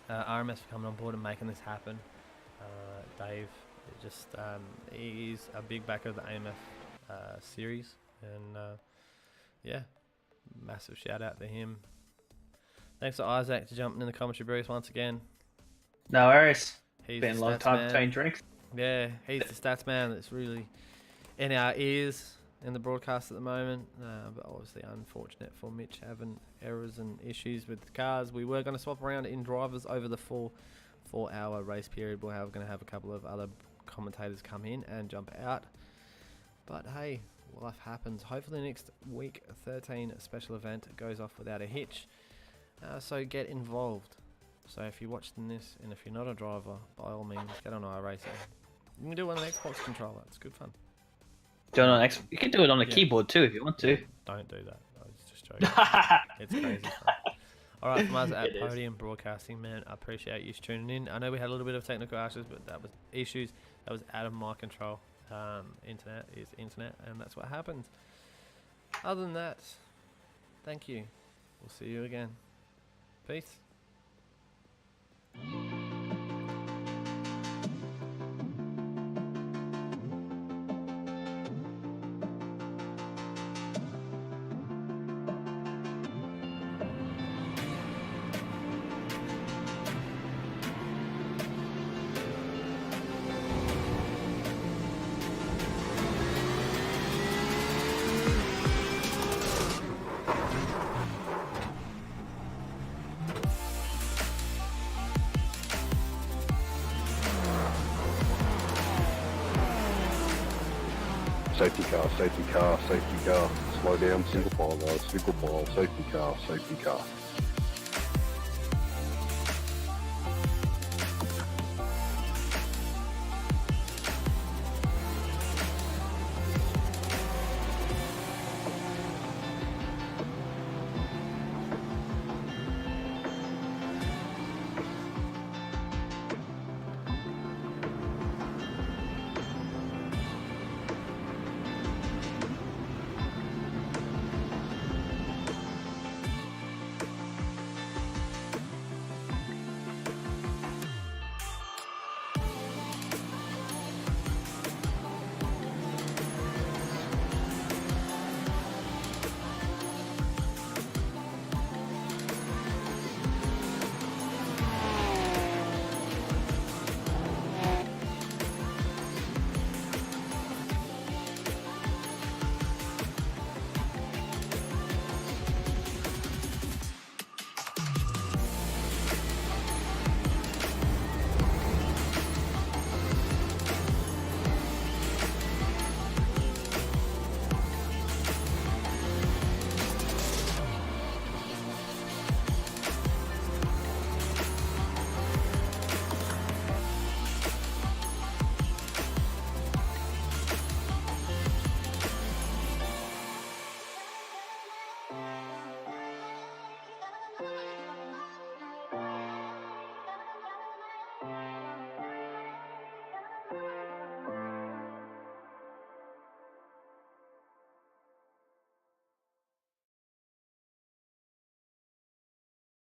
B: RMS for coming on board and making this happen. Dave, he's a big backer of the AMF series, and yeah, massive shout out to him. Thanks to Isaac for jumping in the commentary booth once again.
C: No worries.
B: He's
C: Been a
B: the
C: long
B: stats
C: time
B: man.
C: between drinks.
B: Yeah, he's the stats man that's really in our ears in the broadcast at the moment. But obviously unfortunate for Mitch having errors and issues with the cars. We were going to swap around in drivers over the 4-hour race period. We're going to have a couple of other commentators come in and jump out. But hey, life happens. Hopefully next week 13 special event goes off without a hitch. So get involved. So if you're watching this and if you're not a driver, by all means get on iRacing. You can do it on an Xbox controller. It's good fun.
C: Do it on X. You can do it on a
B: Yeah.
C: keyboard too if you want to.
B: Don't do that. I was just joking. It's crazy fun. Alright, from us at
C: It is.
B: Podium Broadcasting, man, I appreciate you tuning in. I know we had a little bit of technical issues, but that was out of my control. Internet is internet, and that's what happens. Other than that, thank you. We'll see you again. Peace.
A: Safety car, safety car, safety car. Slow down, single file guys, single file, safety car, safety car.